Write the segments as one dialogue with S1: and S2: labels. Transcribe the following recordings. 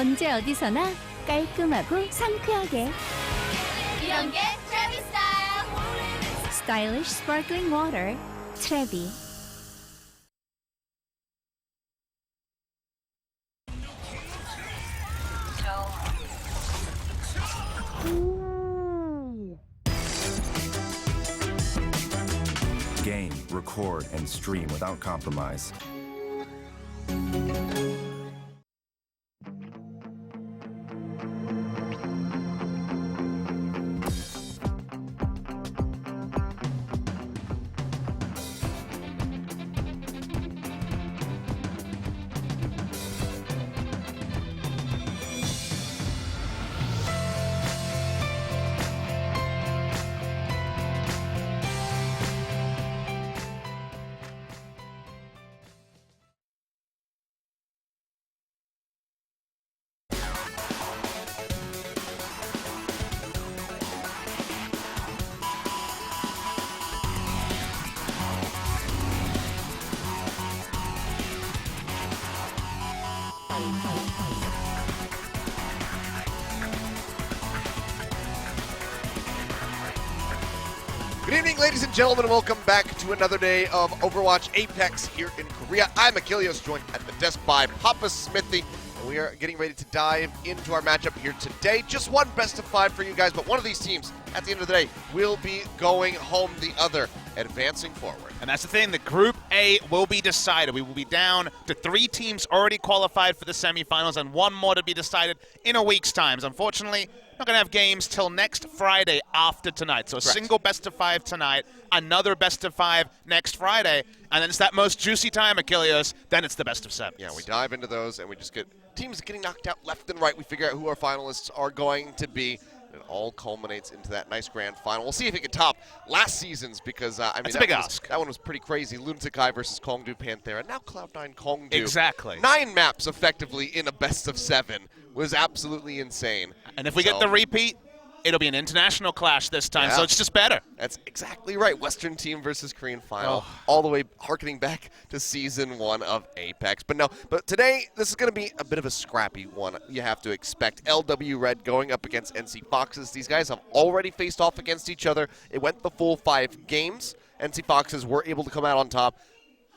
S1: 언제 어디서나 깔끔하고 상쾌하게.
S2: 이런 게 트래비 스타일.
S1: Stylish sparkling water, 트래비.
S3: Game, record, and stream without compromise.
S4: Good evening, ladies and gentlemen, and welcome back to another day of Overwatch Apex here in Korea. I'm Achilles, joined at the desk by Papa Smithy, and we are getting ready to dive into our matchup here today. Just one best of 5 for you guys, but one of these teams, at the end of the day, will be going home, the other advancing forward.
S5: And that's the thing, the Group A will be decided. We will be down to 3 teams already qualified for the semifinals and 1 more to be decided in a week's time. Unfortunately, not going to have games till next Friday after tonight. So a single best of 5 tonight, another best of 5 next Friday, and then it's that most juicy time, Achilles, then it's the best of 7.
S4: Yeah, we dive into those, and we just get teams getting knocked out left and right. We figure out who our finalists are going to be. It all culminates into that nice grand final. We'll see if it can top last season's because, I mean,
S5: that's a big ask.
S4: That one was pretty crazy. Lunatic Eye versus Kongdu Panthera. Now Cloud9 Kongdu.
S5: Exactly. 9
S4: maps effectively in a best of 7 was absolutely insane.
S5: And if we get the repeat, it'll be an international clash this time, so it's just better.
S4: That's exactly right. Western team versus Korean final, all the way harkening back to Season 1 of Apex. But today, this is going to be a bit of a scrappy one, you have to expect. LW Red going up against NC Foxes. These guys have already faced off against each other. It went the full 5 games. NC Foxes were able to come out on top.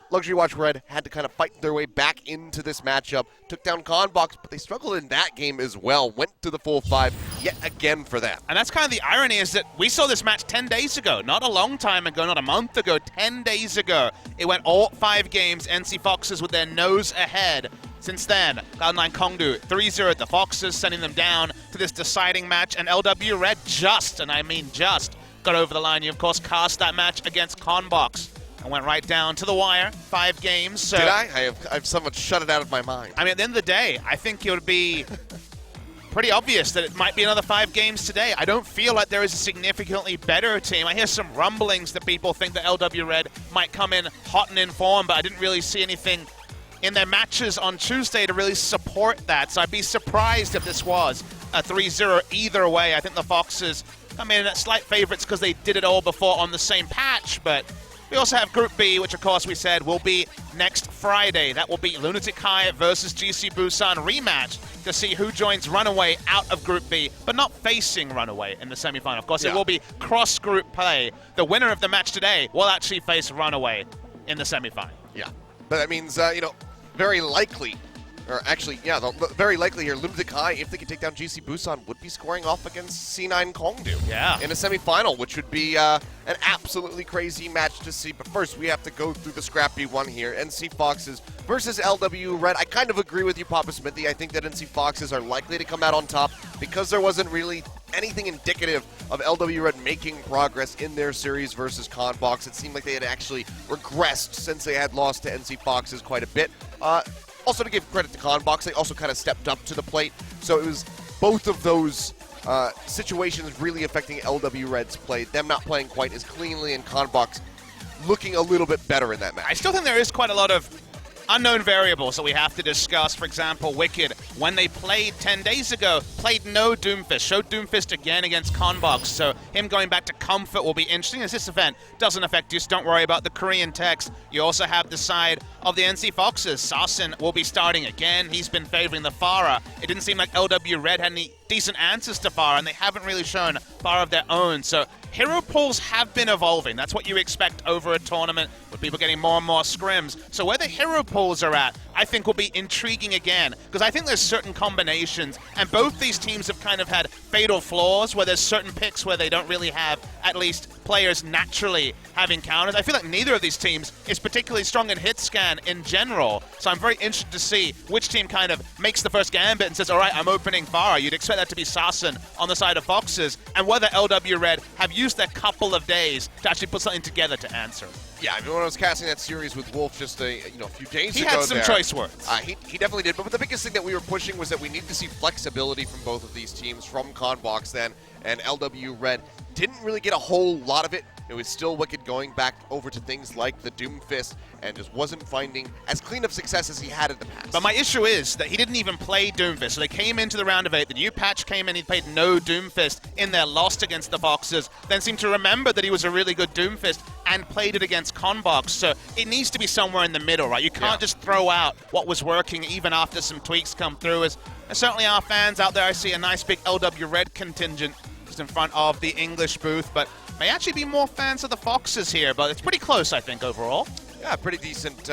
S4: Luxury Watch Red had to kind of fight their way back into this matchup. Took down Conbox, but they struggled in that game as well. Went to the full 5 yet again for them.
S5: And that's kind of the irony, is that we saw this match 10 days ago. Not a long time ago, not a month ago, 10 days ago. It went all 5 games. NC Foxes with their nose ahead. Since then, Cloud9 Kongdu 3-0 the Foxes, sending them down to this deciding match. And LW Red just, and I mean just, got over the line. You, of course, cast that match against Conbox. And went right down to the wire, 5 games. So
S4: did I? I've somewhat shut it out of my mind.
S5: I mean, at the end of the day, I think it would be pretty obvious that it might be another 5 games today. I don't feel like there is a significantly better team. I hear some rumblings that people think that LW Red might come in hot and in form, but I didn't really see anything in their matches on Tuesday to really support that. So I'd be surprised if this was a 3-0 either way. I think the Foxes come in at slight favorites because they did it all before on the same patch, but we also have Group B, which of course we said will be next Friday. That will be Lunatic High versus GC Busan rematch to see who joins Runaway out of Group B, but not facing Runaway in the semifinal. Of course, it will be cross-group play. The winner of the match today will actually face Runaway in the semifinal.
S4: Yeah, but that means, very likely, or actually, yeah, very likely here, Lunatic High, if they could take down GC Busan, would be scoring off against C9 Kongdu in a semifinal, which would be an absolutely crazy match to see. But first, we have to go through the scrappy one here. NC Foxes versus LW Red. I kind of agree with you, Papa Smithy. I think that NC Foxes are likely to come out on top because there wasn't really anything indicative of LW Red making progress in their series versus Conbox. It seemed like they had actually regressed since they had lost to NC Foxes quite a bit. Also, to give credit to Conbox, they also kind of stepped up to the plate. So it was both of those situations really affecting LW Red's play. Them not playing quite as cleanly, and Conbox looking a little bit better in that match.
S5: I still think there is quite a lot of unknown variables that we have to discuss. For example, Wicked, when they played 10 days ago, played no Doomfist, showed Doomfist again against Conbox, so him going back to Comfort will be interesting, as this event doesn't affect you, so don't worry about the Korean text. You also have the side of the NC Foxes. Sassen will be starting again. He's been favoring the Pharah. It didn't seem like LW Red had any decent answers to Pharah, and they haven't really shown Pharah of their own, so hero pools have been evolving. That's what you expect over a tournament, with people getting more and more scrims. So where the hero pools are at, I think will be intriguing again, because I think there's certain combinations, and both these teams have kind of had fatal flaws, where there's certain picks where they don't really have, at least, players naturally having counters. I feel like neither of these teams is particularly strong in hit scan in general, so I'm very interested to see which team kind of makes the first gambit and says, all right, I'm opening Pharah. You'd expect that to be Sassen on the side of Foxes, and whether LW Red have used their couple of days to actually put something together to answer.
S4: Yeah, I mean, when I was casting that series with Wolf just a few days ago,
S5: he had some choice words.
S4: He definitely did. But the biggest thing that we were pushing was that we need to see flexibility from both of these teams, from Conbox then, and LW Red didn't really get a whole lot of it. It was still Wicked going back over to things like the Doomfist and just wasn't finding as clean of success as he had in the past.
S5: But my issue is that he didn't even play Doomfist. So they came into the round of 8, the new patch came in, he played no Doomfist in their loss against the Foxes, then seemed to remember that he was a really good Doomfist and played it against Conbox. So it needs to be somewhere in the middle, right? You can't just throw out what was working even after some tweaks come through. As certainly our fans out there, I see a nice big LW Red contingent just in front of the English booth, but may actually be more fans of the Foxes here, but it's pretty close, I think, overall.
S4: Yeah, pretty decent.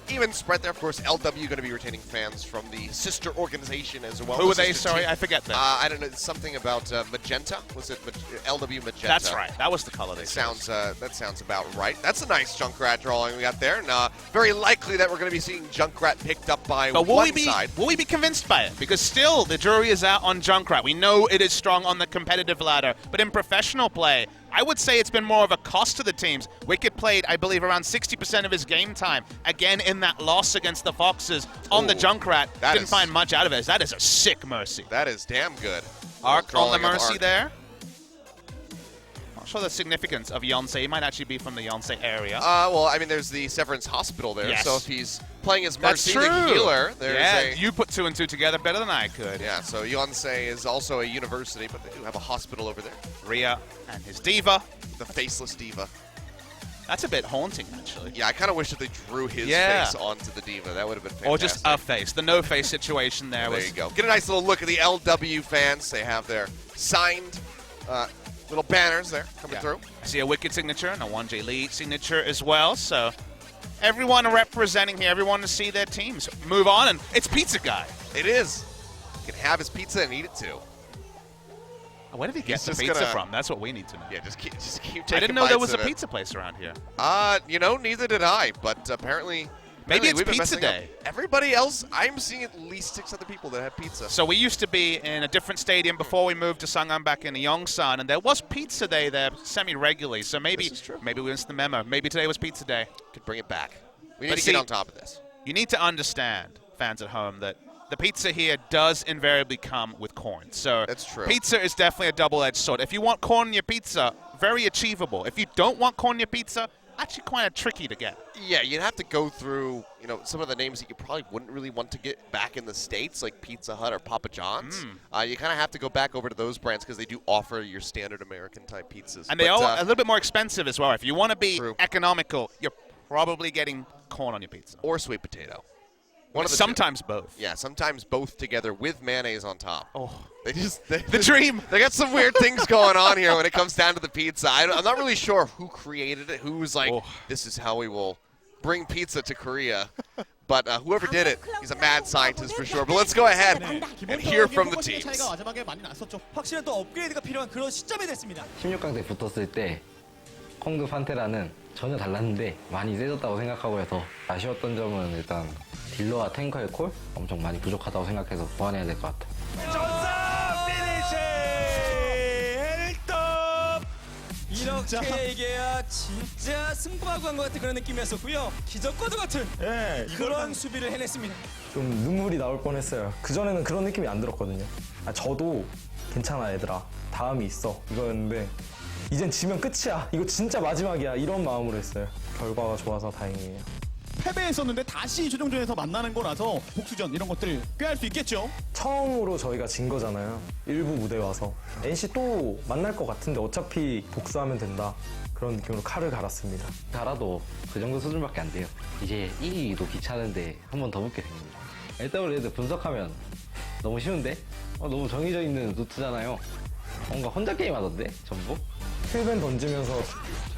S4: Even spread there. Of course, LW going to be retaining fans from the sister organization as well.
S5: Who were they? Sorry, I forget that.
S4: I don't know. Something about Magenta. Was it LW Magenta?
S5: That's right. That was the color they
S4: chose. That sounds about right. That's a nice Junkrat drawing we got there. And very likely that we're going to be seeing Junkrat picked up by one side.
S5: Will we be convinced by it? Because still, the jury is out on Junkrat. We know it is strong on the competitive ladder, but in professional play, I would say it's been more of a cost to the teams. Wicked played, I believe, around 60% of his game time, again in that loss against the Foxes on the Junkrat. Didn't find much out of it. That is a sick Mercy.
S4: That is damn good.
S5: Arc on the Mercy there. Not sure the significance of Yonsei. He might actually be from the Yonsei area.
S4: Well, I mean, there's the Severance Hospital there, so if he's playing as Mercy,
S5: the
S4: healer, there's
S5: you put 2 and 2 together better than I could.
S4: Yeah, so Yonsei is also a university, but they do have a hospital over there.
S5: Rhea and his Diva.
S4: The faceless Diva.
S5: That's a bit haunting, actually.
S4: Yeah, I kind of wish that they drew his face onto the Diva. That would have been fantastic.
S5: Or just a face. The no-face situation there.
S4: There you go. Get a nice little look at the LW fans. They have their signed little banners there coming through.
S5: I see a Wicked signature and a 1J Lead signature as well, so everyone representing here, everyone to see their teams move on, and it's Pizza Guy.
S4: It is. He can have his pizza and eat it too.
S5: Where did he get the pizza from? That's what we need to know.
S4: Yeah, just keep taking
S5: I didn't know there was a pizza place around here.
S4: Neither did I, but apparently
S5: maybe it's
S4: we've been
S5: pizza day.
S4: Everybody else, I'm seeing at least 6 other people that have pizza.
S5: So we used to be in a different stadium before we moved to Sangam back in Yongsan, and there was pizza day there semi-regularly. So maybe we missed the memo. Maybe today was pizza day.
S4: Could bring it back. We need to get on top of this.
S5: You need to understand, fans at home, that the pizza here does invariably come with corn. So
S4: that's true.
S5: Pizza is definitely a double-edged sword. If you want corn in your pizza, very achievable. If you don't want corn in your pizza, actually kind of tricky to get.
S4: Yeah, you'd have to go through, some of the names that you probably wouldn't really want to get back in the States, like Pizza Hut or Papa John's. You kind of have to go back over to those brands because they do offer your standard American-type pizzas.
S5: And they are a little bit more expensive as well. If you want to be economical, you're probably getting corn on your pizza.
S4: Or sweet potato.
S5: Sometimes both.
S4: Yeah, sometimes both together with mayonnaise on top.
S5: Oh,
S4: the
S5: dream.
S4: They got some weird things going on here when it comes down to the pizza. I'm not really sure who created it, who was like, this is how we will bring pizza to Korea. But whoever did it, he's a mad scientist for sure. But let's go ahead and hear from the teams.
S6: 확실한 또 업그레이드가 필요한 그런 시점이 됐습니다.
S7: 16강대 붙었을 때 콩두 판테라는 전혀 달랐는데 많이 세졌다고 생각하고요. 더 아쉬웠던 점은 일단 딜러와 탱커의 콜 엄청 많이 부족하다고 생각해서 보완해야 될 것 같아요.
S6: 전사 피니시 1점! 이렇게 이게야 진짜 승부하고 간 것 같은 그런 느낌이었었고요. 기적과도 같은 그런 수비를 해냈습니다.
S8: 좀 눈물이 나올 뻔했어요. 그전에는 그런 느낌이 안 들었거든요. 저도 괜찮아 얘들아 다음이 있어 이거였는데 이젠 지면 끝이야 이거 진짜 마지막이야 이런 마음으로 했어요. 결과가 좋아서 다행이에요.
S9: 패배했었는데 다시 최종전에서 만나는 거라서 복수전 이런 것들을 꾀할 수 있겠죠.
S8: 처음으로 저희가 진 거잖아요. 일부 무대 와서. NC 또 만날 것 같은데 어차피 복수하면 된다. 그런 느낌으로 칼을 갈았습니다.
S7: 갈아도 그 정도 수준밖에 안 돼요. 이제 이기기도 귀찮은데 한 번 더 붙게 생깁니다. LW레드 분석하면 너무 쉬운데? 너무 정해져 있는 루트잖아요. 뭔가 혼자 게임하던데? 전부?
S8: 힐벤 던지면서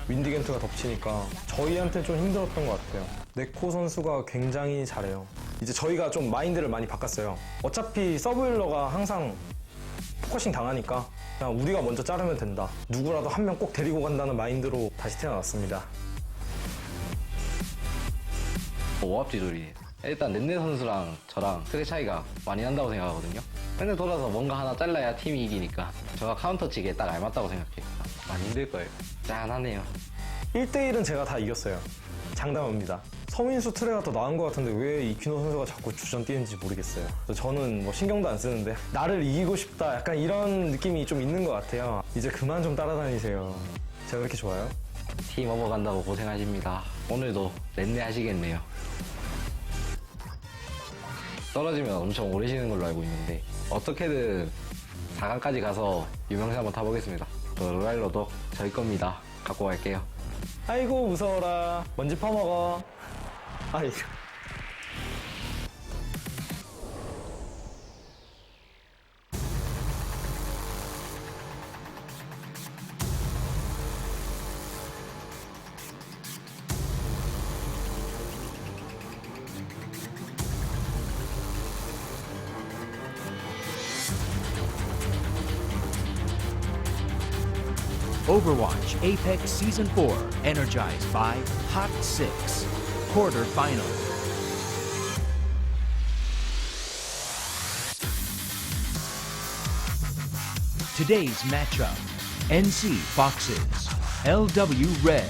S8: 윈디겐트가 덮치니까 저희한테 좀 힘들었던 것 같아요. 네코 선수가 굉장히 잘해요. 이제 저희가 좀 마인드를 많이 바꿨어요. 어차피 서브힐러가 항상 포커싱 당하니까 그냥 우리가 먼저 자르면 된다. 누구라도 한 명 꼭 데리고 간다는 마인드로 다시 태어났습니다.
S7: 오합지졸이에요. 일단 넷네 선수랑 저랑 크게 차이가 많이 난다고 생각하거든요. 근데 돌아서 뭔가 하나 잘라야 팀이 이기니까 제가 카운터 치기에 딱 알맞다고 생각해요. 많이 힘들 거예요. 짠하네요.
S8: 1대1은 제가 다 이겼어요. 장담합니다. 서민수 트레가 더 나은 것 같은데 왜 이퀴노 선수가 자꾸 주전 뛰는지 모르겠어요. 저는 뭐 신경도 안 쓰는데 나를 이기고 싶다 약간 이런 느낌이 좀 있는 것 같아요. 이제 그만 좀 따라다니세요. 제가 그렇게 좋아요?
S7: 팀 업어간다고 고생하십니다. 오늘도 넷네 하시겠네요. 떨어지면 엄청 오래 쉬는 걸로 알고 있는데 어떻게든 4강까지 가서 유명세 한번 타보겠습니다. 저 로얄로도 저희 겁니다. 갖고 갈게요.
S8: 아이고 무서워라. 먼지 퍼먹어. 아이고.
S10: Overwatch Apex Season 4, energized by Hot 6, quarterfinal. Today's matchup, NC Foxes, LW Red.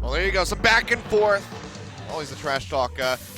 S4: Well, there you go. Some back and forth. Always the trash talk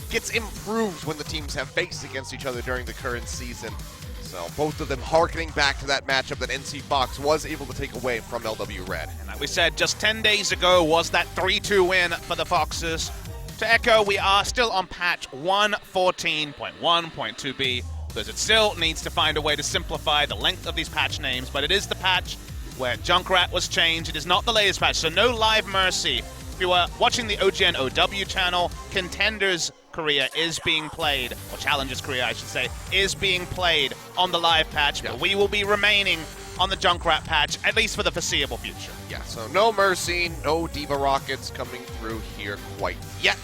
S4: gets improved when the teams have faced against each other during the current season. So both of them harkening back to that matchup that NC Fox was able to take away from LW Red.
S5: And like we said, just 10 days ago was that 3-2 win for the Foxes. To echo, we are still on patch 1.14.1.2b, because it still needs to find a way to simplify the length of these patch names, but it is the patch where Junkrat was changed. It is not the latest patch, so no live Mercy. If you are watching the OGN OW channel, Contenders Korea is being played, or Challengers Korea I should say, is being played on the live patch, but we will be remaining on the Junkrat patch, at least for the foreseeable future.
S4: Yeah, so no Mercy, no Diva Rockets coming through here quite yet.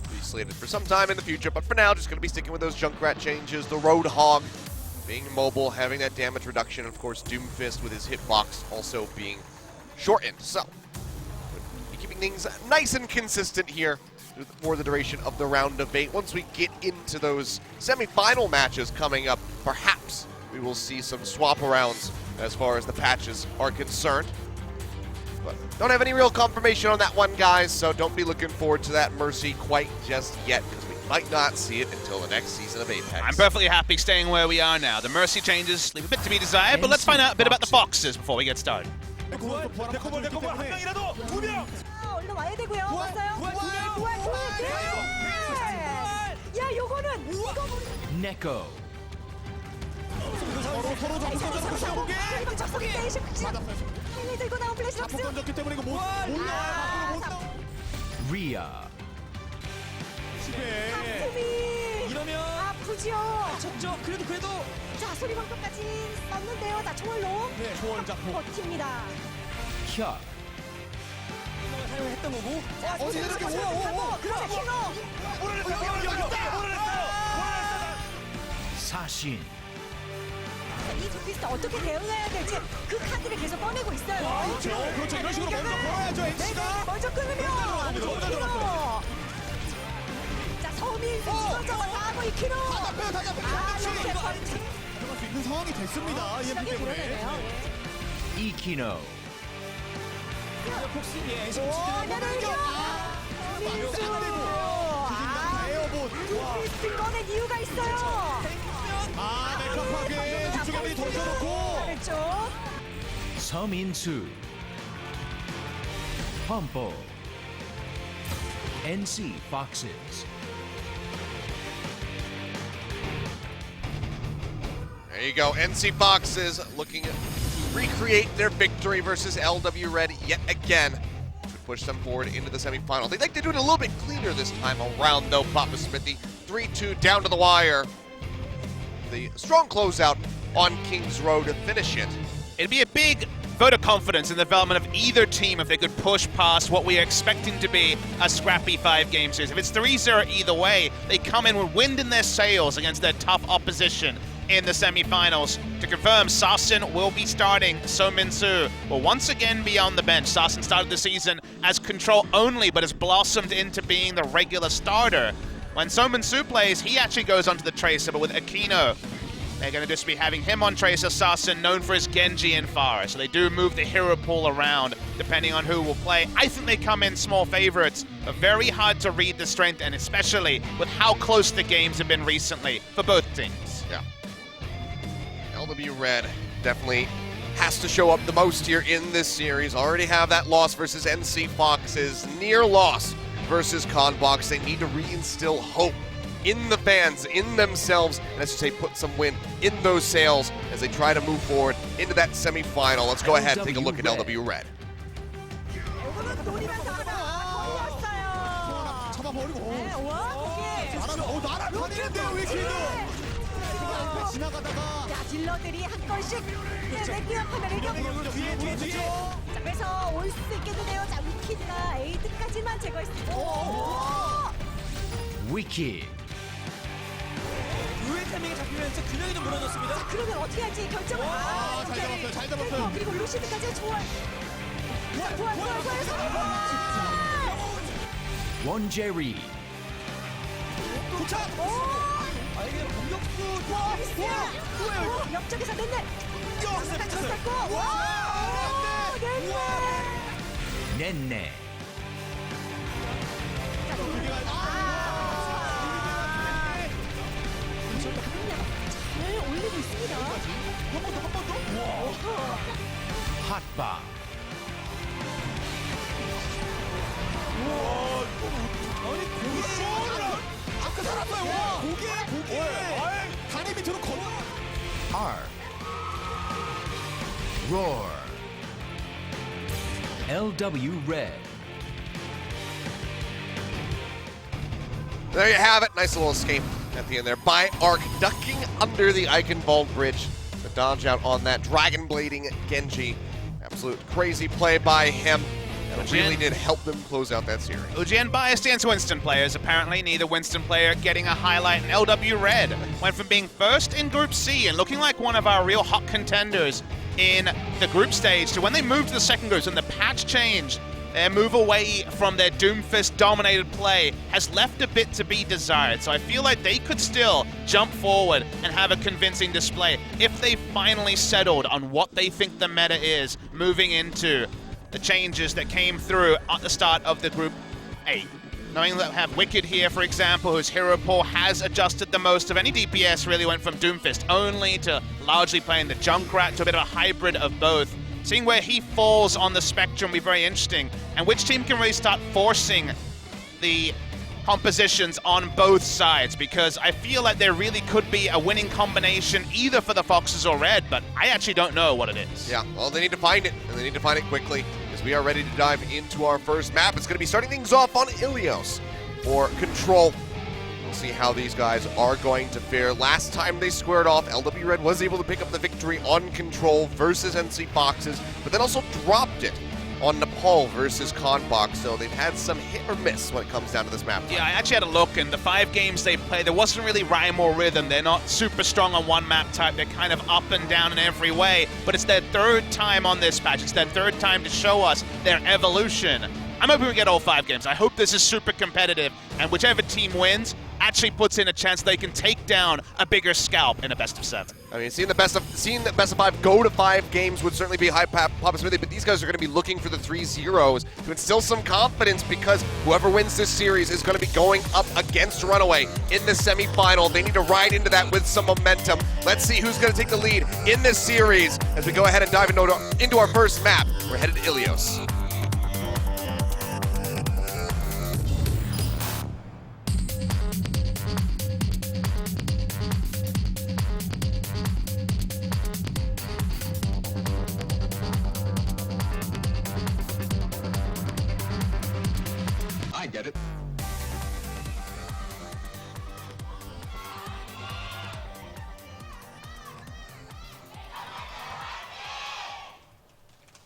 S4: Be slated for some time in the future, but for now, just going to be sticking with those Junkrat changes. The Roadhog being mobile, having that damage reduction, and of course Doomfist with his hitbox also being shortened. So, be keeping things nice and consistent here for the duration of the round of 8. Once we get into those semi-final matches coming up, perhaps we will see some swap-arounds as far as the patches are concerned. But don't have any real confirmation on that one, guys, so don't be looking forward to that Mercy quite just yet, because we might not see it until the next season of Apex.
S5: I'm perfectly happy staying where we are now. The Mercy changes leave a bit to be desired, but let's find out a bit about the Foxes before we get started.
S2: 얼른 와야 되고요. 왔어요? 야, 요거는 이거
S10: Neko.
S2: 힘이 들고 나온 플래시 박스.
S10: Rhea.
S6: 이러면
S2: 아프죠.
S6: 쳤죠. 그래도
S2: 자, 소리 방법까지 썼는데요. 자, 총알로
S9: 네, 초월 잡고.
S2: 버팁니다.
S10: Hyuk.
S6: 사용했던 거고.
S2: 자, 어디 이렇게 오오. 그렇죠, 킹어.
S10: Sashin.
S2: 이 두피스트 어떻게 대응해야 될지 그 카드를 계속 꺼내고 있어요.
S9: 그렇죠. 이런 식으로 먼저 걸어야죠, NC가.
S2: 먼저 끊으면 킹어. 자, 서민 던져서 가고 이 킹어. 아,
S9: 들어갈 수 있는 상황이 됐습니다. EMP
S2: 시작이
S9: 때문에.
S2: 불어내네요.
S10: Ikino.
S6: 폭스 예, NC
S2: 오,
S6: 폭스
S2: 내려오죠. 민수.
S9: 에어본.
S2: 투피스트 꺼낸 이유가 있어요.
S9: 아, 메카파괴 뒤쪽에 미리 던져놓고.
S2: 그렇죠.
S10: 서민수. Pompo. NC Foxes.
S4: There you go. NC Foxes looking to recreate their victory versus LW Red yet again to push them forward into the semifinal. They like to do it a little bit cleaner this time around, though. Papa Smithy 3-2 down to the wire. The strong closeout on Kings Road to finish it.
S5: It'd be a big vote of confidence in the development of either team if they could push past what we are expecting to be a scrappy 5-game series. If it's 3-0 either way, they come in with wind in their sails against their tough opposition in the semifinals. To confirm, Sasin will be starting. So Min-soo will once again be on the bench. Sasin started the season as control only, but has blossomed into being the regular starter. When So Min-soo plays, he actually goes onto the Tracer, but with Aquino, they're going to just be having him on Tracer. Sasin, known for his Genji and Pharah, so they do move the hero pool around depending on who will play. I think they come in small favorites, but very hard to read the strength, and especially with how close the games have been recently for both teams.
S4: Yeah. LW Red definitely has to show up the most here in this series. Already have that loss versus NC Foxes, near loss versus Conbox. They need to reinstill hope in the fans, in themselves, and as you say, put some wind in those sails as they try to move forward into that semifinal. Let's go ahead and take a look at LW Red.
S9: 잡아버리고.
S2: 네, 와, 거기.
S9: 날아다니는데요, 위키드. 지나가다가.
S2: 자, 딜러들이 한 건씩 맥기와 카메라를
S9: 뒤에.
S2: 자, 그래서 올 수 있겠는데요. 자, 위키드가 에이드까지만 제거했습니다.
S10: Wiki.
S6: 유의 타이밍에 잡히면서 균형이 좀 무너졌습니다.
S2: 자, 그러면 어떻게 할지 결정을.
S9: 잘 잡았어요.
S2: 그리고 루시드까지 좋아. 좋아.
S10: Wonjeri.
S9: 도착.
S6: 아, 이게 공격수
S2: 와, 미스야. 옆쪽에서 넷넷. 졌었고. 와, 넷넷.
S10: Nenne.
S2: 잘 올리고 있습니다.
S9: 한 번 더.
S10: Hotba.
S9: 아니, 고개. 아까 살았어요. 고개. 다리 밑으로 걸어.
S10: Arc. Roar. LW Red.
S4: There you have it. Nice little escape at the end there by Arc, ducking under the Eichenwald Bridge. The dodge out on that Dragon Blading Genji. Absolute crazy play by him. And it really did help them close out that series.
S5: Ujien biased against Winston players. Apparently, neither Winston player getting a highlight. And LW Red went from being first in Group C and looking like one of our real hot contenders in the group stage to when they moved to the second groups and the patch changed. Their move away from their Doomfist-dominated play has left a bit to be desired. So I feel like they could still jump forward and have a convincing display if they finally settled on what they think the meta is moving into the changes that came through at the start of the Group A. Knowing that we have Wicked here, for example, whose hero pool has adjusted the most of any DPS, really went from Doomfist only to largely playing the Junkrat to a bit of a hybrid of both. Seeing where he falls on the spectrum will be very interesting, and which team can really start forcing the compositions on both sides, because I feel like there really could be a winning combination either for the Foxes or Red, but I actually don't know what it is.
S4: Yeah, well, they need to find it, and they need to find it quickly, because we are ready to dive into our first map. It's going to be starting things off on Ilios for Control. We'll see how these guys are going to fare. Last time they squared off, LW Red was able to pick up the victory on Control versus NC Foxes, but then also dropped it on Nepal versus Conbox, so they've had some hit or miss when it comes down to this map.
S5: Yeah, I actually had a look, and the 5 games they played, there wasn't really rhyme or rhythm. They're not super strong on one map type. They're kind of up and down in every way, but it's their third time on this patch. It's their third time to show us their evolution. I'm hoping we get all 5 games. I hope this is super competitive, and whichever team wins actually puts in a chance they can take down a bigger scalp in a best of 7.
S4: I mean, seeing the best of 5 go to 5 games would certainly be a high possibility, but these guys are going to be looking for the 3-0s to instill some confidence, because whoever wins this series is going to be going up against Runaway in the semifinal. They need to ride into that with some momentum. Let's see who's going to take the lead in this series as we go ahead and dive into our first map. We're headed to Ilios.
S11: I get it.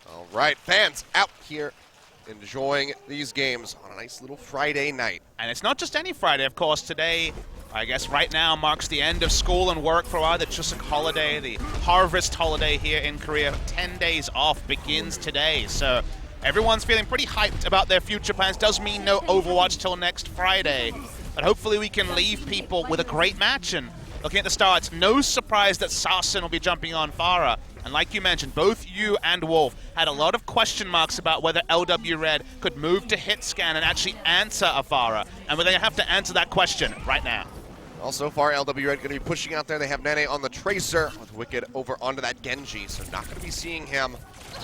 S4: All right, fans out here enjoying these games on a nice little Friday night.
S5: And it's not just any Friday, of course. Today, I guess right now, marks the end of school and work for a while. The Chuseok holiday, the harvest holiday here in Korea. 10 days off begins today. So everyone's feeling pretty hyped about their future plans. Does mean no Overwatch till next Friday. But hopefully we can leave people with a great match. And looking at the starts, no surprise that Sassen will be jumping on Farah. And like you mentioned, both you and Wolf had a lot of question marks about whether LW Red could move to hit scan and actually answer a Farah. And we're going to have to answer that question right now.
S4: Well, so far, LW Red going to be pushing out there. They have Nene on the Tracer with Wicked over onto that Genji. So not going to be seeing him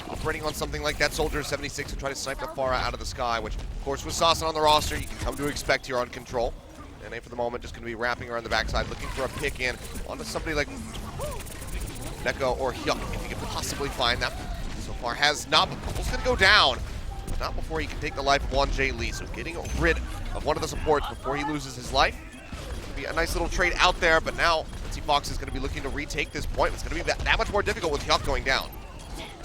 S4: operating on something like that Soldier 76 to try to snipe the Farah out of the sky, which, of course, with Sassen on the roster, you can come to expect here on Control. Nene, for the moment, just going to be wrapping around the backside, looking for a pick in onto somebody like Neko or Hyuk, if he can possibly find them. So far has not, but Bubble's going to go down. Not before he can take the life of Wonjae Lee. So getting rid of one of the supports before he loses his life. Be a nice little trade out there, but now NC Fox is going to be looking to retake this point. It's going to be that much more difficult with Hyuk going down.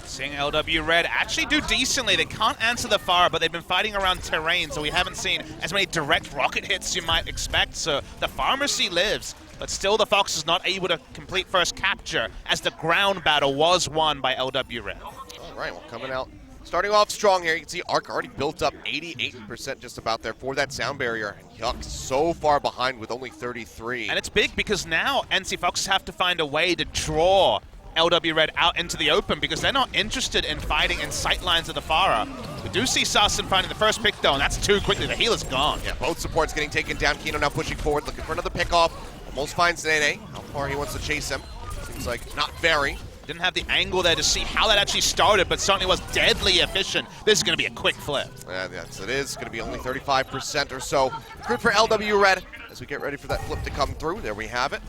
S5: Seeing LW Red actually do decently. They can't answer the fire, but they've been fighting around terrain, so we haven't seen as many direct rocket hits you might expect. So the pharmacy lives, but still the Fox is not able to complete first capture, as the ground battle was won by LW Red.
S4: All right, well, coming out, starting off strong here. You can see Arc already built up 88% just about there for that sound barrier. And Hyuk so far behind with only 33.
S5: And it's big because now NC Foxes have to find a way to draw LW Red out into the open, because they're not interested in fighting in sight lines of the Farah. We do see Sassen finding the first pick though, and that's too quickly. The healer's gone.
S4: Yeah, both supports getting taken down. Kino now pushing forward, looking for another pickoff. Almost finds Nene. How far he wants to chase him. Seems like not very.
S5: Didn't have the angle there to see how that actually started, but certainly was deadly efficient. This is going to be a quick flip.
S4: Yeah, yes, it is. Going to be only 35% or so. Good for LW Red as we get ready for that flip to come through. There we have it.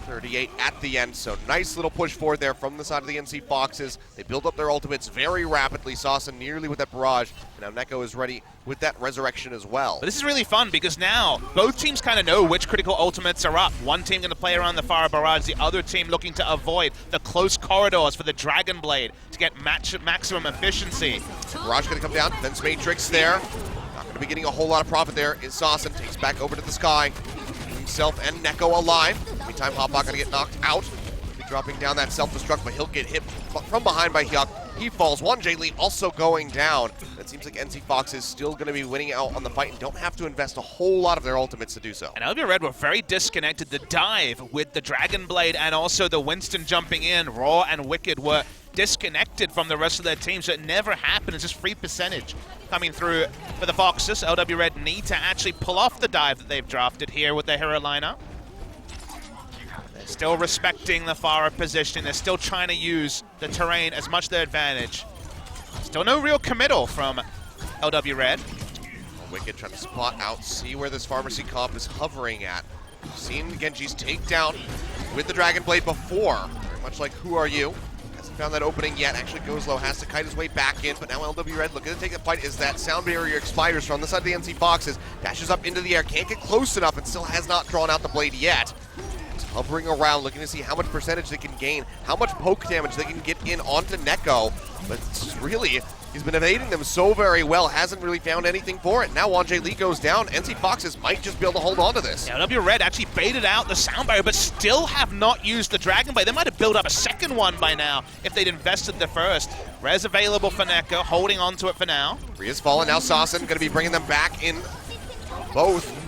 S4: 38 at the end, so nice little push forward there from the side of the NC Foxes. They build up their ultimates very rapidly. Sassen nearly with that barrage, and now Neko is ready with that resurrection as well.
S5: But this is really fun because now both teams kind of know which critical ultimates are up. One team going to play around the Farah barrage, the other team looking to avoid the close corridors for the Dragon Blade to get maximum efficiency.
S4: Barrage going to come down, Defense Matrix there. Not going to be getting a whole lot of profit there. Is Sassen takes back over to the sky. Himself and Neko alive. Meantime, Hopbot gonna get knocked out. Be dropping down that self-destruct, but he'll get hit from behind by Hyuk. He falls. Wonjae Lee also going down. It seems like NC Fox is still gonna be winning out on the fight and don't have to invest a whole lot of their ultimates to do so.
S5: And LW Red were very disconnected. The dive with the Dragon Blade and also the Winston jumping in, Raw and Wicked were disconnected from the rest of their team, so it never happened. It's just free percentage coming through for the Foxes. LW Red need to actually pull off the dive that they've drafted here with their hero lineup. They're still respecting the Farah positioning. They're still trying to use the terrain as much to their advantage. Still no real committal from LW Red.
S4: Wicked trying to spot out, see where this Pharmacy comp is hovering at. We've seen Genji's takedown with the Dragon Blade before, very much like Who Are You? Found that opening yet. Actually goes low, has to kite his way back in, but now LW Red looking to take the fight as that sound barrier expires from the side of the NC Foxes. Dashes up into the air, can't get close enough, and still has not drawn out the blade yet. Just hovering around, looking to see how much percentage they can gain, how much poke damage they can get in onto Neko. But it's just really, he's been evading them so very well, hasn't really found anything for it. Now Wanjay Lee goes down. NC Foxes might just be able to hold on to this.
S5: Yeah, LW Red actually baited out the sound barrier, but still have not used the Dragon Blade. They might have built up a second one by now if they'd invested the first. Res available for Neko, holding on to it for now.
S4: Rhea's fallen. Now Sasson going to be bringing them back in both.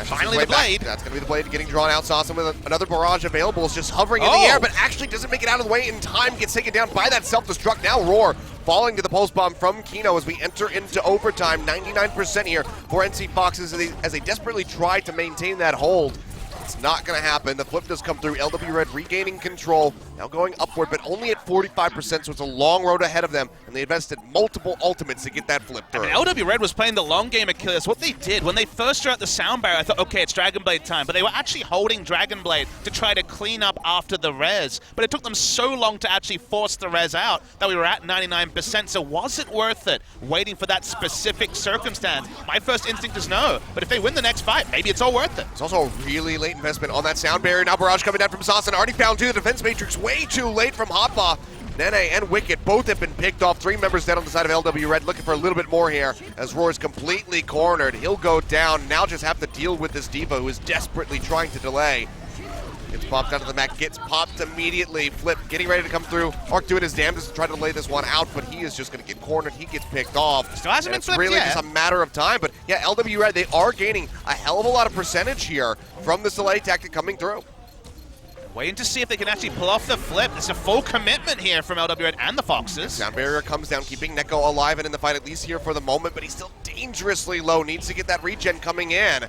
S5: Finally the blade.
S4: That's going to be the blade getting drawn out. Sasson with another barrage available is just hovering in the air, but actually doesn't make it out of the way in time. Gets taken down by that self-destruct. Now Roar falling to the pulse bomb from Kino as we enter into overtime. 99% here for NC Foxes as they desperately try to maintain that hold. It's not going to happen. The flip does come through. LW Red regaining control. Now going upward, but only at 45%, so it's a long road ahead of them, and they invested multiple ultimates to get that flip through.
S5: I mean, LW Red was playing the long game of Achilles. What they did, when they first drew out the sound barrier, I thought, okay, it's Dragon Blade time, but they were actually holding Dragon Blade to try to clean up after the res, but it took them so long to actually force the res out that we were at 99%, so was it worth it, waiting for that specific circumstance? My first instinct is no, but if they win the next fight, maybe it's all worth it.
S4: It's also a really late investment on that sound barrier. Now barrage coming down from Sasson, already found two. The defense matrix way too late from Hotba. Nene and Wicket both have been picked off. 3 members down on the side of LW Red, looking for a little bit more here as Roar's completely cornered. He'll go down, now just have to deal with this Diva who is desperately trying to delay. Gets popped out of the mech, gets popped immediately. Flip getting ready to come through. Arc doing his damnedest to try to lay this one out, but he is just going to get cornered. He gets picked off.
S5: Still hasn't been
S4: it's
S5: flipped
S4: really
S5: yet.
S4: just a matter of time, but yeah, LW Red, they are gaining a hell of a lot of percentage here from this delay tactic coming through.
S5: Waiting to see if they can actually pull off the flip. It's a full commitment here from LW Red and the Foxes.
S4: Sound barrier comes down, keeping Neko alive and in the fight, at least here for the moment, but he's still dangerously low. Needs to get that regen coming in.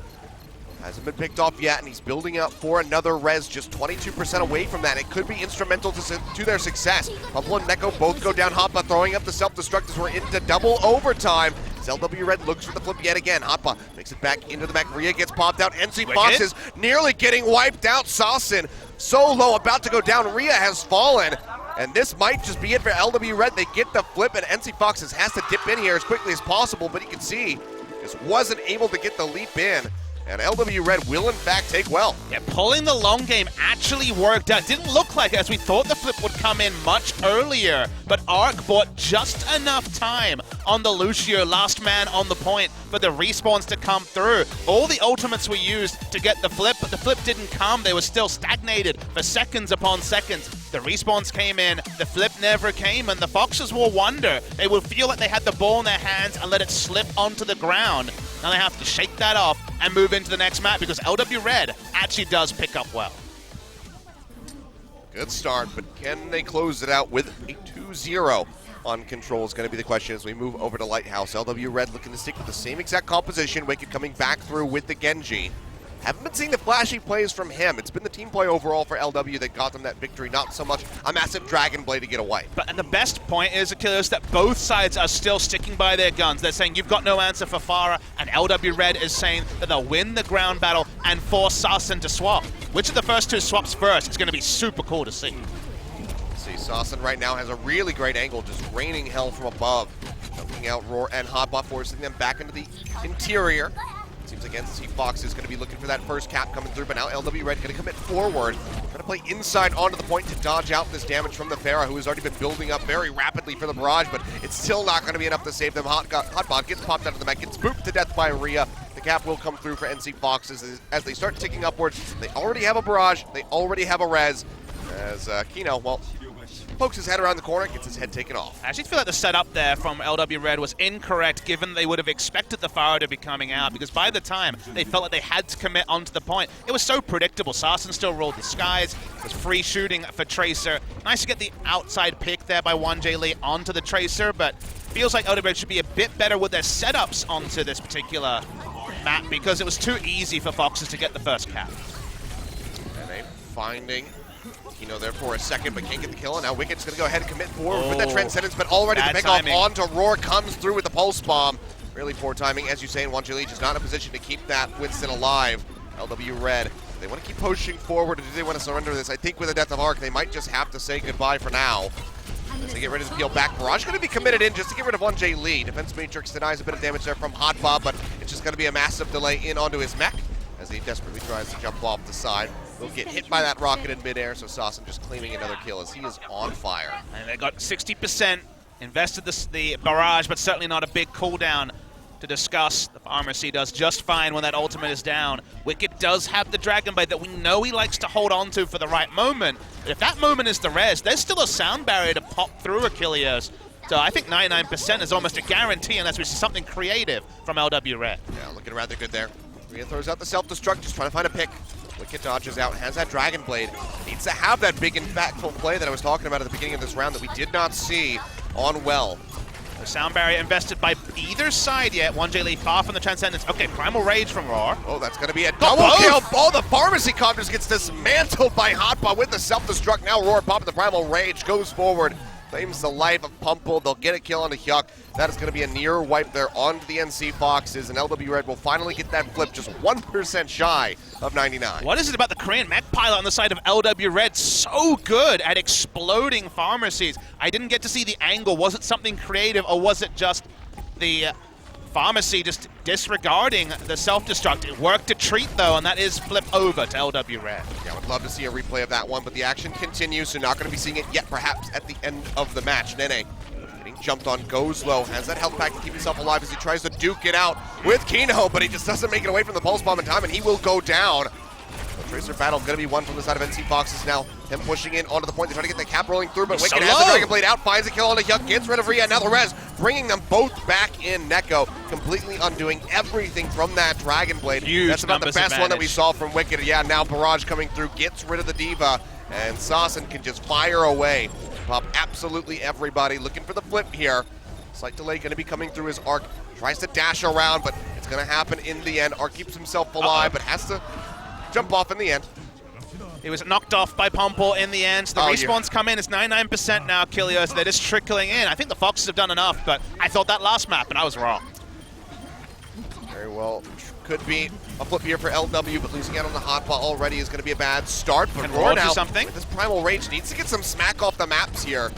S4: Hasn't been picked off yet, and he's building up for another res, just 22% away from that. It could be instrumental to their success. Bumble and Neko both go down. Hotba throwing up the self-destruct as we're into double overtime. As LW Red looks for the flip yet again. Hotba makes it back into the mech. Rhea gets popped out. NC Foxes nearly getting wiped out. Sasson so low, about to go down. Rhea has fallen. And this might just be it for LW Red. They get the flip, and NC Foxes has to dip in here as quickly as possible, but you can see just wasn't able to get the leap in. And LW Red will, in fact, take well.
S5: Yeah, pulling the long game actually worked out. Didn't look like it, as we thought the flip would come in much earlier, but Arc bought just enough time on the Lucio, last man on the point, for the respawns to come through. All the ultimates were used to get the flip, but the flip didn't come. They were still stagnated for seconds upon seconds. The respawns came in, the flip never came, and the Foxes will wonder. They will feel like they had the ball in their hands and let it slip onto the ground. Now they have to shake that off and move into the next map because LW Red actually does pick up well.
S4: Good start, but can they close it out with a 2-0 on control is going to be the question as we move over to Lighthouse. LW Red looking to stick with the same exact composition. Wicked coming back through with the Genji. Haven't been seeing the flashy plays from him. It's been the team play overall for LW that got them that victory, not so much a massive Dragon Blade to get away.
S5: But the best point is, Achilles, that both sides are still sticking by their guns. They're saying, you've got no answer for Pharah, and LW Red is saying that they'll win the ground battle and force Sasson to swap. Which of the first two swaps first is going to be super cool to see.
S4: See, Sasson right now has a really great angle, just raining hell from above. Jumping out Roar and Hotba, forcing them back into the interior. Seems like NC Fox is going to be looking for that first cap coming through, but now LW Red going to commit forward. Going to play inside onto the point to dodge out this damage from the Pharah, who has already been building up very rapidly for the barrage, but it's still not going to be enough to save them. Hotbot gets popped out of the mech, gets booped to death by Rhea. The cap will come through for NC Fox as they start ticking upwards. They already have a barrage, they already have a res. As Kino, well, pokes his head around the corner, gets his head taken off.
S5: I actually feel like the setup there from LW Red was incorrect, given they would have expected the Pharah to be coming out, because by the time they felt like they had to commit onto the point, it was so predictable. Sasson still ruled the skies, was free shooting for Tracer. Nice to get the outside pick there by Wanjay Lee onto the Tracer, but feels like LW Red should be a bit better with their setups onto this particular map, because it was too easy for Foxes to get the first cap.
S4: And they finding Kino there for a second, but can't get the kill, and now Wicked's going to go ahead and commit forward with that Transcendence, but already the pick off onto Roar comes through with the Pulse Bomb. Really poor timing, as you say, and Wanjay Lee just not in a position to keep that Winston alive. LW Red, they want to keep pushing forward, or do they want to surrender this? I think with the death of Arc, they might just have to say goodbye for now. As they get ready to peel back, Barrage going to be committed in just to get rid of Wanjay Lee. Defense Matrix denies a bit of damage there from Hotba, but it's just going to be a massive delay in onto his mech as he desperately tries to jump off the side. will get hit by that rocket in midair, so Sawson just claiming another kill as he is on fire.
S5: And they got 60%, invested the barrage, but certainly not a big cooldown to discuss. The Pharmacy does just fine when that ultimate is down. Wicked does have the Dragon Blade that we know he likes to hold on to for the right moment. But if that moment is the res, there's still a sound barrier to pop through Achilles. So I think 99% is almost a guarantee unless we see something creative from LW Red.
S4: Yeah, looking rather good there. Rhea throws out the self-destruct, just trying to find a pick. Wicked dodges out, has that Dragon Blade. Needs to have that big impactful play that I was talking about at the beginning of this round that we did not see on Well.
S5: The sound barrier invested by either side yet. 1J Lee far from the Transcendence. Okay, Primal Rage from Roar.
S4: Oh, that's going to be a double kill. Oh, the Pharmacy Comp just gets dismantled by Hotba with the self-destruct. Now Roar popping the Primal Rage, goes forward, claims the life of Pumple. They'll get a kill on the Hyuk. That is going to be a near wipe there onto the NC Foxes, and LW Red will finally get that flip just 1% shy of 99.
S5: What is it about the Korean mech pilot on the side of LW Red? So good at exploding pharmacies. I didn't get to see the angle. Was it something creative, or was it just the Pharmacy just disregarding the self-destruct? It worked to treat, though, and that is flip over to LW Red.
S4: Yeah, I would love to see a replay of that one, but the action continues, so not going to be seeing it yet, perhaps at the end of the match. Nene getting jumped on, goes low, has that health pack to keep himself alive as he tries to duke it out with Kino, but he just doesn't make it away from the pulse bomb in time, and he will go down. The Tracer battle going to be won from the side of NC Foxes now. Him pushing in onto the point. They're trying to get the cap rolling through, but Wicked has the Dragon Blade out, finds a kill on the Hyuk, gets rid of Rhea. Now the res, bringing them both back in. Neko completely undoing everything from that Dragon Blade.
S5: Huge.
S4: That's about the best one that we saw from Wicked. Yeah, now Barrage coming through, gets rid of the Diva, and Sawson can just fire away. Pop absolutely everybody. Looking for the flip here. Slight delay going to be coming through his arc. Tries to dash around, but it's going to happen in the end. Arc keeps himself alive, but has to jump off in the end.
S5: He was knocked off by Pumple in the end. The respawns come in. It's 99% now, Kilios. They're just trickling in. I think the Foxes have done enough, but I thought that last map, and I was wrong.
S4: Very well. Could be a flip here for LW, but losing out on the hotball already is going to be a bad start. But Roar now,
S5: something.
S4: This Primal Rage needs to get some smack off the maps here,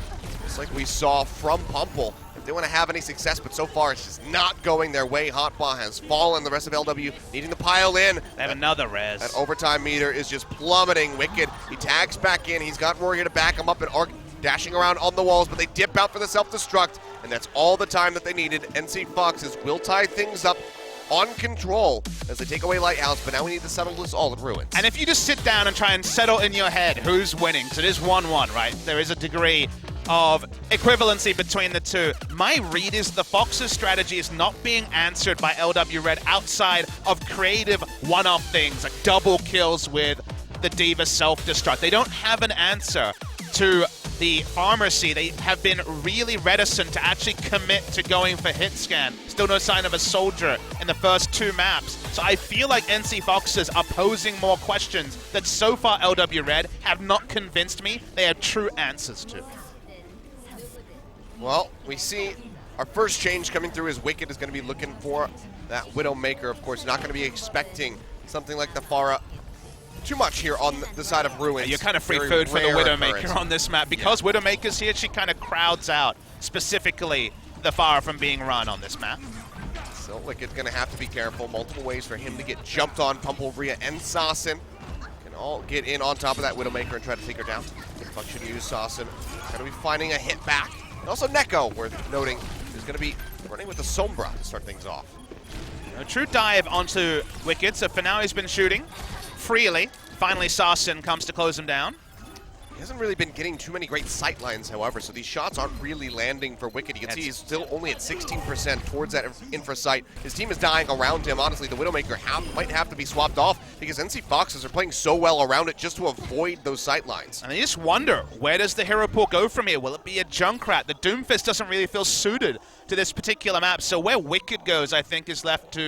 S4: just like we saw from Pumple. If they want to have any success, but so far it's just not going their way. Hotball has fallen. The rest of LW needing to pile in.
S5: They have another res.
S4: That overtime meter is just plummeting. Wicked, he tags back in. He's got Roar here to back him up, and Arc dashing around on the walls, but they dip out for the self-destruct, and that's all the time that they needed. NC Foxes will tie things up on Control as they take away Lighthouse, but now we need to settle this all in Ruins.
S5: And if you just sit down and try and settle in your head who's winning, because it is 1-1, right? There is a degree of equivalency between the two. My read is the Fox's strategy is not being answered by LW Red outside of creative one-off things, like double kills with the Diva self-destruct. They don't have an answer to the Pharmacy. They have been really reticent to actually commit to going for hit scan. Still no sign of a soldier in the first two maps. So I feel like NC Foxes are posing more questions that so far LW Red have not convinced me they have true answers to.
S4: Well, we see our first change coming through is Wicked is going to be looking for that Widowmaker. Of course, not going to be expecting something like the Pharah too much here on the side of Ruins.
S5: You're kind of free food for the Widowmaker on this map. Because Widowmaker's here, she kind of crowds out specifically the Pharah from being run on this map.
S4: So Wicked's going to have to be careful. Multiple ways for him to get jumped on. Pumple, Rhea, and Sawson can all get in on top of that Widowmaker and try to take her down. Good function use. Sawson going to be finding a hit back. And also Neko, worth noting, is going to be running with the Sombra to start things off.
S5: A true dive onto Wicked, so for now he's been shooting freely. Finally, Sawson comes to close him down.
S4: He hasn't really been getting too many great sight lines, however, so these shots aren't really landing for Wicked. You can see he's still only at 16% towards that infra sight. His team is dying around him. Honestly, the Widowmaker might have to be swapped off because NC Foxes are playing so well around it just to avoid those sight lines.
S5: And you just wonder, where does the hero pool go from here? Will it be a Junkrat? The Doomfist doesn't really feel suited to this particular map, so where Wicked goes, I think, is left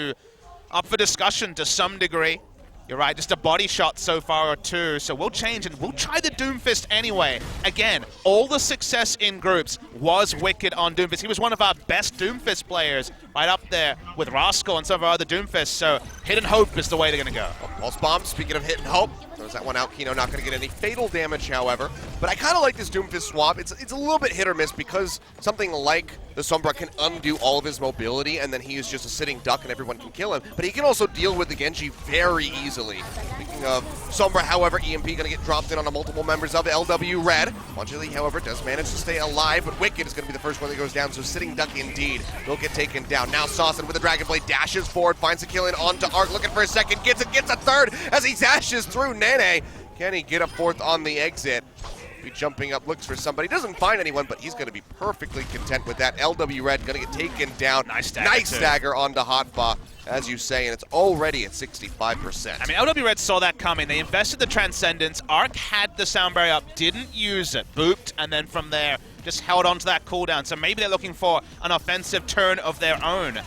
S5: up for discussion to some degree. You're right, just a body shot so far or two, so we'll change and we'll try the Doomfist anyway. Again, all the success in groups was Wicked on Doomfist. He was one of our best Doomfist players, right up there with Rascal and some of our other Doomfists, so Hidden Hope is the way they're going to go.
S4: Pulse Bomb, speaking of Hidden Hope, Throws that one out. Kino not going to get any fatal damage, however. But I kind of like this Doomfist swap. It's a little bit hit or miss because something like the Sombra can undo all of his mobility, and then he is just a sitting duck and everyone can kill him. But he can also deal with the Genji very easily. Speaking of Sombra, however, EMP going to get dropped in on multiple members of LW Red. Wanjali, however, does manage to stay alive, but Wicked is going to be the first one that goes down, so sitting duck indeed will get taken down. Now Saucin with the Dragon Blade dashes forward, finds a kill in onto Arc, looking for a second, gets it, gets a third as he dashes through Nene. Can he get a fourth on the exit? Be jumping up, looks for somebody, doesn't find anyone, but he's going to be perfectly content with that. LW Red going to get taken down. Nice stagger onto Hotba, as you say, and it's already at 65%.
S5: I mean, LW Red saw that coming. They invested the Transcendence. Arc had the sound barrier up, didn't use it, booped, and then from there just held on to that cooldown. So maybe they're looking for an offensive turn of their own.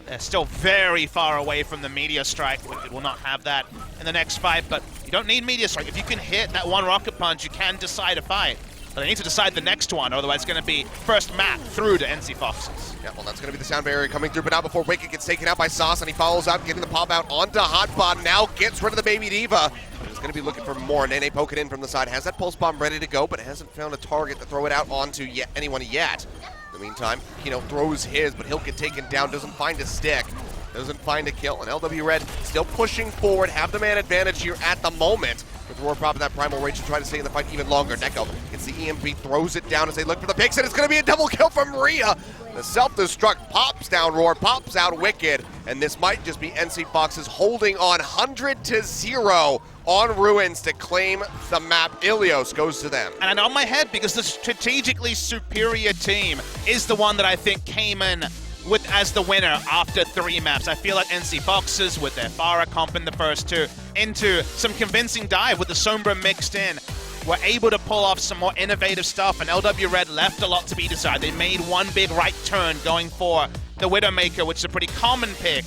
S5: They're still very far away from the Meteor Strike. It will not have that in the next fight, but you don't need Meteor Strike. If you can hit that one Rocket Punch, you can decide a fight. But they need to decide the next one, otherwise it's going to be first map through to NC Foxes.
S4: Yeah, well, that's going to be the sound barrier coming through, but not before Wicked gets taken out by Sauce, and he follows up, getting the pop out onto Hotbot. Now gets rid of the Baby Diva. He's going to be looking for more. Nene poking in from the side, has that Pulse Bomb ready to go, but hasn't found a target to throw it out onto anyone yet. In the meantime, Kino throws his, but he'll get taken down, doesn't find a stick, doesn't find a kill, and LW Red still pushing forward, have the man advantage here at the moment. With Roar popping that Primal Rage to try to stay in the fight even longer. Neko gets the EMP, throws it down as they look for the picks, and it's going to be a double kill from Maria. The self-destruct pops down Roar, pops out Wicked, and this might just be NC Foxes holding on 100-0 on Ruins to claim the map. Ilios goes to them.
S5: And on my head, because the strategically superior team is the one that I think came in with as the winner after 3 maps. I feel like NC Foxes, with their Pharah comp in the first 2, into some convincing dive with the Sombra mixed in, were able to pull off some more innovative stuff, and LW Red left a lot to be desired. They made one big right turn going for the Widowmaker, which is a pretty common pick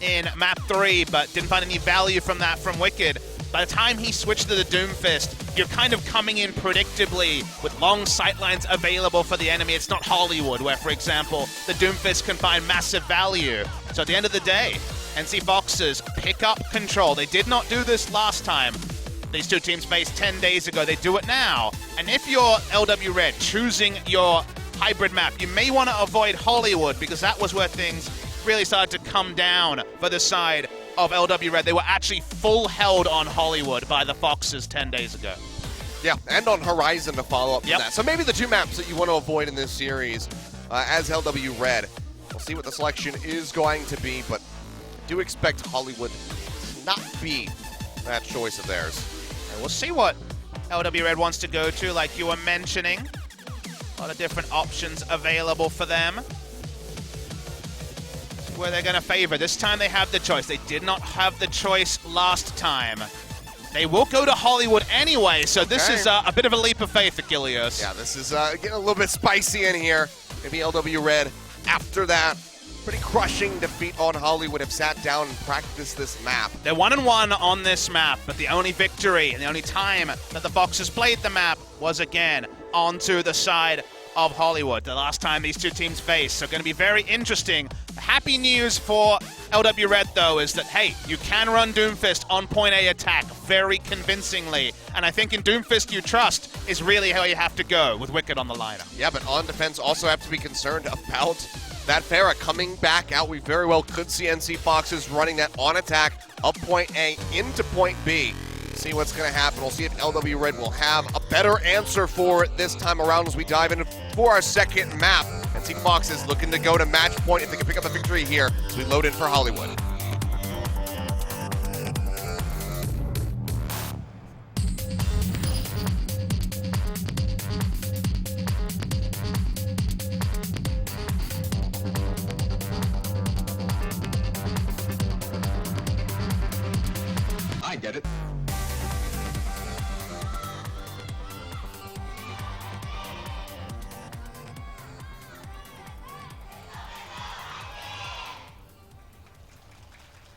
S5: in map 3, but didn't find any value from that from Wicked. By the time he switched to the Doomfist, you're kind of coming in predictably with long sightlines available for the enemy. It's not Hollywood, where, for example, the Doomfist can find massive value. So at the end of the day, NC Foxes pick up control. They did not do this last time these two teams faced 10 days ago. They do it now. And if you're LW Red choosing your hybrid map, you may want to avoid Hollywood, because that was where things really started to come down for the side of LW Red. They were actually full held on Hollywood by the Foxes 10 days ago.
S4: Yeah, and on Horizon to follow up with that. So maybe the 2 maps that you want to avoid in this series as LW Red. We'll see what the selection is going to be, but I do expect Hollywood to not be that choice of theirs.
S5: And we'll see what LW Red wants to go to, like you were mentioning. A lot of different options available for them. Where they're going to favor. This time they have the choice. They did not have the choice last time. They will go to Hollywood anyway, so this is a bit of a leap of faith, Achilles.
S4: Yeah, this is getting a little bit spicy in here. Maybe LW Red, after that pretty crushing defeat on Hollywood, have sat down and practiced this map.
S5: They're 1-1 on this map, but the only victory and the only time that the Foxes played the map was again onto the side of Hollywood. The last time these two teams faced, so going to be very interesting. Happy news for LW Red, though, is that, hey, you can run Doomfist on point A attack very convincingly, and I think in Doomfist you trust is really how you have to go with Wicked on the lineup.
S4: Yeah, but on defense also have to be concerned about that Pharah coming back out. We very well could see NC Foxes running that on attack up point A into point B. See what's going to happen. We'll see if LW Red will have a better answer for it this time around as we dive into for our second map. NC Foxes looking to go to match point if they can pick up the victory here as we load in for Hollywood.
S11: I get it.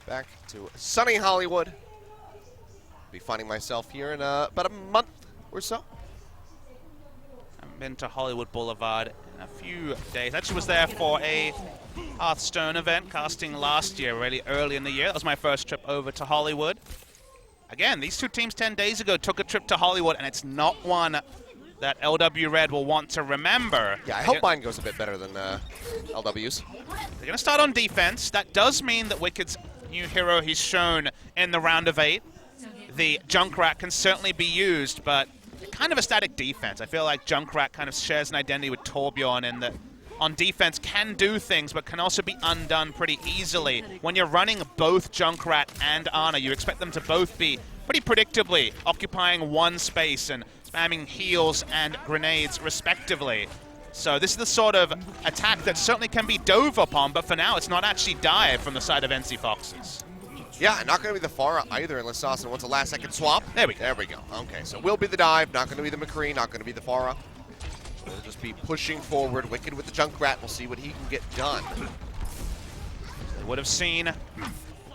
S4: Back to sunny Hollywood. Be finding myself here in about a month or so.
S5: I've been to Hollywood Boulevard in a few days. Actually was there for a Hearthstone event, casting last year, really early in the year. That was my first trip over to Hollywood. again, these two teams 10 days ago took a trip to Hollywood, and it's not one that LW Red will want to remember.
S4: Yeah, I hope mine goes a bit better than LW's.
S5: They're going to start on defense. That does mean that Wicked's new hero he's shown in the round of 8, the Junkrat, can certainly be used, but kind of a static defense. I feel like Junkrat kind of shares an identity with Torbjorn in that on defense can do things, but can also be undone pretty easily. When you're running both Junkrat and Ana, you expect them to both be pretty predictably occupying one space and spamming heals and grenades respectively. So this is the sort of attack that certainly can be dove upon, but for now it's not actually dive from the side of NC Foxes.
S4: Yeah, not going to be the Pharah either unless Saucin wants a last-second swap. There we go. Okay, so will be the dive, not going to be the McCree, not going to be the Pharah. We'll just be pushing forward. Wicked with the Junkrat. We'll see what he can get done.
S5: They would have seen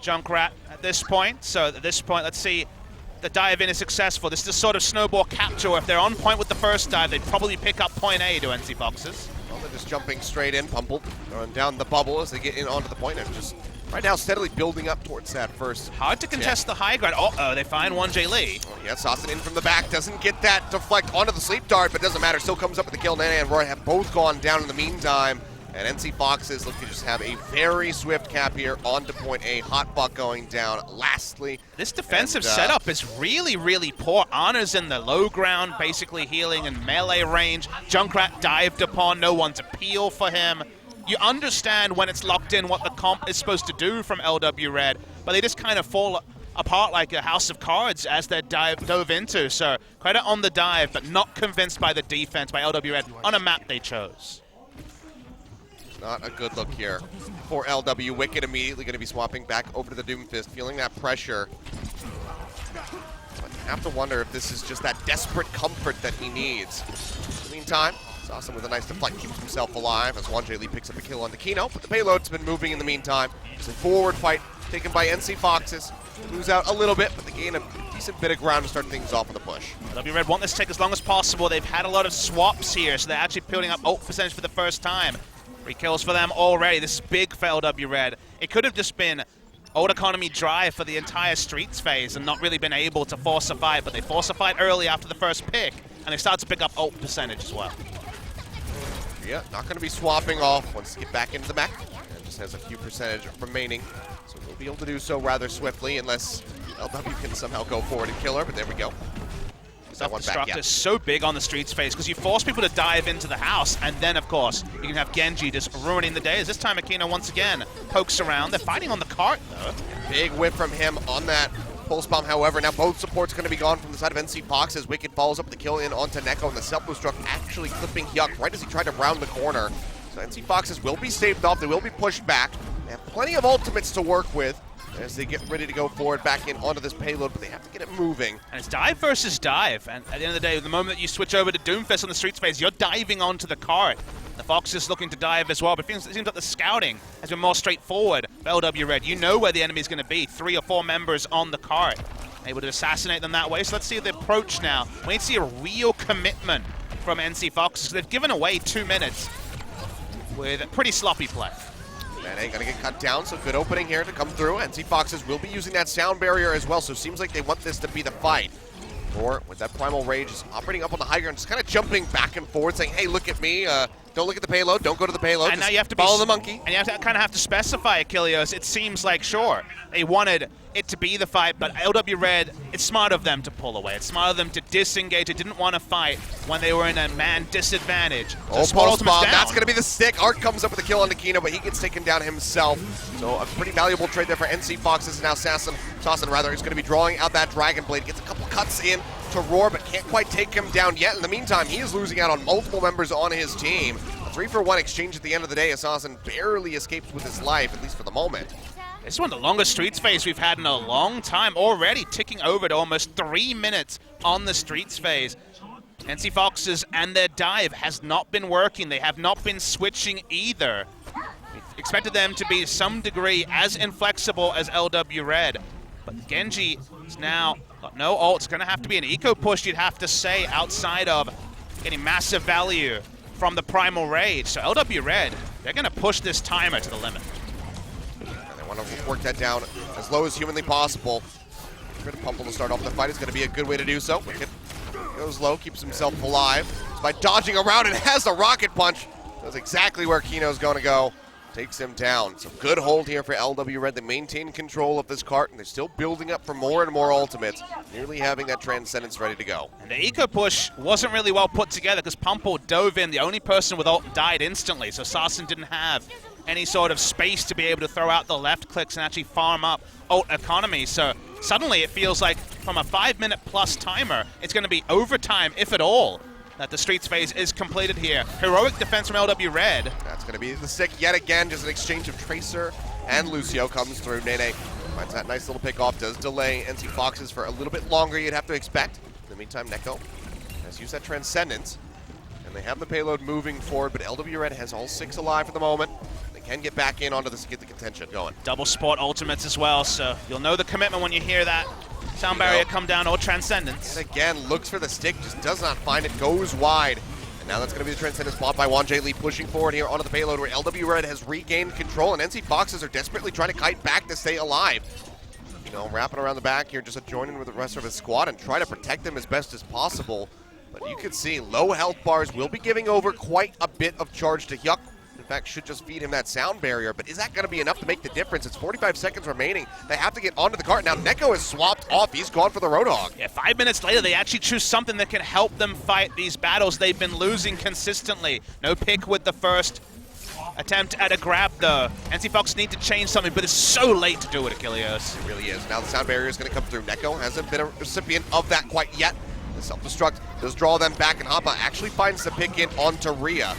S5: Junkrat at this point. So at this point, let's see the dive in is successful. This is a sort of snowball capture where if they're on point with the first dive, they'd probably pick up point A to NC Foxes.
S4: Well, they're just jumping straight in, Pumpled, throwing down the bubble as they get in onto the point and just right now steadily building up towards that first.
S5: Hard to contest the high ground. Uh-oh, they find 1J Lee.
S4: Oh, yeah, Saucin in from the back, doesn't get that deflect onto the sleep dart, but doesn't matter, still comes up with the kill. Nana and Roy have both gone down in the meantime, and NC Foxes look to just have a very swift cap here onto point A. Hot buck going down lastly.
S5: This defensive setup is really, really poor. Ana's in the low ground, basically healing in melee range. Junkrat dived upon, no one to peel for him. You understand when it's locked in what the comp is supposed to do from LW Red, but they just kind of fall apart like a house of cards as they're dove into. So credit on the dive, but not convinced by the defense by LW Red on a map they chose.
S4: Not a good look here for LW. Wicked immediately going to be swapping back over to the Doomfist, feeling that pressure. But you have to wonder if this is just that desperate comfort that he needs. In the meantime, Saucin with a nice deflect keeps himself alive as 1J Lee picks up a kill on the Kino, but the payload's been moving in the meantime. It's a forward fight taken by NC Foxes. Lose out a little bit, but they gain a decent bit of ground to start things off on the push.
S5: LW Red want this to take as long as possible. They've had a lot of swaps here, so they're actually building up ult percentage for the first time. 3 kills for them already. This is big for LW Red. It could have just been ult economy drive for the entire Streets phase and not really been able to force a fight, but they force a fight early after the first pick, and they start to pick up ult percentage as well.
S4: Yeah, not going to be swapping off once they get back into the mech. And just has a few percentage remaining, so we'll be able to do so rather swiftly unless LW can somehow go forward and kill her, but there we go.
S5: Self-destruct is so big on the Streets phase because you force people to dive into the house, and then, of course, you can have Genji just ruining the day. As this time, Aquino once again pokes around. They're fighting on the cart, though.
S4: Big whip from him on that pulse bomb, however. Now both supports going to be gone from the side of NC Fox as Wicked follows up with the kill in onto Neko, and the self-destruct actually clipping Hyuk right as he tried to round the corner. So NC Foxes will be staved off. They will be pushed back. They have plenty of ultimates to work with as they get ready to go forward back in onto this payload, but they have to get it moving.
S5: And it's dive versus dive, and at the end of the day, the moment that you switch over to Doomfist on the Streets phase, you're diving onto the cart. The Fox is looking to dive as well, but it seems like the scouting has been more straightforward for LW Red. You know where the enemy's going to be, 3 or 4 members on the cart. Able to assassinate them that way, so let's see the approach now. We need to see a real commitment from NC Fox. They've given away 2 minutes with a pretty sloppy play.
S4: That ain't gonna get cut down, so good opening here to come through. NC Foxes will be using that sound barrier as well, so it seems like they want this to be the fight. Or with that Primal Rage, just operating up on the high ground, just kind of jumping back and forth, saying, hey, look at me, don't look at the payload, don't go to the payload,
S5: and
S4: just
S5: now you have to
S4: follow the monkey.
S5: And you have to kind of have to specify, Achilleos. It seems like, sure, they wanted it to be the fight, but LW Red, it's smart of them to pull away. It's smart of them to disengage. They didn't want to fight when they were in a man disadvantage.
S4: Oh, pulse bomb, that's going to be the stick. Art comes up with a kill on Nikino, but he gets taken down himself. So a pretty valuable trade there for NC Foxes. And now Saucin is going to be drawing out that Dragon Blade. Gets a couple cuts in to Roar, but can't quite take him down yet. In the meantime, he is losing out on multiple members on his team. A 3-for-1 exchange at the end of the day. Saucin barely escapes with his life, at least for the moment.
S5: This is one of the longest Streets phase we've had in a long time, already ticking over to almost 3 minutes on the Streets phase. NC Foxes and their dive has not been working. They have not been switching either. We expected them to be some degree as inflexible as LW Red, but Genji is now got no ult. It's going to have to be an eco push, you'd have to say, outside of getting massive value from the Primal Rage. So LW Red, they're going to push this timer to the limit.
S4: Want to work that down as low as humanly possible. rid of Pumple to start off the fight is going to be a good way to do so. Wicked goes low, keeps himself alive by dodging around and has the rocket punch. Knows exactly where Kino's going to go. Takes him down. So good hold here for LW Red. They maintain control of this cart, and they're still building up for more and more ultimates, nearly having that Transcendence ready to go.
S5: And the eco push wasn't really well put together because Pumple dove in. The only person with ult died instantly, so Sarsen didn't have any sort of space to be able to throw out the left clicks and actually farm up ult economy. So suddenly it feels like from a 5-minute plus timer, it's going to be overtime, if at all, that the Streets phase is completed here. Heroic defense from LW Red.
S4: That's going to be the stick yet again. Just an exchange of Tracer and Lucio comes through. Nene finds that nice little pick off. Does delay NC Foxes for a little bit longer, you'd have to expect. In the meantime, Neko has used that Transcendence, and they have the payload moving forward, but LW Red has all 6 alive for the moment. They can get back in onto this, get the contention going.
S5: Double sport ultimates as well, so you'll know the commitment when you hear that sound barrier come down or Transcendence.
S4: And again, looks for the stick, just does not find it, goes wide. And now that's going to be the Transcendence bought by Wanjay Lee, pushing forward here onto the payload where LW Red has regained control, and NC Foxes are desperately trying to kite back to stay alive. You know, wrapping around the back here, just joining with the rest of his squad and try to protect them as best as possible. But you can see low health bars will be giving over quite a bit of charge to Hyuk. In fact, should just feed him that sound barrier, but is that going to be enough to make the difference? It's 45 seconds remaining. They have to get onto the cart. Now Neko is swapped off. He's gone for the Roadhog.
S5: Yeah, 5 minutes later, they actually choose something that can help them fight these battles they've been losing consistently. No pick with the first attempt at a grab, though. NC Fox need to change something, but it's so late to do it, Achilles.
S4: It really is. Now the sound barrier is going to come through. Neko hasn't been a recipient of that quite yet. The self-destruct does draw them back, and Hoppa actually finds the pick in onto Rhea.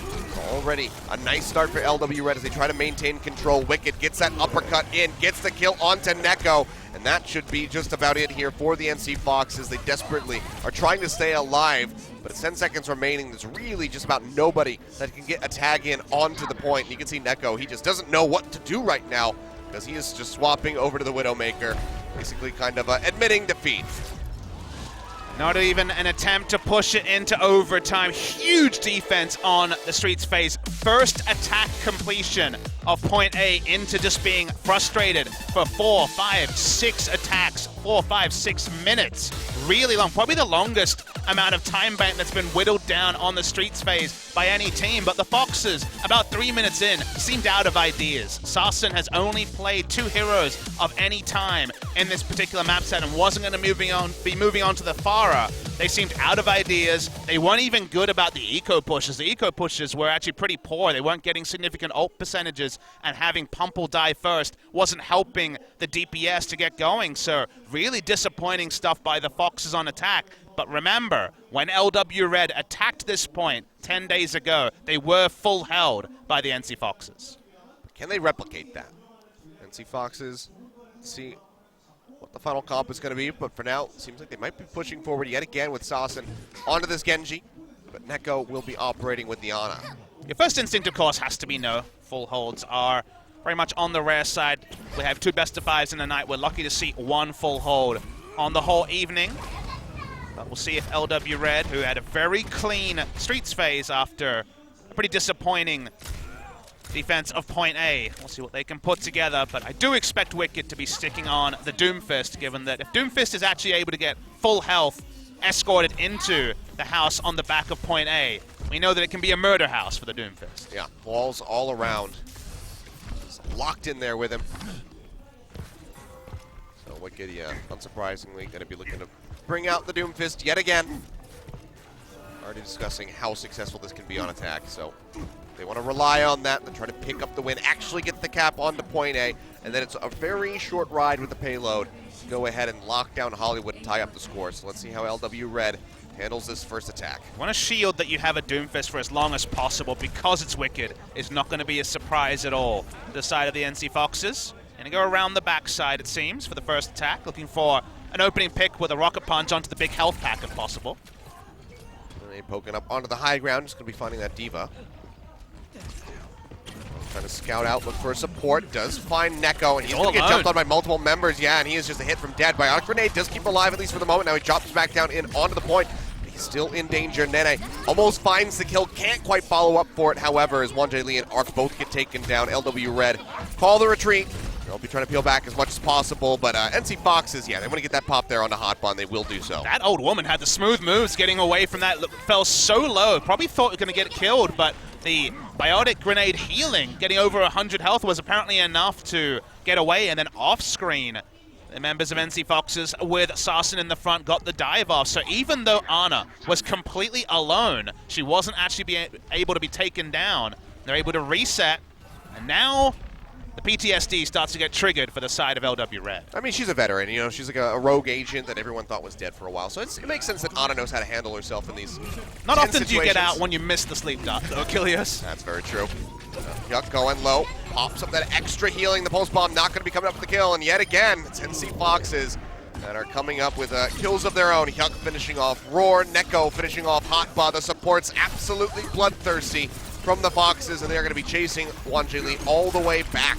S4: Already a nice start for LW Red as they try to maintain control. Wicked gets that uppercut in, gets the kill onto Neko, and that should be just about it here for the NC Foxes. They desperately are trying to stay alive, but it's 10 seconds remaining. There's really just about nobody that can get a tag in onto the point. And you can see Neko, he just doesn't know what to do right now because he is just swapping over to the Widowmaker, basically kind of admitting defeat.
S5: Not even an attempt to push it into overtime. Huge defense on the Streets phase. First attack completion of point A into just being frustrated for 4, 5, 6 attacks, 4, 5, 6 minutes. Really long, probably the longest amount of time bank that's been whittled down on the Streets phase by any team. But the Foxes, about 3 minutes in, seemed out of ideas. Sarsen has only played 2 heroes of any time in this particular map set and wasn't going to be moving on to the Farah. They seemed out of ideas. They weren't even good about the eco pushes. The eco pushes were actually pretty poor. They weren't getting significant ult percentages, and having Pumple die first wasn't helping the DPS to get going. So really disappointing stuff by the Foxes on attack. But remember, when LW Red attacked this point 10 days ago, they were full held by the NC Foxes.
S4: Can they replicate that? NC Foxes, see what the final comp is going to be, but for now, it seems like they might be pushing forward yet again with Sarsen onto this Genji, but Neko will be operating with the Ana.
S5: Your first instinct, of course, has to be no. Full holds are very much on the rare side. We have 2 best of 5s in a night. We're lucky to see 1 full hold on the whole evening. But we'll see if LW Red, who had a very clean Streets phase after a pretty disappointing defense of point A. We'll see what they can put together, but I do expect Wicked to be sticking on the Doomfist, given that if Doomfist is actually able to get full health escorted into the house on the back of point A, we know that it can be a murder house for the Doomfist.
S4: Yeah, walls all around. Just locked in there with him. So Wicked, yeah, unsurprisingly, going to be looking to bring out the Doomfist yet again. Already discussing how successful this can be on attack, so they want to rely on that and try to pick up the win, actually get the cap onto point A, and then it's a very short ride with the payload. Go ahead and lock down Hollywood and tie up the score. So let's see how LW Red handles this first attack.
S5: Want to shield that you have a Doomfist for as long as possible because it's Wicked is not going to be a surprise at all to the side of the NC Foxes. Going to go around the backside, it seems, for the first attack, looking for an opening pick with a rocket punch onto the big health pack if possible.
S4: And they poking up onto the high ground, just going to be finding that Diva. Trying to scout out, look for support. Does find Neko, and he's going to get jumped on by multiple members. Yeah, and he is just a hit from dead. Bionic Grenade does keep him alive, at least for the moment. Now he drops back down in onto the point. But he's still in danger. Nene almost finds the kill. Can't quite follow up for it, however, as Wanjay Lee and Arc both get taken down. LW Red call the retreat. They'll be trying to peel back as much as possible, but NC Foxes, yeah, they want to get that pop there on the hot bomb. They will do so.
S5: That old woman had the smooth moves getting away from that. Fell so low. Probably thought it was going to get killed, but the biotic grenade healing, getting over 100 health, was apparently enough to get away. And then off-screen, the members of NC Foxes with Sarsen in the front got the dive off. So even though Anna was completely alone, she wasn't actually able to be taken down. They're able to reset, and now the PTSD starts to get triggered for the side of LW Red.
S4: I mean, she's a veteran, you know, she's like a rogue agent that everyone thought was dead for a while, so it makes sense that Anna knows how to handle herself in these
S5: Not often
S4: situations.
S5: do you get out when you miss the sleep dot, though, Achilles.
S4: That's very true. Yuck going low, pops up that extra healing. The pulse bomb not going to be coming up with the kill, and yet again, it's NC Foxes that are coming up with kills of their own. Yuck finishing off Roar, Neko finishing off Hotba. The support's absolutely bloodthirsty from the Foxes, and they're going to be chasing Wanjie Lee all the way back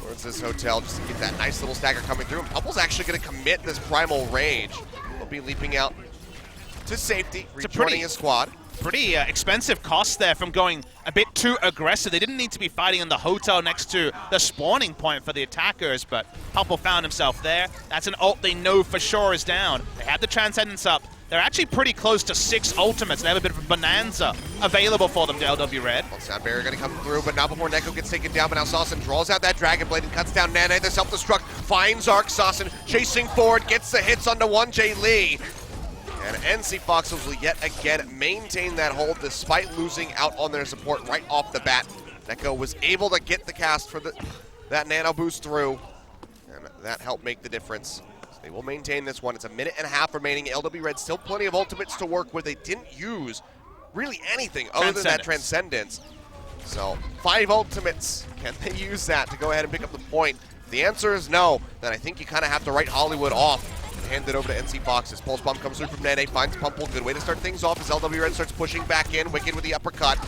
S4: towards this hotel just to get that nice little stagger coming through. And Pumple's actually going to commit this Primal Rage. He'll be leaping out to safety, rejoining his squad.
S5: Pretty expensive cost there from going a bit too aggressive. They didn't need to be fighting in the hotel next to the spawning point for the attackers, but Pumple found himself there. That's an ult they know for sure is down. They have the Transcendence up. They're actually pretty close to 6 ultimates. They have a bit of a bonanza available for them to LW Red.
S4: Well, Sound Barrier going to come through, but not before Neko gets taken down. But now Saucin draws out that Dragon Blade and cuts down Nene. The self-destruct finds Arc. Saucin chasing forward, gets the hits onto Wanjie Lee. And NC Foxes will yet again maintain that hold despite losing out on their support right off the bat. Neko was able to get the cast for that nano boost through, and that helped make the difference. They will maintain this one. It's a minute and a half remaining. LW Red still plenty of ultimates to work with. They didn't use really anything other than that Transcendence. So 5 ultimates. Can they use that to go ahead and pick up the point? If the answer is no, then I think you kind of have to write Hollywood off and hand it over to NC Foxes. Pulse Bomb comes through from Nene, finds Pumple. Good way to start things off as LW Red starts pushing back in. Wicked with the uppercut.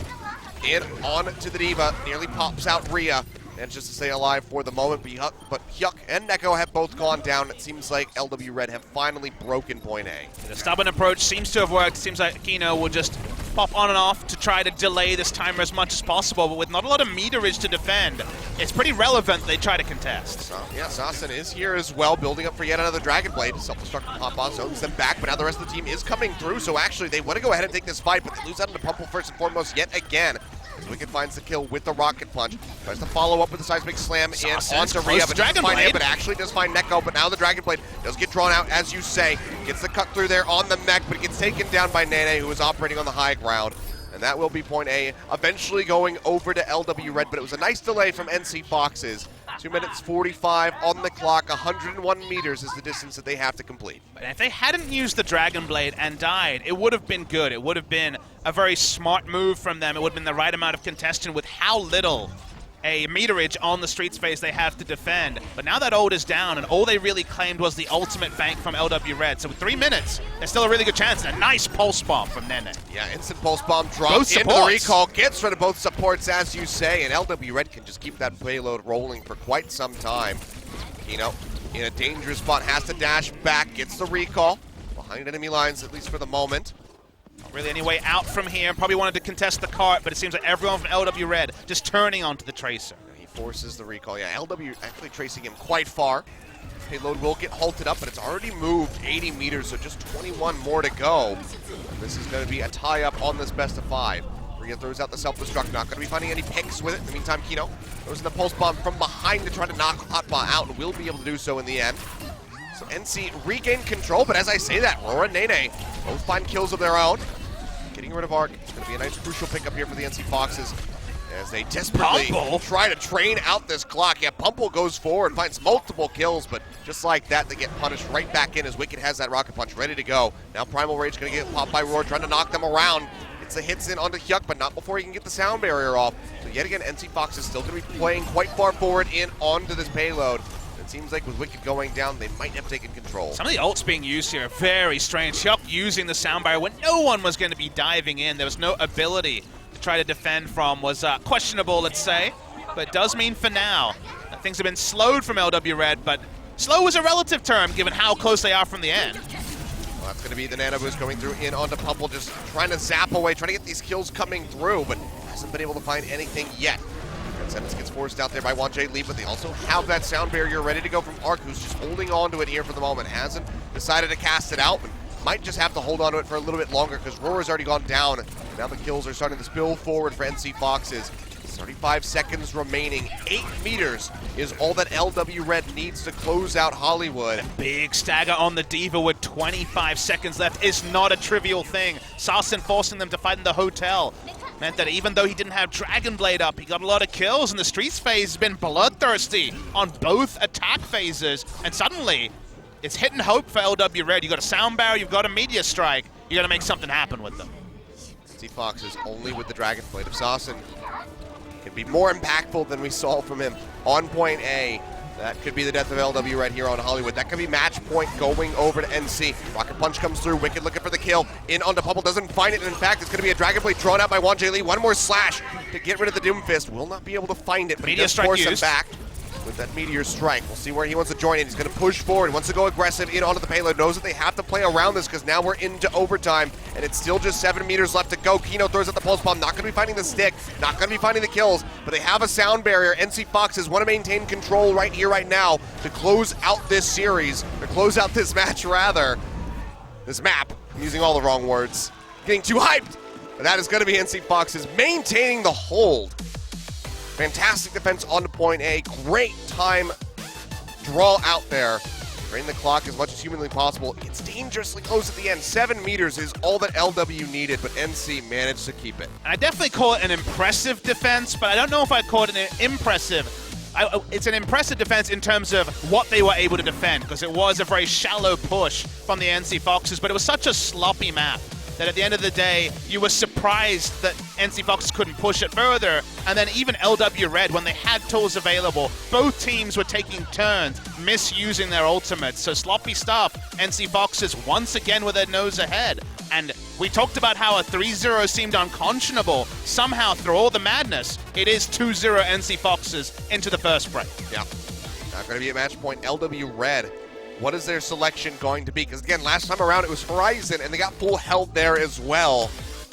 S4: In on to the Diva. Nearly pops out Rhea. And just to stay alive for the moment, but Yuck and Neko have both gone down. It seems like LW Red have finally broken point A.
S5: The stubborn approach seems to have worked. It seems like Kino will just pop on and off to try to delay this timer as much as possible, but with not a lot of meterage to defend, it's pretty relevant they try to contest.
S4: So, yeah, Saucin is here as well, building up for yet another Dragon Blade. Self-destruct from Hotba zones them back, but now the rest of the team is coming through, so actually they want to go ahead and take this fight, but they lose out into Pumple first and foremost yet again. Wicked finds the kill with the Rocket Punch. Tries to follow up with the Seismic Slam in onto Rhea, but doesn't find him, but actually does find Neko, but now the Dragon Blade does get drawn out, as you say. Gets the cut through there on the mech, but it gets taken down by Nene, who is operating on the high ground. And that will be point A, eventually going over to LW Red, but it was a nice delay from NC Foxes. 2 minutes 45 on the clock, 101 meters is the distance that they have to complete.
S5: But if they hadn't used the Dragon Blade and died, it would have been good. It would have been a very smart move from them. It would have been the right amount of contention with how little a meterage on the street space they have to defend. But now that ult is down, and all they really claimed was the ultimate bank from LW Red. So with 3 minutes, there's still a really good chance. And a nice pulse bomb from Nene.
S4: Yeah, instant pulse bomb drops into the recall, gets rid of both supports, as you say, and LW Red can just keep that payload rolling for quite some time. Kino in a dangerous spot, has to dash back, gets the recall behind enemy lines, at least for the moment.
S5: Not really any way out from here. Probably wanted to contest the cart, but it seems like everyone from LW Red just turning onto the Tracer.
S4: He forces the recall. Yeah, LW actually tracing him quite far. Payload will get halted up, but it's already moved 80 meters, so just 21 more to go. And this is going to be a tie-up on this best of 5. Rhea throws out the self-destruct, not going to be finding any picks with it. In the meantime, Kino throws in the pulse bomb from behind to try to knock Hotba out, and will be able to do so in the end. So NC regain control, but as I say that, Roar and Nene both find kills of their own. Getting rid of Arc. It's going to be a nice crucial pickup here for the NC Foxes as they desperately try to train out this clock. Yeah, Pumple goes forward, finds multiple kills, but just like that, they get punished right back in as Wicked has that Rocket Punch ready to go. Now Primal Rage going to get popped by Roar, trying to knock them around. Gets the hits in onto Hyuk, but not before he can get the sound barrier off. So yet again, NC Fox is still going to be playing quite far forward in onto this payload. It seems like with Wicked going down, they might have taken control.
S5: Some of the ults being used here are very strange. Hyuk using the sound barrier when no one was going to be diving in. There was no ability to try to defend from. Was questionable, let's say. But it does mean for now that things have been slowed from LW Red, but slow is a relative term given how close they are from the end.
S4: Well, that's going to be the Nano Boost going through in onto Pumple, just trying to zap away, trying to get these kills coming through, but hasn't been able to find anything yet. Sentence gets forced out there by Wanjay Lee, but they also have that sound barrier ready to go from Arc, who's just holding on to it here for the moment. Hasn't decided to cast it out, but might just have to hold on to it for a little bit longer because Roar's already gone down. Now the kills are starting to spill forward for NC Foxes. 35 seconds remaining. 8 meters is all that LW Red needs to close out Hollywood.
S5: Big stagger on the Diva with 25 seconds left is not a trivial thing. Sarsen forcing them to fight in the hotel meant that even though he didn't have Dragon Blade up, he got a lot of kills, and the Streets phase has been bloodthirsty on both attack phases, and suddenly it's hit and hope for LW Red. You got a sound barrier, you've got a meteor strike, you got to make something happen with them.
S4: NC Foxes only with the Dragon Blade. If Sarsen can be more impactful than we saw from him on point A, that could be the death of LW Red here on Hollywood. That could be match point going over to NC. Rocket Punch comes through. Wicked looking for the kill. In onto Pummel. Doesn't find it. And in fact, it's going to be a Dragon Blade drawn out by Wanjay Lee. One more slash to get rid of the Doomfist. Will not be able to find it, but
S5: Meteor
S4: he does
S5: strike
S4: force him
S5: used.
S4: back with that Meteor Strike. We'll see where he wants to join in. He's going to push forward. He wants to go aggressive in onto the payload. Knows that they have to play around this because now we're into overtime, and it's still just 7 meters left to go. Kino throws out the pulse bomb. Not going to be finding the stick. Not going to be finding the kills, but they have a sound barrier. NC Foxes want to maintain control right here, right now to close out this series, or close out this match, rather. This map. I'm using all the wrong words. Getting too hyped. But that is going to be NC Foxes maintaining the hold. Fantastic defense on to point A. Great time draw out there. Drain the clock as much as humanly possible. It gets dangerously close at the end. 7 meters is all that LW needed, but NC managed to keep it.
S5: I definitely call it an impressive defense, but I don't know if I'd call it an impressive. It's an impressive defense in terms of what they were able to defend, because it was a very shallow push from the NC Foxes, but it was such a sloppy map that at the end of the day, you were surprised that NC Foxes couldn't push it further. And then even LW Red, when they had tools available, both teams were taking turns, misusing their ultimates. So sloppy stuff. NC Foxes once again with their nose ahead. And we talked about how a 3-0 seemed unconscionable. Somehow, through all the madness, it is 2-0 NC Foxes into the first break.
S4: Yeah. Not going to be a match point. LW Red. What is their selection going to be? Because again, last time around it was Horizon, and they got full held there as well.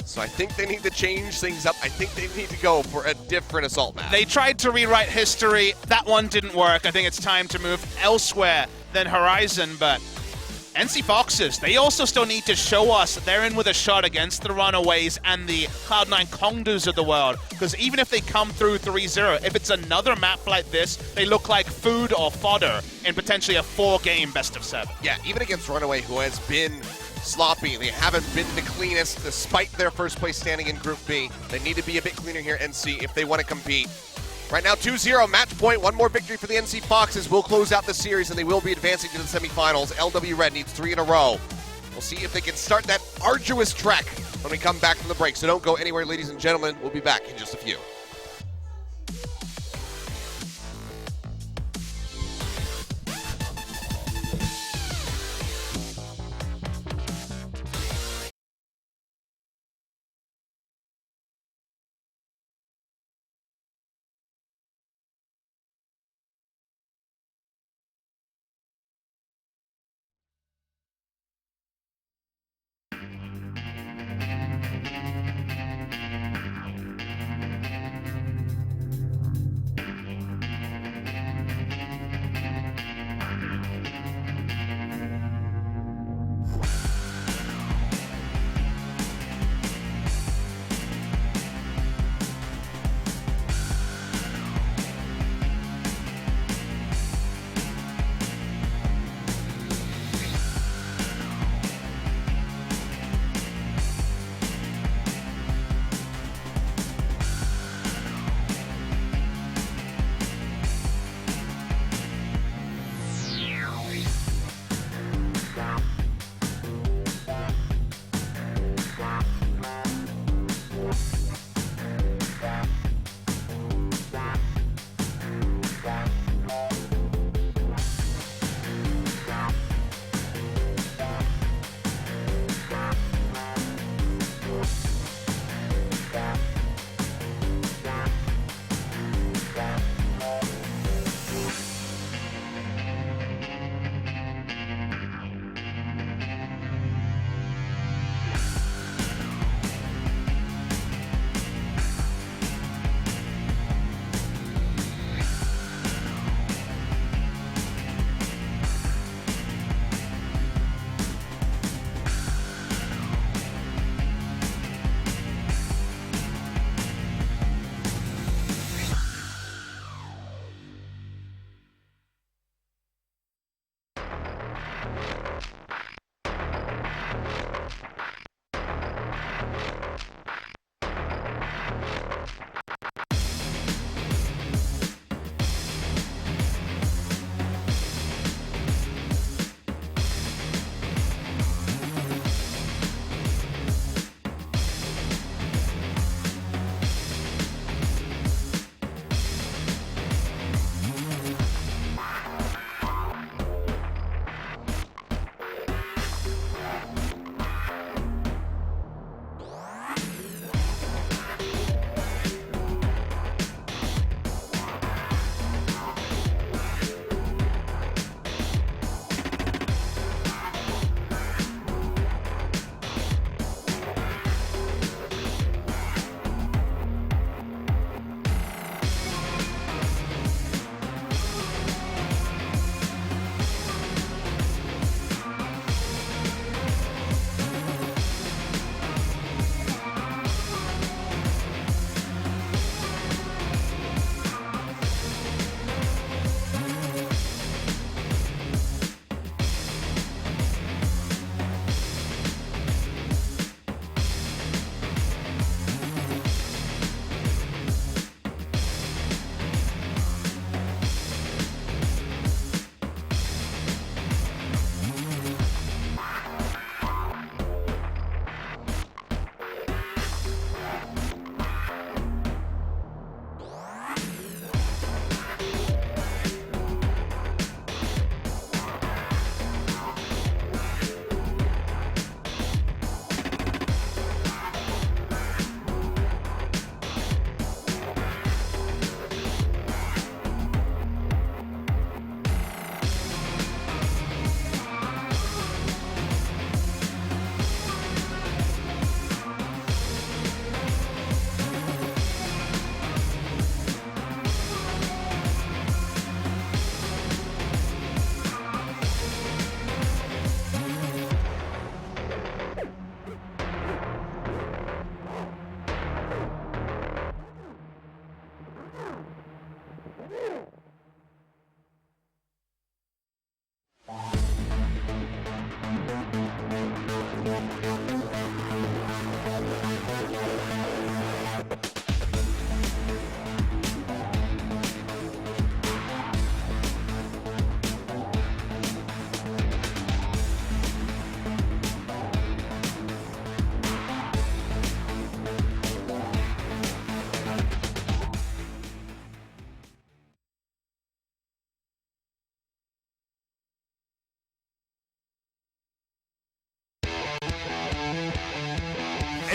S4: So I think they need to change things up. I think they need to go for a different assault map.
S5: They tried to rewrite history. That one didn't work. I think it's time to move elsewhere than Horizon, but NC Foxes, they also still need to show us that they're in with a shot against the Runaways and the Cloud9 Kongdoos of the world. Because even if they come through 3-0, if it's another map like this, they look like food or fodder in potentially a 4-game best of 7.
S4: Yeah, even against Runaway, who has been sloppy. They haven't been the cleanest despite their first place standing in Group B. They need to be a bit cleaner here, NC, if they want to compete. Right now, 2-0, match point. One more victory for the NC Foxes will close out the series, and they will be advancing to the semifinals. LW Red needs 3 in a row. We'll see if they can start that arduous trek when we come back from the break. So don't go anywhere, ladies and gentlemen. We'll be back in just a few.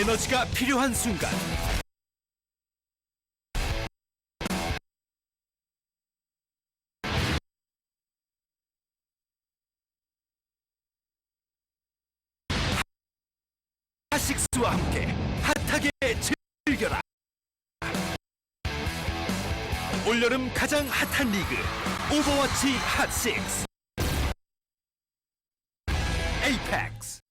S10: 에너지가 필요한 순간. 핫식스와 함께 핫하게 즐겨라. 올여름 가장 핫한 리그 오버워치 핫6 에이펙스.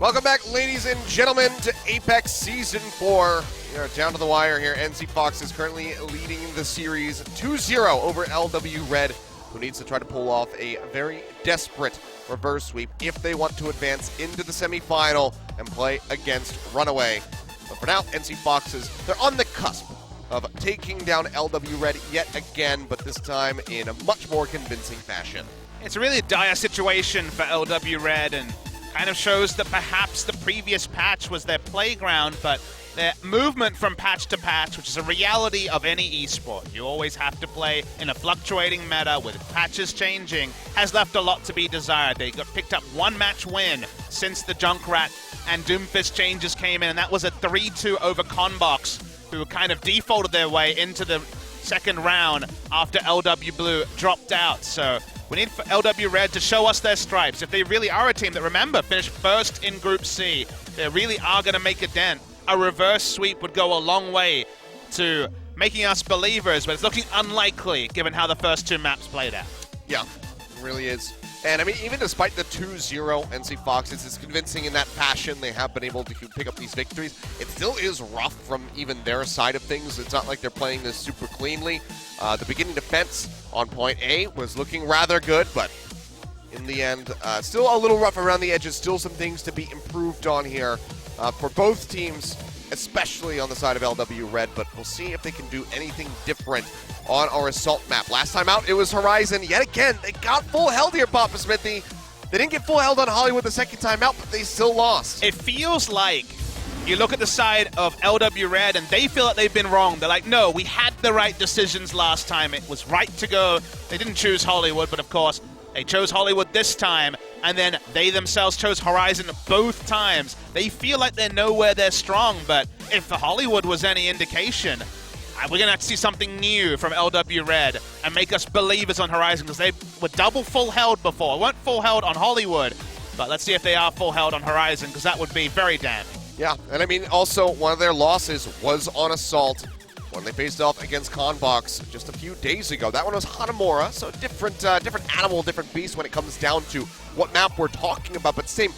S4: Welcome back, ladies and gentlemen, to Apex Season 4. We are down to the wire here. NC Fox is currently leading the series 2-0 over LW Red, who needs to try to pull off a very desperate reverse sweep if they want to advance into the semifinal and play against Runaway. But for now, NC Foxes, they're on the cusp of taking down LW Red yet again, but this time in a much more convincing fashion.
S5: It's a really dire situation for LW Red, and kind of shows that perhaps the previous patch was their playground, but their movement from patch to patch, which is a reality of any esport. You always have to play in a fluctuating meta with patches changing, has left a lot to be desired. They got picked up one match win since the Junkrat and Doomfist changes came in, and that was a 3-2 over Conbox, who kind of defaulted their way into the second round after LW Blue dropped out. So we need for LW Red to show us their stripes. If they really are a team that, remember, finished first in Group C, they really are going to make a dent. A reverse sweep would go a long way to making us believers, but it's looking unlikely given how the first two maps played out.
S4: Yeah, it really is. And I mean, even despite the 2-0 NC Foxes is convincing in that fashion, they have been able to pick up these victories. It still is rough from even their side of things. It's not like they're playing this super cleanly. The beginning defense on point A was looking rather good, but in the end, still a little rough around the edges. Still some things to be improved on here for both teams, especially on the side of LW Red, but we'll see if they can do anything different on our Assault map. Last time out, it was Horizon. Yet again, they got full held here, Papa Smithy. They didn't get full held on Hollywood the second time out, but they still lost.
S5: It feels like you look at the side of LW Red and they feel like they've been wrong. They're like, no, we had the right decisions last time. It was right to go. They didn't choose Hollywood, but of course, they chose Hollywood this time, and then they themselves chose Horizon both times. They feel like they know where they're strong, but if the Hollywood was any indication, we're going to see something new from LW Red and make us believers on Horizon, because they were double full held before. Weren't full held on Hollywood, but let's see if they are full held on Horizon, because that would be very damning.
S4: Yeah, and I mean, also, one of their losses was on Assault when they faced off against Conbox just a few days ago. That one was Hanamura, so different animal, different beast when it comes down to what map we're talking about, but same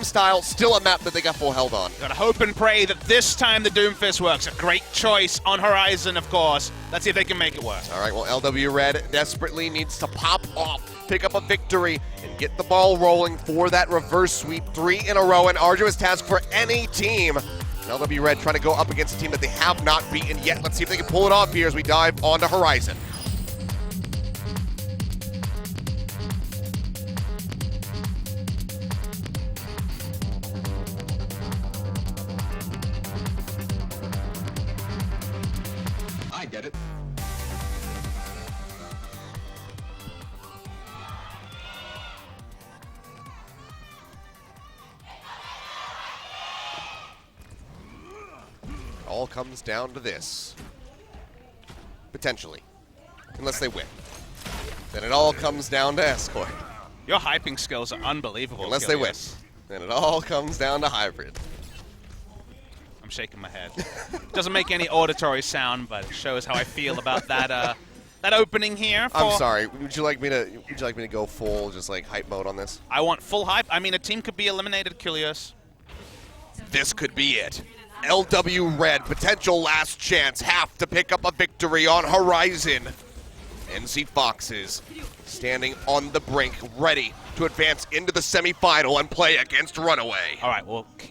S4: style, still a map that they got full held on.
S5: Gotta hope and pray that this time the Doomfist works. A great choice on Horizon, of course. Let's see if they can make it work.
S4: All right, well, LW Red desperately needs to pop off, pick up a victory, and get the ball rolling for that reverse sweep. 3 in a row, an arduous task for any team. LW Red trying to go up against a team that they have not beaten yet. Let's see if they can pull it off here as we dive onto Horizon.
S11: I get it.
S4: All comes down to this. Potentially. Unless they win. Then it all comes down to Escort.
S5: Your hyping skills are unbelievable.
S4: Unless they win. Then it all comes down to Hybrid.
S5: I'm shaking my head. Doesn't make any auditory sound, but it shows how I feel about that that opening here.
S4: I'm sorry. Would you like me to go full just like hype mode on this?
S5: I want full hype. I mean, a team could be eliminated, Kilios.
S4: This could be it. LW Red, potential last chance, have to pick up a victory on Horizon. NC Foxes standing on the brink, ready to advance into the semifinal and play against Runaway.
S5: All right,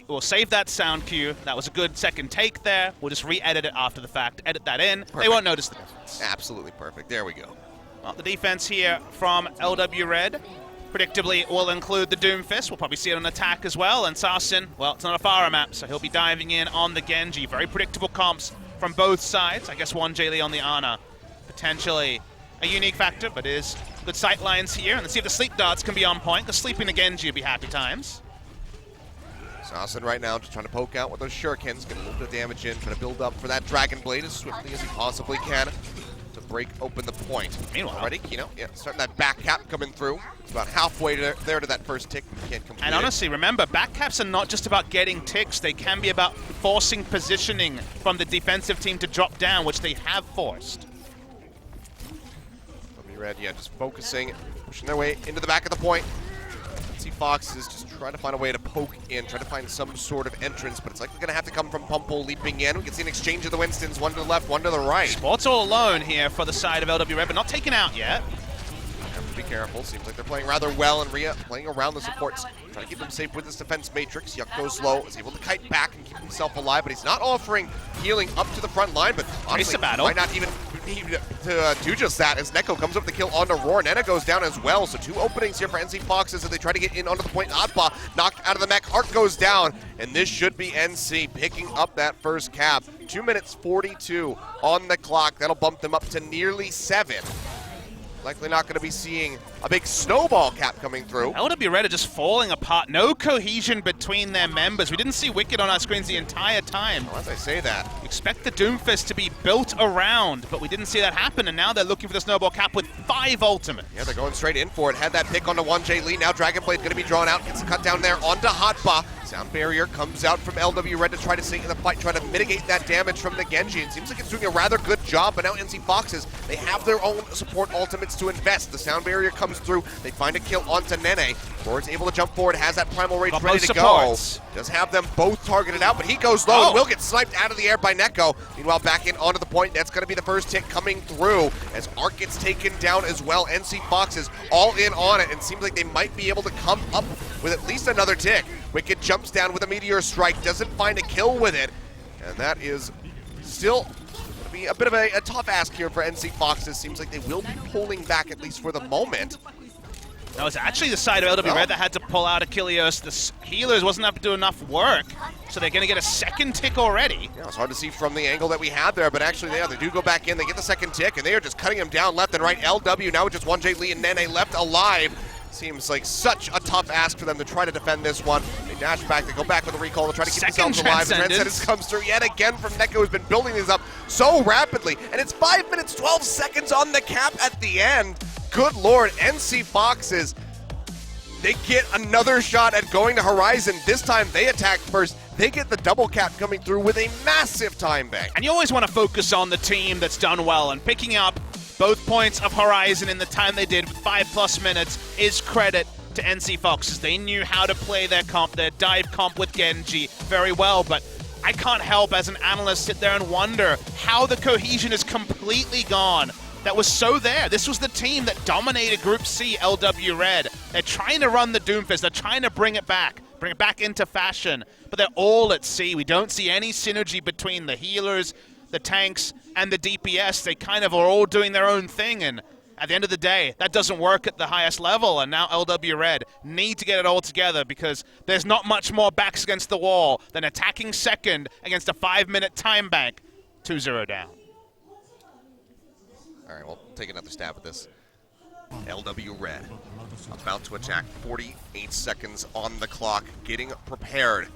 S5: we'll save that sound cue. That was a good second take there. We'll just re-edit it after the fact. Edit that in.
S4: Perfect.
S5: They won't notice the difference.
S4: Absolutely perfect. There we go.
S5: Well, the defense here from LW Red predictably will include the Doomfist. We'll probably see it on attack as well. And Sarsin, well, it's not a Pharah map, so he'll be diving in on the Genji. Very predictable comps from both sides. I guess one J-Lee on the Ana. Potentially a unique factor, but is good sight lines here. And let's see if the sleep darts can be on point, because sleeping the Genji would be happy times.
S4: Sarsin right now just trying to poke out with those shurikens, get a little bit of damage in, trying to build up for that Dragon Blade as swiftly as he possibly can to break open the point.
S5: Meanwhile,
S4: already, Kino, starting that back cap coming through. It's about halfway there to that first tick, but he can't complete
S5: And honestly, remember, back caps are not just about getting ticks. They can be about forcing positioning from the defensive team to drop down, which they have forced.
S4: Red, just focusing, pushing their way into the back of the point. NC Foxes just trying to find a way to poke in, trying to find some sort of entrance, but it's likely going to have to come from Pumple leaping in. We can see an exchange of the Winstons, one to the left, one to the right.
S5: Sports all alone here for the side of LW Red, but not taken out yet.
S4: Have to be careful. Seems like they're playing rather well, and Rhea playing around the supports, trying to keep them safe with this defense matrix. Yuck goes low, is able to kite back and keep himself alive, but he's not offering healing up to the front line, but honestly, might not even need to do just that as Neko comes up with the kill onto Roar. Nena goes down as well, so 2 openings here for NC Foxes as they try to get in onto the point. Adpa knocked out of the mech, Arc goes down, and this should be NC picking up that first cap. 2 minutes 42 on the clock. That'll bump them up to nearly 7. Likely not going to be seeing a big snowball cap coming through.
S5: LW Red are just falling apart. No cohesion between their members. We didn't see Wicked on our screens the entire time.
S4: Well, as I say that,
S5: expect the Doomfist to be built around, but we didn't see that happen, and now they're looking for the snowball cap with 5 ultimates.
S4: Yeah, they're going straight in for it. Had that pick onto 1J Lee. Now Dragon Blade going to be drawn out. Gets a cut down there onto Hotba. Sound barrier comes out from LW Red to try to stay in the fight, try to mitigate that damage from the Genji. It seems like it's doing a rather good job, but now NC Foxes, they have their own support ultimates to invest. The sound barrier comes through. They find a kill onto Nene. Roar's able to jump forward, has that Primal Rage ready to go. Does have them both targeted out, but he goes low and will get sniped out of the air by Neko. Meanwhile, back in onto the point. That's going to be the first tick coming through as Arc gets taken down as well. NC Foxes all in on it, and seems like they might be able to come up with at least another tick. Wicked jumps down with a Meteor Strike, doesn't find a kill with it, and that is still going to be a bit of a tough ask here for NC Foxes. Seems like they will be pulling back at least for the moment.
S5: That was actually the side of LW Red that had to pull out Achilleos. The healers wasn't able to do enough work, so they're going to get a second tick already.
S4: Yeah, it's hard to see from the angle that we had there, but actually, they do go back in. They get the second tick, and they are just cutting him down left and right. LW now with just 1J Lee and Nene left alive. Seems like such a tough ask for them to try to defend this one. They dash back, they go back with a recall to try to keep themselves alive. And Transcendence comes through yet again from Neko, who's been building these up so rapidly. And it's 5 minutes, 12 seconds on the cap at the end. Good Lord, NC Foxes, they get another shot at going to Horizon. This time they attack first. they get the double cap coming through with a massive time bank.
S5: And you always want to focus on the team that's done well, and picking up both points of Horizon in the time they did, 5+ minutes, is credit to NC Foxes. They knew how to play their comp, their dive comp with Genji very well, but I can't help as an analyst sit there and wonder how the cohesion is completely gone. That was so there. This was the team that dominated Group C, LW Red. They're trying to run the Doomfist. They're trying to bring it back into fashion, but they're all at sea. We don't see any synergy between the healers, the tanks, and the DPS. They kind of are all doing their own thing, and at the end of the day, that doesn't work at the highest level, and now LW Red need to get it all together because there's not much more backs against the wall than attacking second against a 5-minute time bank. 2-0 down.
S4: All right, we'll take another stab at this. LW Red about to attack. 48 seconds on the clock, getting prepared.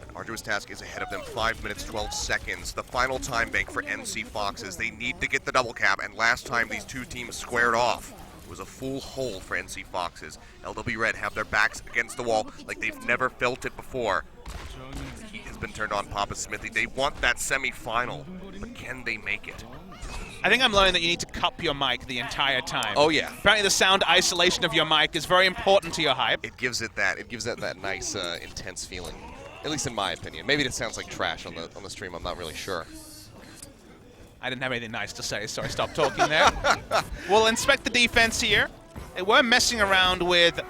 S4: An arduous task is ahead of them. 5 minutes, 12 seconds. The final time bank for NC Foxes. They need to get the double cap, and last time these two teams squared off, it was a full hold for NC Foxes. LW Red have their backs against the wall like they've never felt it before. The heat has been turned on Papa Smithy. They want that semi-final, but can they make it?
S5: I think I'm learning that you need to cup your mic the entire time.
S4: Oh yeah.
S5: Apparently the sound isolation of your mic is very important to your hype.
S4: It gives it that nice intense feeling. At least in my opinion. Maybe it sounds like trash on the stream, I'm not really sure.
S5: I didn't have anything nice to say, so I stopped talking there. We'll inspect the defense here. They were messing around with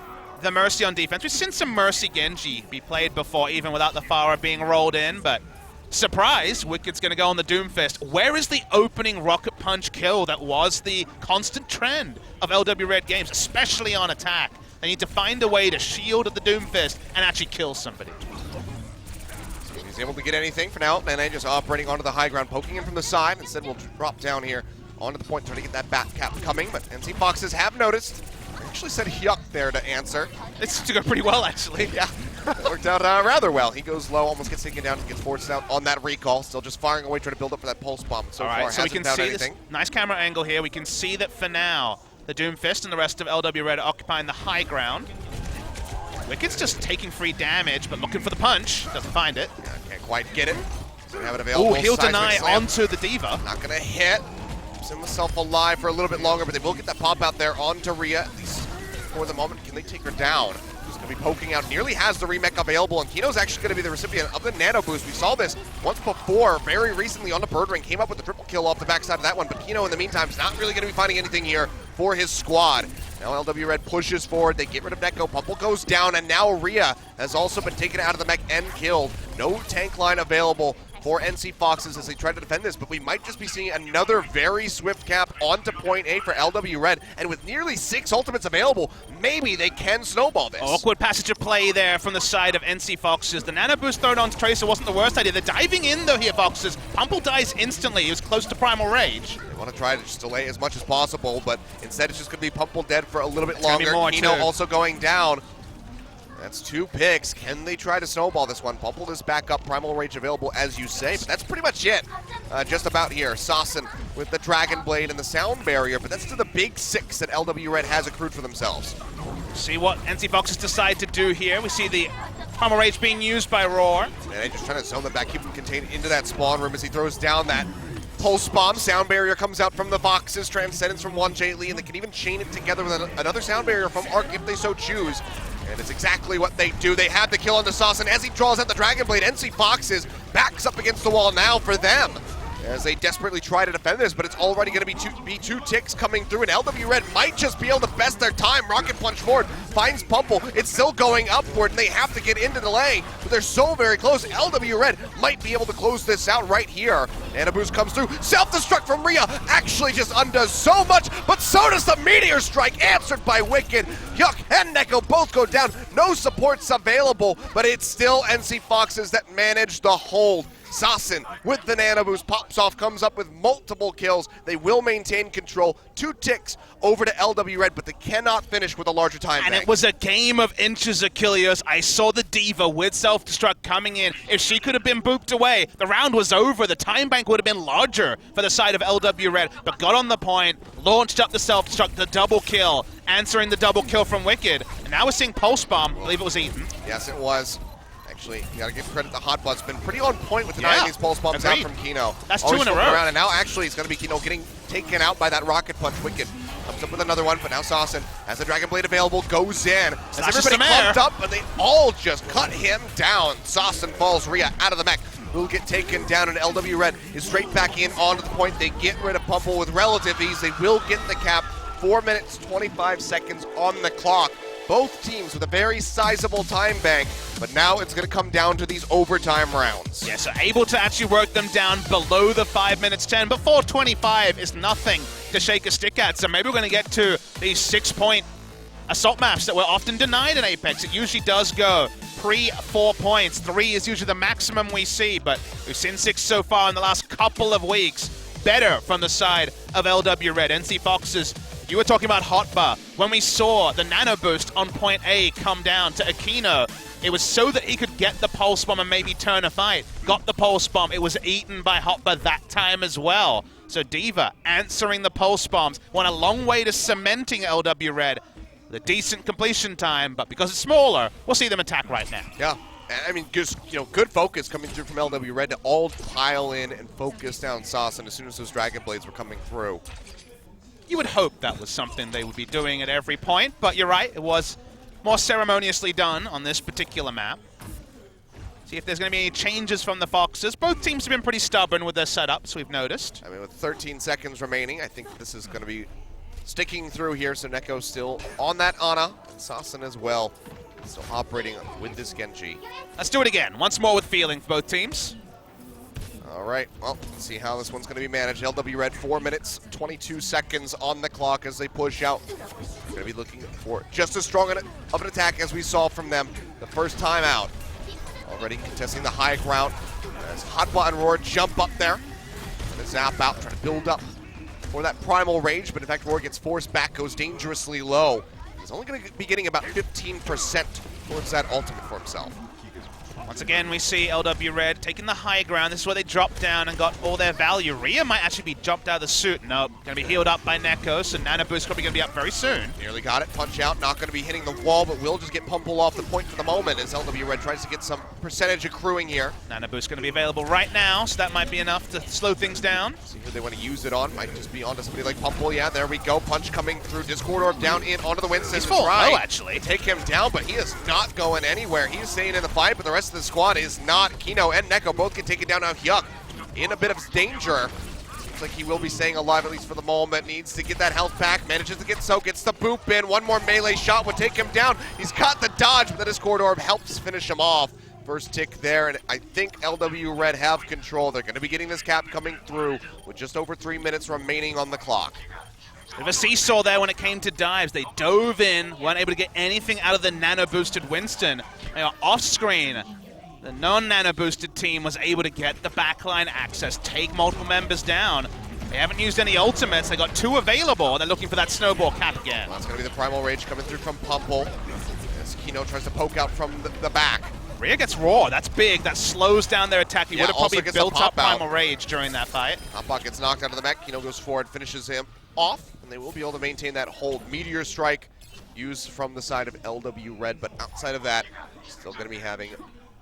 S5: the Mercy on defense. We've seen some Mercy Genji be played before, even without the Pharah being rolled in, but surprise, Wicked's going to go on the Doomfist. Where is the opening rocket punch kill that was the constant trend of LW Red games, especially on attack? They need to find a way to shield the Doomfist and actually kill somebody.
S4: So he's able to get anything for now. Nene just operating onto the high ground, poking in from the side. Instead, we'll drop down here onto the point, trying to get that bat cap coming. But NC Foxes have noticed. They actually said Hyuk there to answer.
S5: It's to go pretty well, actually.
S4: Yeah. It worked out rather well. He goes low, almost gets taken down, gets forced out on that recall. Still just firing away, trying to build up for that pulse bomb. So far,
S5: so we can see
S4: anything.
S5: This nice camera angle here. We can see that for now, the Doomfist and the rest of LW Red are occupying the high ground. Wicked's just taking free damage, but looking for the punch. Doesn't find it.
S4: Yeah, can't quite get it. Doesn't have it available.
S5: Oh, he'll deny onto the Diva.
S4: Not going to hit. Keeps himself alive for a little bit longer, but they will get that pop out there onto Rhea, at least for the moment. Can they take her down? Going to be poking out, nearly has the remech available, and Kino's actually going to be the recipient of the nano boost. We saw this once before, very recently on the Bird Ring, came up with the triple kill off the backside of that one, but Kino in the meantime is not really going to be finding anything here for his squad. Now LW Red pushes forward, they get rid of Neko, Pumple goes down, and now Rhea has also been taken out of the mech and killed. No tank line available for NC Foxes as they try to defend this, but we might just be seeing another very swift cap onto point A for LW Red, and with nearly 6 ultimates available, maybe they can snowball this.
S5: Awkward passage of play there from the side of NC Foxes. The nano boost thrown onto Tracer wasn't the worst idea. They're diving in though here, Foxes. Pumple dies instantly. He was close to Primal Rage.
S4: They want to try to just delay as much as possible, but instead it's just going to be Pumple dead for a little bit longer. Kino also going down. That's 2 picks. Can they try to snowball this one? Pumple is back up, Primal Rage available as you say, but that's pretty much it. Just about here. Sassen with the Dragon Blade and the Sound Barrier, but that's to the big 6 that LW Red has accrued for themselves.
S5: See what NC Foxes decide to do here. We see the Primal Rage being used by Roar.
S4: And they're just trying to zone them back, keep them contained into that spawn room as he throws down that Pulse Bomb. Sound Barrier comes out from the Foxes, Transcendence from 1J Lee, and they can even chain it together with another Sound Barrier from Arc if they so choose. And it's exactly what they do. They have the kill on the Sassen as he draws out the Dragon Blade. NC Foxes backs up against the wall now for them as they desperately try to defend this, but it's already going to be two ticks coming through, and LW Red might just be able to best their time. Rocket Punch forward, finds Pumple. It's still going upward, and they have to get into the lane, but they're so very close. LW Red might be able to close this out right here. Nano Boost comes through. Self-destruct from Rhea actually just undoes so much, but so does the Meteor Strike, answered by Wicked. Hyuk and Neko both go down. No supports available, but it's still NC Foxes that manage the hold. Sassen with the Nano Boost pops off, comes up with multiple kills. They will maintain control. 2 ticks over to LW Red, but they cannot finish with a larger time bank.
S5: It was a game of inches, Achilles. I saw the Diva with self-destruct coming in. If she could have been booped away, the round was over. The time bank would have been larger for the side of LW Red, but got on the point, launched up the self-destruct, the double kill, answering the double kill from Wicked. And now we're seeing Pulse Bomb. I believe it was Eden.
S4: Yes, it was. Actually, you gotta give credit to Hotbud's been pretty on point with denying these pulse bombs out
S5: Agreed.
S4: from Kino.
S5: That's
S4: Always
S5: 2 in a
S4: flipping
S5: row.
S4: around, and now actually it's gonna be Kino getting taken out by that rocket punch. Wicked comes up with another one, but now Sasson has the Dragon Blade available, goes in. As
S5: Slashes
S4: everybody
S5: some air.
S4: clumped up, and they all just cut him down. Sasson falls, Rhea out of the mech. Will get taken down, and LW Red is straight back in onto the point. They get rid of Pumple with relative ease. They will get the cap. 4 minutes, 25 seconds on the clock. Both teams with a very sizable time bank, but now it's going to come down to these overtime rounds.
S5: Yeah, so able to actually work them down below the 5 minutes 10, but 4:25 is nothing to shake a stick at. So maybe we're going to get to these 6-point assault maps that we're often denied in Apex. It usually does go pre-4 points. 3 is usually the maximum we see, but we've seen 6 so far in the last couple of weeks. Better from the side of LW Red. NC Foxes, you were talking about Hotbar. When we saw the nano boost on point A come down to Aquino, it was so that he could get the pulse bomb and maybe turn a fight. Got the pulse bomb. It was eaten by Hotbar that time as well. So D.Va answering the pulse bombs. Went a long way to cementing LW Red. The decent completion time, but because it's smaller, we'll see them attack right now.
S4: Yeah. I mean, just, good focus coming through from LW Red to all pile in and focus down Sasson as soon as those Dragon Blades were coming through.
S5: You would hope that was something they would be doing at every point, but you're right, it was more ceremoniously done on this particular map. See if there's going to be any changes from the Foxes. Both teams have been pretty stubborn with their setups, we've noticed.
S4: I mean, with 13 seconds remaining, I think this is going to be sticking through here, so Neko still on that Ana, and Sasson as well. Still operating with this Genji.
S5: Let's do it again. Once more with feeling for both teams.
S4: All right, well, let's see how this one's going to be managed. LW Red, 4 minutes, 22 seconds on the clock as they push out. Going to be looking for just as strong of an attack as we saw from them the first time out. Already contesting the high ground as Hotbot and Roar jump up there. Going to zap out, trying to build up for that primal rage, but in fact, Roar gets forced back, goes dangerously low. He's only going to be getting about 15% towards that ultimate for himself.
S5: Once again, we see LW Red taking the high ground. This is where they dropped down and got all their value. Rhea might actually be jumped out of the suit. Nope, going to be healed up by Neko, so Nano Boost probably going to be up very soon.
S4: Nearly got it. Punch out, not going to be hitting the wall, but will just get Pumple off the point for the moment as LW Red tries to get some percentage accruing here.
S5: Nano Boost going to be available right now, so that might be enough to slow things down.
S4: See who they want to use it on. Might just be onto somebody like Pumple. Yeah, there we go. Punch coming through. Discord Orb down in onto the Winston.
S5: He's full low, actually.
S4: Take him down, but he is not going anywhere. He's staying in the fight, but the rest of the squad is not. Kino and Neko both get taken down now. Hyuk in a bit of danger. Looks like he will be staying alive, at least for the moment. Needs to get that health back. Manages to get so. Gets the boop in. One more melee shot would take him down. He's got the dodge, but the Discord Orb helps finish him off. First tick there, and I think LW Red have control. They're going to be getting this cap coming through with just over 3 minutes remaining on the clock.
S5: Bit of a seesaw there when it came to dives. They dove in, weren't able to get anything out of the nano-boosted Winston. They are off-screen. The non-nano-boosted team was able to get the backline access, take multiple members down. They haven't used any ultimates. They got 2 available. They're looking for that snowball cap again.
S4: Well, that's going to be the Primal Rage coming through from Pumple as Kino tries to poke out from the back.
S5: Rhea gets Raw. That's big. That slows down their attack. He would have probably built up Primal Rage during that fight.
S4: Hotbot gets knocked out of the mech. Kino goes forward, finishes him off, and they will be able to maintain that hold. Meteor Strike used from the side of LW Red, but outside of that, still going to be having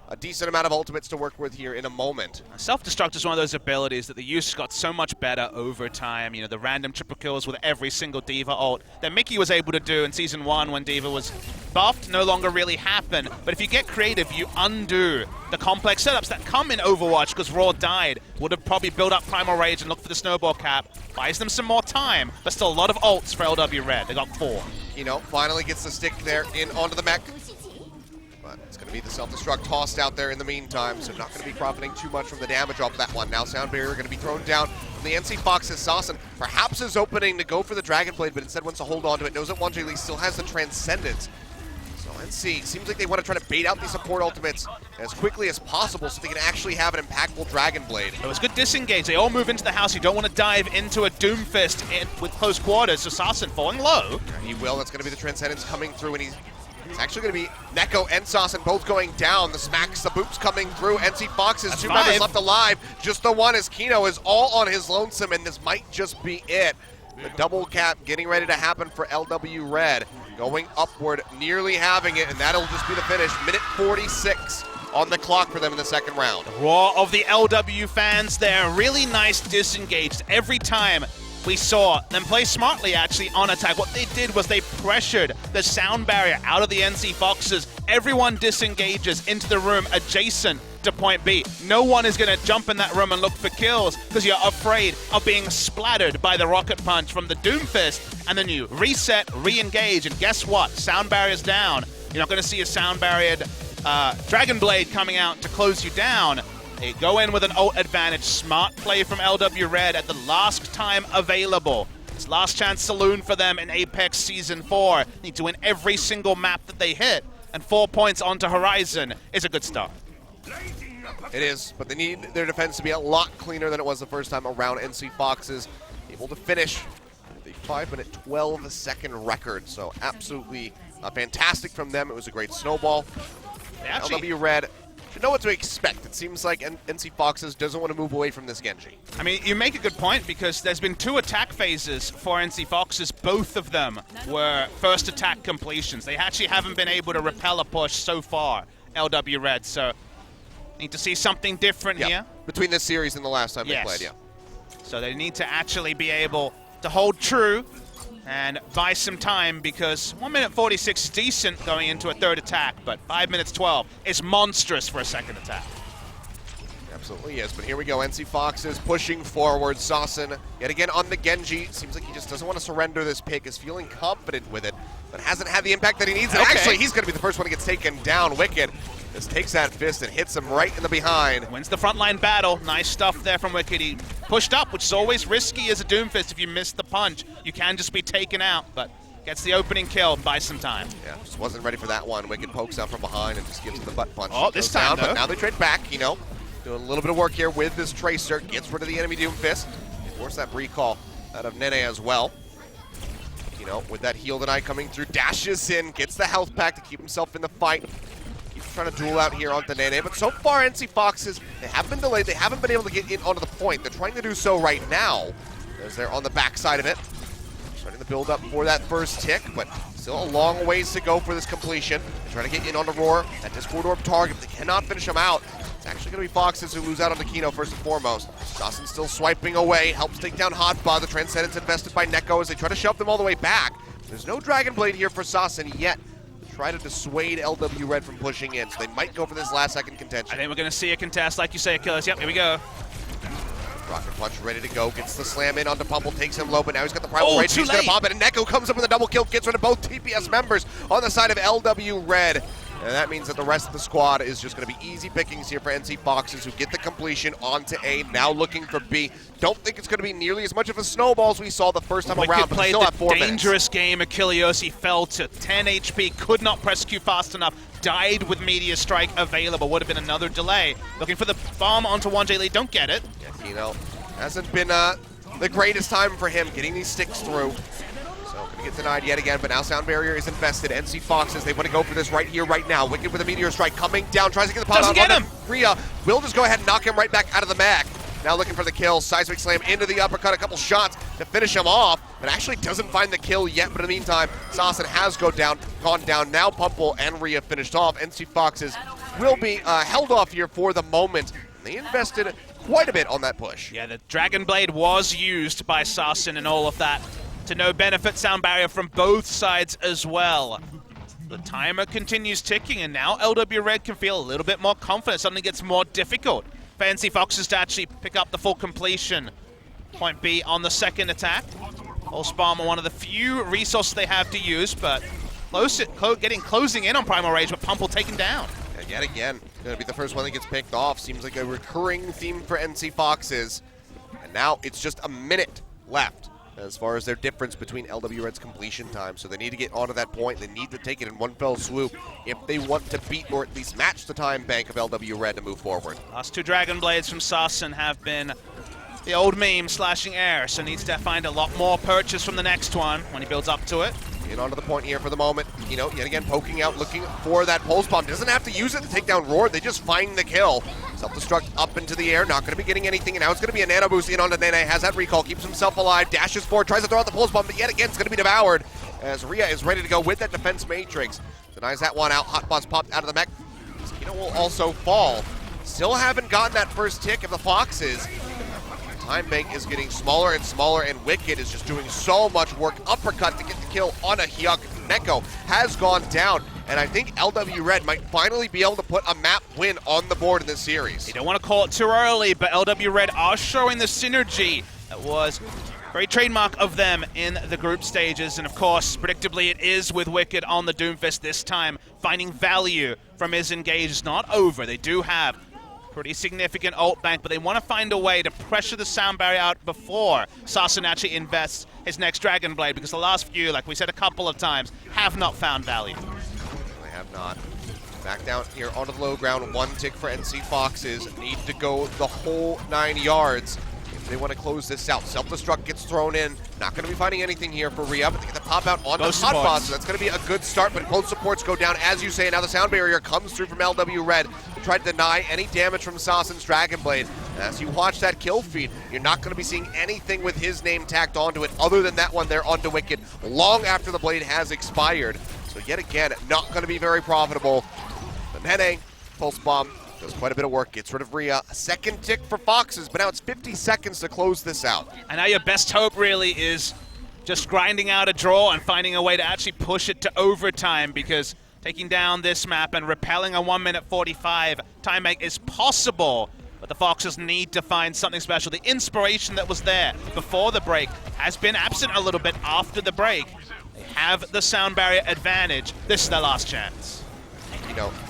S4: a decent amount of ultimates to work with here in a moment.
S5: Self-destruct is one of those abilities that the use got so much better over time. You know, the random triple kills with every single D.Va ult that Mickey was able to do in Season 1 when D.Va was buffed no longer really happen. But if you get creative, you undo the complex setups that come in Overwatch because Raw died. Would have probably built up Primal Rage and looked for the snowball cap. Buys them some more time, but still a lot of ults for LW Red. They got 4.
S4: Kino finally gets the stick there in onto the mech. But it's going to be the self-destruct tossed out there in the meantime, so not going to be profiting too much from the damage off that one. Now Sound Barrier going to be thrown down from the NC Fox's Sasson. Perhaps is opening to go for the Dragon Blade, but instead wants to hold on to it. Knows that Wanji Lee still has the Transcendence. So NC seems like they want to try to bait out these support ultimates as quickly as possible so they can actually have an impactful Dragon Blade.
S5: It was good disengage. They all move into the house. You don't want to dive into a Doomfist with close quarters, so Sasson falling low.
S4: He will. That's going to be the Transcendence coming through, and it's actually going to be Neko and Sasson both going down. The smacks, the boops coming through. NC Fox has 2 members left alive. Just the one as Kino is all on his lonesome, and this might just be it. The double cap getting ready to happen for LW Red. Going upward, nearly having it, and that'll just be the finish. Minute 46 on the clock for them in the second round.
S5: Roar of the LW fans there. Really nice disengaged every time we saw them play smartly, actually, on attack. What they did was they pressured the sound barrier out of the NC Foxes. Everyone disengages into the room adjacent to point B. No one is going to jump in that room and look for kills because you're afraid of being splattered by the rocket punch from the Doomfist. And then you reset, re-engage, and guess what? Sound barrier's down. You're not going to see a sound barriered Dragon Blade coming out to close you down. They go in with an ult advantage. Smart play from LW Red at the last time available. It's last chance saloon for them in Apex Season 4. Need to win every single map that they hit, and 4 points onto Horizon is a good start.
S4: It is, but they need their defense to be a lot cleaner than it was the first time around. NC Foxes able to finish with a 5-minute 12-second record, so absolutely fantastic from them. It was a great snowball. LW Red should know what to expect. It seems like NC Foxes doesn't want to move away from this Genji.
S5: I mean, you make a good point because there's been 2 attack phases for NC Foxes. Both of them were first attack completions. They actually haven't been able to repel a push so far, LW Red, so need to see something different here.
S4: Between this series and the last time they played,
S5: So they need to actually be able to hold true and buy some time because 1 minute 46 is decent going into a third attack, but 5 minutes 12 is monstrous for a second attack.
S4: Absolutely is, but here we go. NC Foxes pushing forward. Sasson yet again on the Genji. Seems like he just doesn't want to surrender this pick, is feeling confident with it, but hasn't had the impact that he needs. And actually, he's going to be the first one to get taken down. Wicked just takes that fist and hits him right in the behind.
S5: Wins the frontline battle. Nice stuff there from Wicked. He pushed up, which is always risky as a Doomfist. If you miss the punch, you can just be taken out, but gets the opening kill and buys some time.
S4: Yeah, just wasn't ready for that one. Wicked pokes out from behind and just gives him the butt punch.
S5: Oh, this time,
S4: but now they trade back, you know. Doing a little bit of work here with this Tracer. Gets rid of the enemy Doomfist. Force that recall out of Nene as well. You know, with that heal tonight coming through, dashes in, gets the health pack to keep himself in the fight. Keeps trying to duel out here onto Nene, but so far NC Foxes, they have been delayed. They haven't been able to get in onto the point. They're trying to do so right now as they're on the backside of it. Starting to build up for that first tick, but still a long ways to go for this completion. They're trying to get in onto Roar at this corridor target, but they cannot finish him out. It's actually going to be Foxes who lose out on Kino first and foremost. Dawson still swiping away, helps take down Hotba. The Transcendence invested by Neko as they try to shove them all the way back. There's no Dragon Blade here for Sasson yet to try to dissuade LW Red from pushing in, so they might go for this last second contention.
S5: I think we're going to see a contest, like you say, Achilles. Yep, here we go.
S4: Rocket Punch ready to go, gets the slam in onto Pumple, takes him low, but now he's got the Primal Rage. He's going to pop it, and Neko comes up with a double kill, gets rid of both TPS members on the side of LW Red. And that means that the rest of the squad is just going to be easy pickings here for NC Foxes, who get the completion onto A, now looking for B. Don't think it's going to be nearly as much of a snowball as we saw the first time around, but still have 4 minutes.
S5: Dangerous game. Achilles, he fell to 10 HP, could not press Q fast enough, died with Meteor Strike available. Would have been another delay. Looking for the bomb onto 1J lead, don't get it.
S4: Yeah, you know, hasn't been the greatest time for him getting these sticks through. So gonna get denied yet again, but now Sound Barrier is invested. NC Foxes, they want to go for this right here, right now. Wicked with a Meteor Strike coming down, tries to get the pot
S5: Doesn't get him.
S4: Rhea will just go ahead and knock him right back out of the mag. Now looking for the kill. Seismic Slam into the uppercut, a couple shots to finish him off, but actually doesn't find the kill yet. But in the meantime, Sasson has gone down. Now Pumple and Rhea finished off. NC Foxes will be held off here for the moment. They invested quite a bit on that push.
S5: Yeah, the Dragon Blade was used by Sasson and all of that to no benefit. Sound Barrier from both sides as well. The timer continues ticking, and now LW Red can feel a little bit more confident. Suddenly gets more difficult for NC Foxes to actually pick up the full completion. Point B on the second attack. Pulse Bomb are one of the few resources they have to use, but closing in on Primal Rage, but Pumple taken down.
S4: And yet again, going to be the first one that gets picked off. Seems like a recurring theme for NC Foxes. And now it's just a minute left as far as their difference between LW Red's completion time. So they need to get onto that point. They need to take it in one fell swoop if they want to beat or at least match the time bank of LW Red to move forward.
S5: Last 2 Dragon Blades from Sasson have been the old meme, slashing air, so needs to find a lot more purchase from the next one when he builds up to it.
S4: In onto the point here for the moment. You know, yet again, poking out, looking for that pulse bomb. Doesn't have to use it to take down Roar. They just find the kill. Self-destruct up into the air. Not going to be getting anything. And now it's going to be a nano boost in onto Nene. Has that recall. Keeps himself alive. Dashes forward. Tries to throw out the pulse bomb. But yet again, it's going to be devoured as Rhea is ready to go with that defense matrix. Denies that one out. Hotbox popped out of the mech. Kino will also fall. Still haven't gotten that first tick of the Foxes. Time bank is getting smaller and smaller, and Wicked is just doing so much work. Uppercut to get the kill on a Hyuk. Neko has gone down, and I think LW Red might finally be able to put a map win on the board in this series.
S5: You don't want to call it too early, but LW Red are showing the synergy that was very trademark of them in the group stages. And of course, predictably, it is with Wicked on the Doomfist this time, finding value from his engage. It's not over. They do have pretty significant ult bank, but they want to find a way to pressure the sound barrier out before Sasan actually invests his next Dragon Blade, because the last few, like we said a couple of times, have not found value.
S4: They have not. Back down here onto the low ground. One tick for NC Foxes. Need to go the whole 9 yards if they want to close this out. Self-destruct gets thrown in. Not going to be finding anything here for Rhea, but they get the pop out on the hot boss. So that's going to be a good start, but both supports go down, as you say. Now the sound barrier comes through from LW Red. Try to deny any damage from Sasan's Dragon Blade. As you watch that kill feed, you're not going to be seeing anything with his name tacked onto it other than that one there onto Wicked long after the blade has expired. So yet again, not going to be very profitable. But Nene, Pulse Bomb, does quite a bit of work, gets rid of Rhea. A second tick for Foxes, but now it's 50 seconds to close this out.
S5: And now your best hope really is just grinding out a draw and finding a way to actually push it to overtime, because taking down this map and repelling a 1 minute 45 time bank is possible, but the Foxes need to find something special. The inspiration that was there before the break has been absent a little bit after the break. They have the sound barrier advantage. This is their last chance.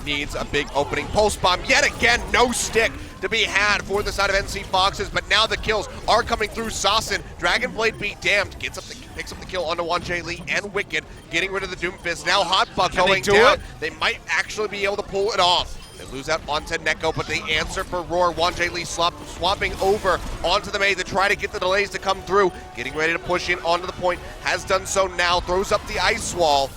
S4: Needs a big opening pulse bomb. Yet again, no stick to be had for the side of NC Foxes, but now the kills are coming through. Sasan, Dragon Blade be damned, picks up the kill onto Wanjay Lee and Wicked, getting rid of the Doomfist. Now Hotbuck going down. They might actually be able to pull it off. They lose out onto Neko, but they answer for Roar. Wanjay Lee swapping over onto the maid to try to get the delays to come through. Getting ready to push in onto the point. Has done so now. Throws up the ice wall.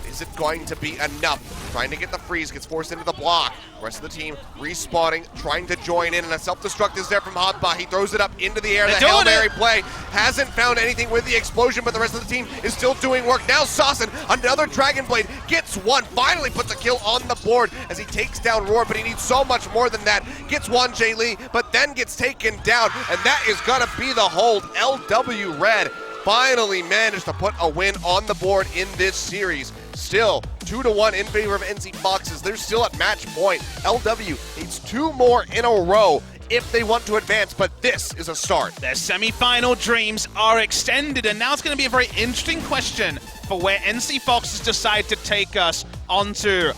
S4: Is it going to be enough? Trying to get the freeze, gets forced into the block. The rest of the team respawning, trying to join in, and a self-destruct is there from Hotbot. He throws it up into the air. The Hail Mary play hasn't found anything with the explosion, but the rest of the team is still doing work. Now Sasan, another Dragon Blade, gets one, finally puts a kill on the board as he takes down Roar, but he needs so much more than that. Gets Wanjay Lee, but then gets taken down, and that is gonna be the hold. LW Red finally managed to put a win on the board in this series. Still 2-1 in favor of NC Foxes. They're still at match point. LW needs 2 more in a row if they want to advance, but this is a start.
S5: Their semi-final dreams are extended, and now it's going to be a very interesting question for where NC Foxes decide to take us onto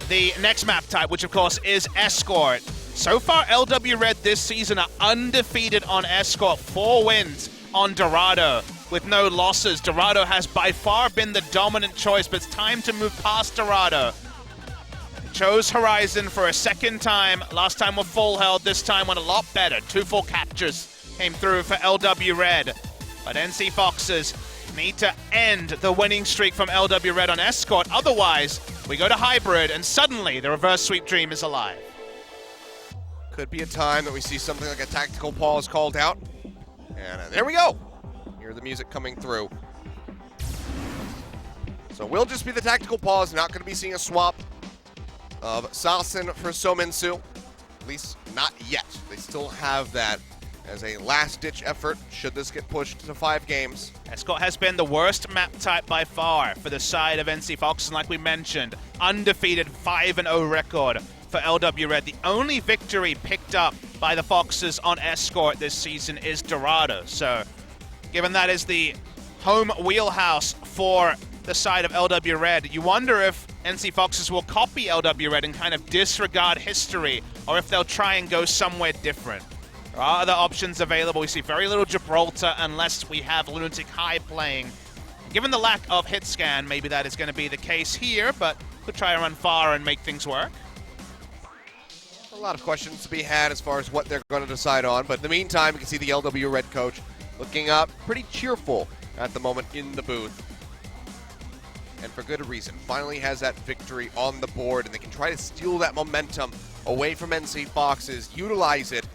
S5: the next map type, which of course is Escort. So far, LW Red this season are undefeated on Escort, 4 wins on Dorado with no losses. Dorado has by far been the dominant choice, but it's time to move past Dorado. Chose Horizon for a second time. Last time were full held, this time went a lot better. 2 full captures came through for LW Red. But NC Foxes need to end the winning streak from LW Red on Escort. Otherwise, we go to Hybrid, and suddenly the reverse sweep dream is alive.
S4: Could be a time that we see something like a tactical pause called out. And there we go. Hear the music coming through. So we'll just be the tactical pause. Not going to be seeing a swap of Sasan for Sominsu. At least not yet. They still have that as a last-ditch effort should this get pushed to 5 games.
S5: Escort has been the worst map type by far for the side of NC Fox, and like we mentioned, undefeated 5-0 record for LW Red. The only victory picked up by the Foxes on Escort this season is Dorado. So given that is the home wheelhouse for the side of LW Red, you wonder if NC Foxes will copy LW Red and kind of disregard history, or if they'll try and go somewhere different. There are other options available. We see very little Gibraltar unless we have Lunatic High playing. Given the lack of hit scan, maybe that is going to be the case here, but could try and run far and make things work.
S4: A lot of questions to be had as far as what they're going to decide on, but in the meantime, you can see the LW Red coach looking up pretty cheerful at the moment in the booth. And for good reason. Finally has that victory on the board, and they can try to steal that momentum away from NC Foxes, utilize it,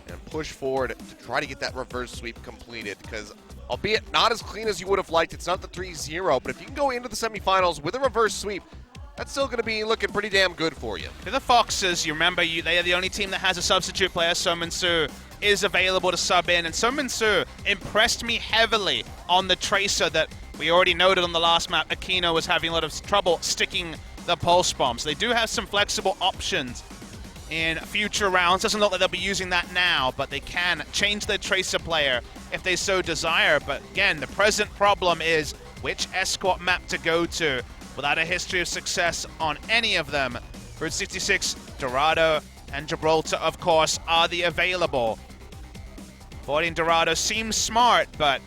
S4: and push forward to try to get that reverse sweep completed. Because, albeit not as clean as you would have liked, it's not the 3-0, but if you can go into the semifinals with a reverse sweep, that's still going to be looking pretty damn good for you.
S5: For the Foxes, you remember they are the only team that has a substitute player. Sominsu is available to sub in, and Sominsu impressed me heavily on the Tracer that we already noted on the last map. Aquino was having a lot of trouble sticking the pulse bombs. They do have some flexible options in future rounds. Doesn't look like they'll be using that now, but they can change their Tracer player if they so desire. But again, the present problem is which escort map to go to. Without a history of success on any of them, Route 66, Dorado, and Gibraltar, of course, are the available. Avoiding Dorado seems smart, but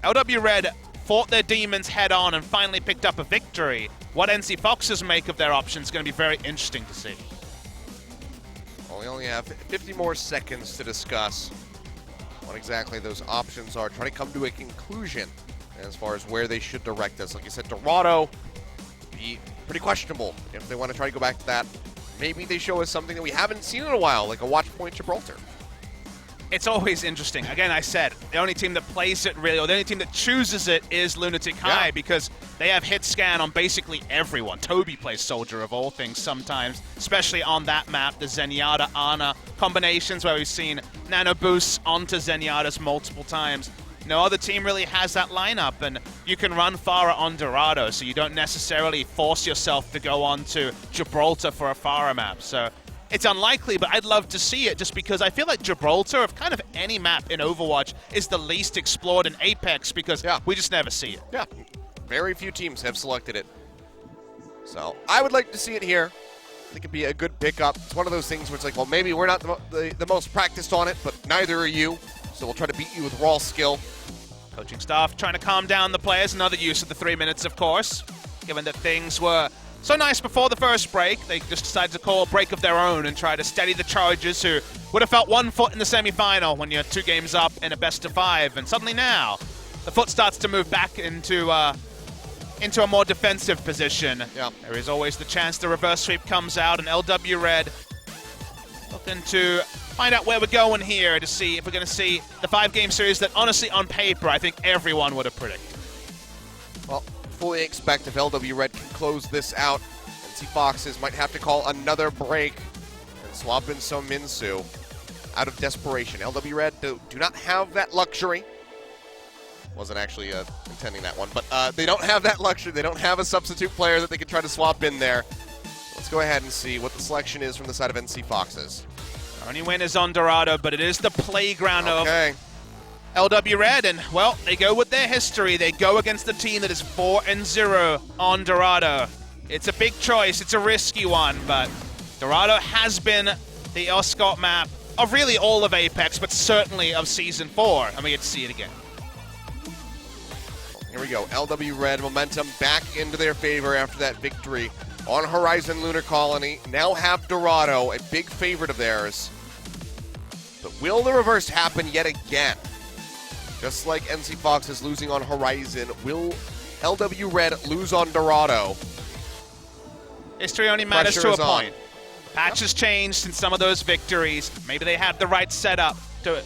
S5: LW Red fought their demons head-on and finally picked up a victory. What NC Foxes make of their options is going to be very interesting to see.
S4: Well, we only have 50 more seconds to discuss what exactly those options are. Try to come to a conclusion as far as where they should direct us. Like you said, Dorado be pretty questionable if they want to try to go back to that. Maybe they show us something that we haven't seen in a while, like a Watch Point Gibraltar.
S5: It's always interesting. Again, I said, the only team that plays it really, or the only team that chooses it is Lunatic High, because they have hit scan on basically everyone. Toby plays Soldier of all things sometimes, especially on that map, the Zenyatta-Ana combinations where we've seen nano boosts onto Zenyatta's multiple times. No other team really has that lineup, and you can run Pharah on Dorado, so you don't necessarily force yourself to go on to Gibraltar for a Pharah map. So it's unlikely, but I'd love to see it just because I feel like Gibraltar, of kind of any map in Overwatch, is the least explored in Apex because we just never see it.
S4: Yeah, very few teams have selected it. So I would like to see it here. I think it'd be a good pickup. It's one of those things where it's like, well, maybe we're not the most practiced on it, but neither are you. So we'll try to beat you with raw skill.
S5: Coaching staff trying to calm down the players. Another use of the 3 minutes, of course. Given that things were so nice before the first break, they just decided to call a break of their own and try to steady the Chargers, who would have felt 1 foot in the semi-final when you're 2 games up in a best-of-5. And suddenly now, the foot starts to move back into a more defensive position.
S4: Yeah.
S5: There is always the chance the reverse sweep comes out, and LW Red looking to find out where we're going here to see if we're going to see the 5-game series that, honestly, on paper, I think everyone would have predicted.
S4: Well, fully expect if LW Red can close this out, NC Foxes might have to call another break and swap in Sominsu out of desperation. LW Red do not have that luxury. Wasn't actually intending that one, but they don't have that luxury. They don't have a substitute player that they can try to swap in there. Let's go ahead and see what the selection is from the side of NC Foxes.
S5: Only win is on Dorado, but it is the playground of LW Red, and, well, they go with their history. They go against the team that is 4-0 on Dorado. It's a big choice. It's a risky one, but Dorado has been the escort map of really all of Apex, but certainly of Season 4, and we get to see it again.
S4: Here we go. LW Red momentum back into their favor after that victory on Horizon Lunar Colony. Now have Dorado, a big favorite of theirs. But will the reverse happen yet again? Just like NC Fox is losing on Horizon, will LW Red lose on Dorado?
S5: History only matters to a point. Patch has changed since some of those victories. Maybe they had the right setup to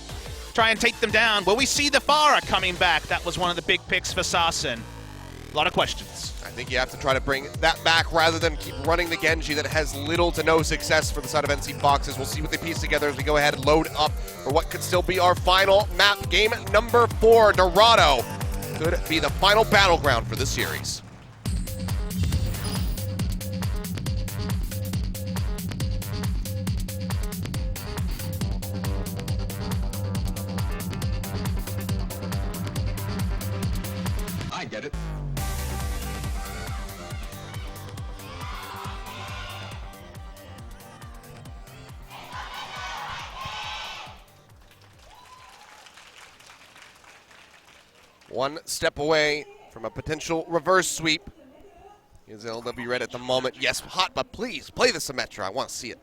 S5: try and take them down. Will we see the Pharah coming back? That was one of the big picks for Sassen. A lot of questions.
S4: I think you have to try to bring that back rather than keep running the Genji that has little to no success for the side of NC Foxes. We'll see what they piece together as we go ahead and load up for what could still be our final map. Game number 4, Dorado could be the final battleground for this series.
S11: I get it.
S4: One step away from a potential reverse sweep is LW Red at the moment. Yes, hot, but please play the Symmetra. I want to see it.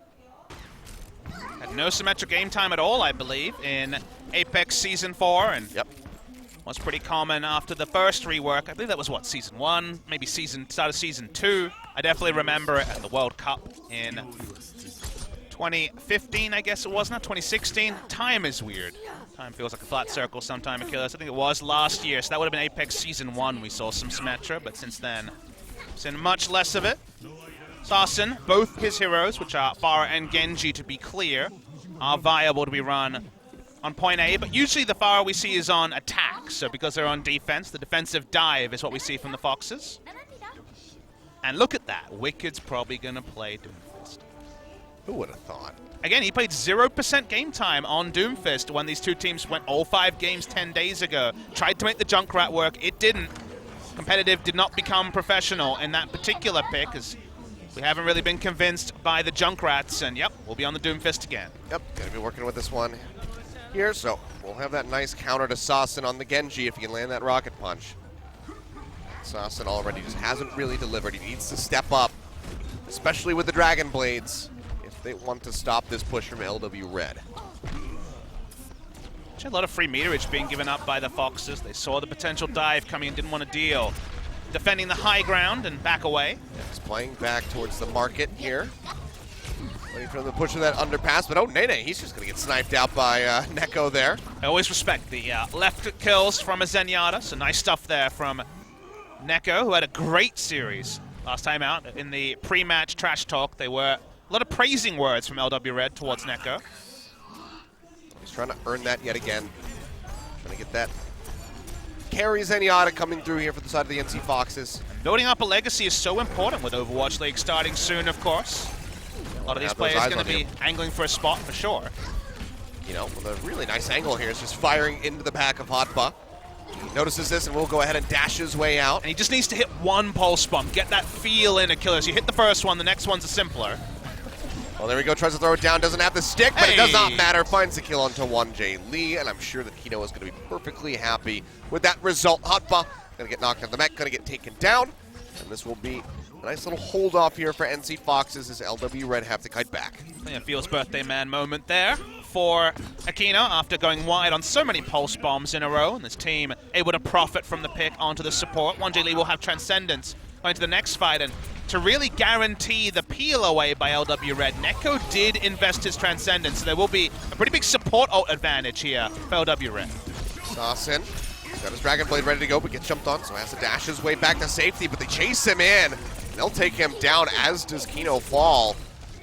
S5: Had no Symmetra game time at all, I believe, in Apex Season 4, and was pretty common after the first rework. I believe that was, what, Season 1, maybe start of Season 2. I definitely remember it at the World Cup in 2015, I guess it was, not 2016. Time is weird. Time feels like a flat circle sometime, Achilles. I think it was last year, so that would have been Apex Season 1 we saw some Symmetra, but since then, seen much less of it. Sarsen, both his heroes, which are Pharah and Genji to be clear, are viable to be run on point A, but usually the Pharah we see is on attack, so because they're on defense, the defensive dive is what we see from the Foxes. And look at that, Wicked's probably going to play Doomfist.
S4: Who would have thought?
S5: Again, he played 0% game time on Doomfist when these two teams went all 5 games 10 days ago. Tried to make the Junkrat work, it didn't. Competitive did not become professional in that particular pick, as we haven't really been convinced by the Junkrats, and yep, we'll be on the Doomfist again.
S4: Yep, gonna be working with this one here, so we'll have that nice counter to Sarsen on the Genji if he can land that rocket punch. Sarsen already just hasn't really delivered. He needs to step up, especially with the Dragon Blades, if they want to stop this push from LW Red.
S5: Actually, a lot of free meterage being given up by the Foxes. They saw the potential dive coming and didn't want to deal. Defending the high ground and back away.
S4: He's playing back towards the market here. Waiting for him to push of that underpass, but oh, Nene, he's just going to get sniped out by Neko there.
S5: I always respect the left kills from a Zenyatta, so nice stuff there from Neko, who had a great series last time out. In the pre-match trash talk, there were a lot of praising words from LW Red towards Neko.
S4: He's trying to earn that yet again. Trying to get that carry Zenyatta coming through here for the side of the NC Foxes.
S5: Building up a legacy is so important with Overwatch League starting soon, of course. A lot of these players are going to be angling for a spot for sure.
S4: You know, with a really nice angle here, it's just firing into the back of Hotba. He notices this and will go ahead and dash his way out.
S5: And he just needs to hit one pulse bomb, get that feel in a killer. So you hit the first one, the next one's a simpler.
S4: Well, there we go, tries to throw it down, doesn't have the stick, but it does not matter. Finds the kill onto 1J Lee, and I'm sure that Kino is going to be perfectly happy with that result. Hotba going to get knocked out the mech, going to get taken down, and this will be a nice little hold off here for NC Foxes as LW Red have to kite back.
S5: A Feels birthday man moment there for Aquino after going wide on so many pulse bombs in a row, and this team able to profit from the pick onto the support. 1J Lee will have Transcendence going to the next fight, and to really guarantee the peel away by LW Red, Neko did invest his Transcendence, so there will be a pretty big support ult advantage here for LW Red.
S4: Sarsen, he's got his Dragon Blade ready to go, but gets jumped on, so has to dash his way back to safety, but they chase him in. They'll take him down, as does Kino fall.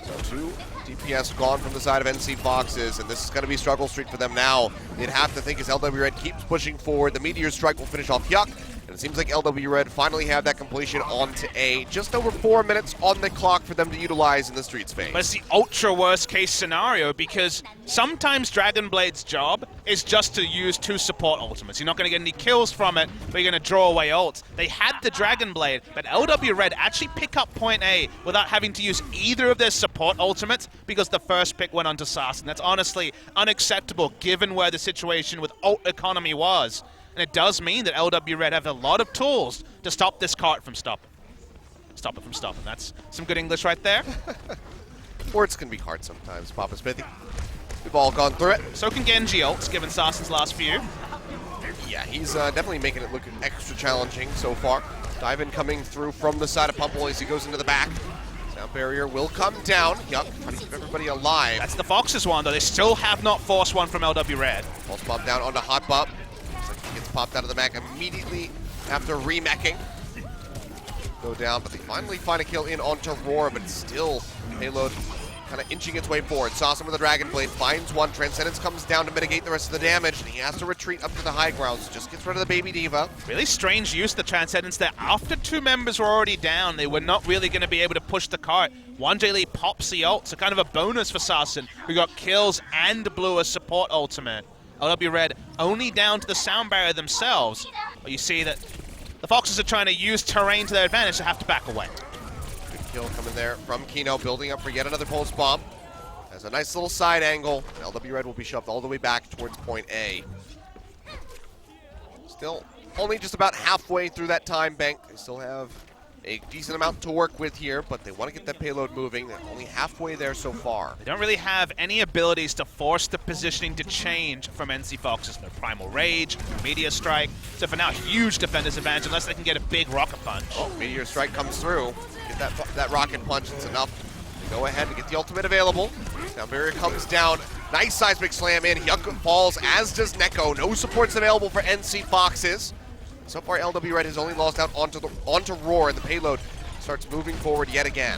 S4: So 2 DPS gone from the side of NC Foxes, and this is going to be struggle streak for them now. They'd have to think as LW Red keeps pushing forward, the Meteor Strike will finish off Yuck, and it seems like LW Red finally have that completion onto A. Just over 4 minutes on the clock for them to utilize in the Streets phase.
S5: But it's the ultra worst case scenario, because sometimes Dragon Blade's job is just to use 2 support ultimates. You're not going to get any kills from it, but you're going to draw away ults. They had the Dragon Blade, but LW Red actually pick up point A without having to use either of their support ultimates because the first pick went onto Sarsen. That's honestly unacceptable given where the situation with ult economy was. And it does mean that LW Red have a lot of tools to stop this cart from stopping. Stop it from stopping. That's some good English right there.
S4: Words can be hard sometimes, Papa Smithy. We've all gone through it.
S5: So can Genji ults, given Sarsen's last few.
S4: Yeah, he's definitely making it look extra challenging so far. Dive-in coming through from the side of Pumple as he goes into the back. Sound barrier will come down. Yup, trying to keep everybody alive.
S5: That's the Foxes one, though. They still have not forced one from LW Red.
S4: Pulse bomb down onto Hotba. Gets popped out of the mech immediately after remeching. Go down, but they finally find a kill in onto Roar, but still payload kind of inching its way forward. Sarsen with the Dragon Blade finds one. Transcendence comes down to mitigate the rest of the damage, and he has to retreat up to the high ground, so just gets rid of the Baby Diva.
S5: Really strange use of the Transcendence there. After 2 members were already down, they were not really going to be able to push the cart. 1J Lee pops the ult, so kind of a bonus for Sarsen, who got kills and blew a support ultimate. LW Red only down to the sound barrier themselves, but you see that the Foxes are trying to use terrain to their advantage to have to back away.
S4: Good kill coming there from Kino, building up for yet another pulse bomb. Has a nice little side angle. LW Red will be shoved all the way back towards point A. Still only just about halfway through that time bank. They still have a decent amount to work with here, but they want to get that payload moving. They're only halfway there so far.
S5: They don't really have any abilities to force the positioning to change from NC Foxes. No Primal Rage, no Meteor Strike. So for now, huge defender's advantage unless they can get a big Rocket Punch.
S4: Oh, Meteor Strike comes through. Get that Rocket Punch, it's enough to go ahead and get the ultimate available. Sound barrier comes down. Nice seismic slam in. Yuck falls, as does Neko. No supports available for NC Foxes. So far, LW Red has only lost out onto Roar, and the payload starts moving forward yet again.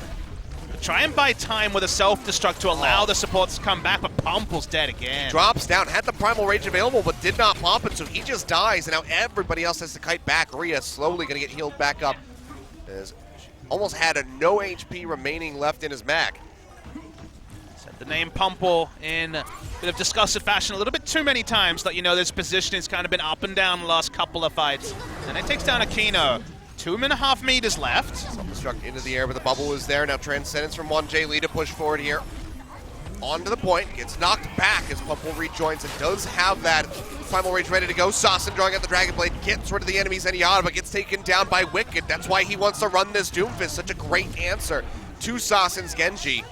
S5: Try and buy time with a self-destruct to allow the supports to come back, but Pumple's dead again.
S4: Drops down, had the Primal Rage available, but did not pop it, so he just dies, and now everybody else has to kite back. Rhea slowly going to get healed back up, as almost had a no HP remaining left in his mag.
S5: Said the name Pumple in a bit of discussive fashion a little bit too many times, that, you know, this positioning's kind of been up and down the last couple of fights. And it takes down Aquino. 2.5 meters left.
S4: Self-destruct into the air, but the bubble is there. Now Transcendence from 1J Lee to push forward here. Onto the point, gets knocked back as Pumple rejoins and does have that Primal Rage ready to go. Sasson drawing out the Dragon Blade, gets rid of the enemies Zenyatta, but gets taken down by Wicked. That's why he wants to run this Doomfist. Such a great answer to Sasson's Genji.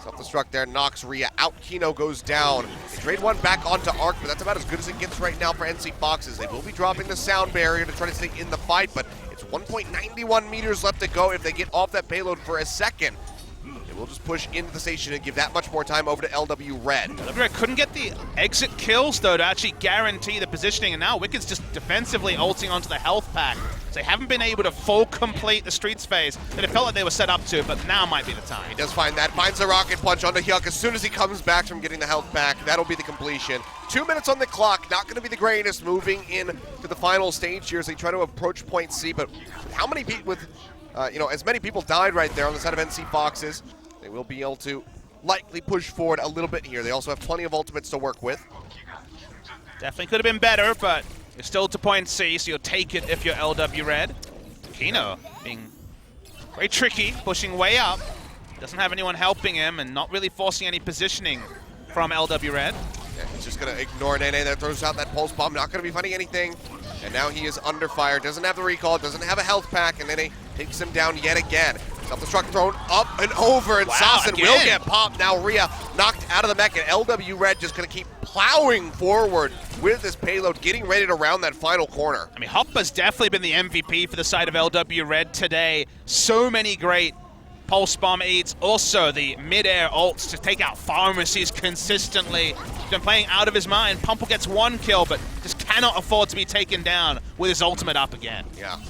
S4: Self-destruct there, knocks Rhea out. Kino goes down. They trade one back onto Arc, but that's about as good as it gets right now for NC Foxes. They will be dropping the sound barrier to try to stay in the fight, but it's 1.91 meters left to go if they get off that payload for a second. They will just push into the station and give that much more time over to LW Red.
S5: LW Red couldn't get the exit kills, though, to actually guarantee the positioning, and now Wicked's just defensively ulting onto the health pack. So they haven't been able to full complete the Streets phase that it felt like they were set up to, but now might be the time.
S4: He does find that, finds a rocket punch onto Hyuk. As soon as he comes back from getting the health back, that'll be the completion. 2 minutes on the clock, not going to be the greatest moving in to the final stage here as they try to approach point C, but how many people as many people died right there on the side of NC Foxes, they will be able to likely push forward a little bit here. They also have plenty of ultimates to work with.
S5: Definitely could have been better, but you're still to point C, so you'll take it if you're LW Red. Kino being very tricky, pushing way up. Doesn't have anyone helping him and not really forcing any positioning from LW Red.
S4: Yeah, he's just going to ignore Nene that throws out that pulse bomb. Not going to be finding anything. And now he is under fire. Doesn't have the recall, doesn't have a health pack, and Nene takes him down yet again. Self-destruct thrown up and over, and Sasson will get popped. Now Rhea knocked out of the mech, and LW Red just going to keep plowing forward with this payload, getting ready to round that final corner.
S5: I mean, Hopper's definitely been the MVP for the side of LW Red today. So many great pulse bomb eats. Also, the mid-air ults to take out pharmacies consistently. He's been playing out of his mind. Pumple gets 1 kill, but just cannot afford to be taken down with his ultimate up again.
S4: Yeah.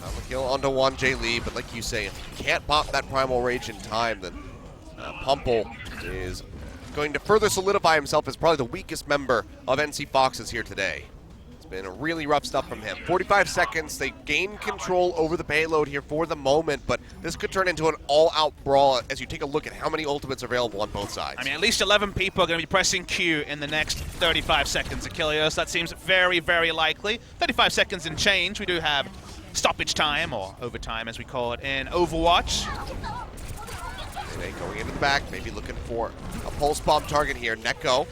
S4: A kill onto 1J Lee, but like you say, if you can't pop that Primal Rage in time, then Pumple is going to further solidify himself as probably the weakest member of NC Foxes here today. It's been a really rough stuff from him. 45 seconds, they gain control over the payload here for the moment, but this could turn into an all-out brawl as you take a look at how many ultimates are available on both sides.
S5: I mean, at least 11 people are going to be pressing Q in the next 35 seconds, Achilles. That seems very, very likely. 35 seconds and change. We do have stoppage time, or overtime as we call it, in Overwatch.
S4: Going into the back, maybe looking for a pulse bomb target here. Neko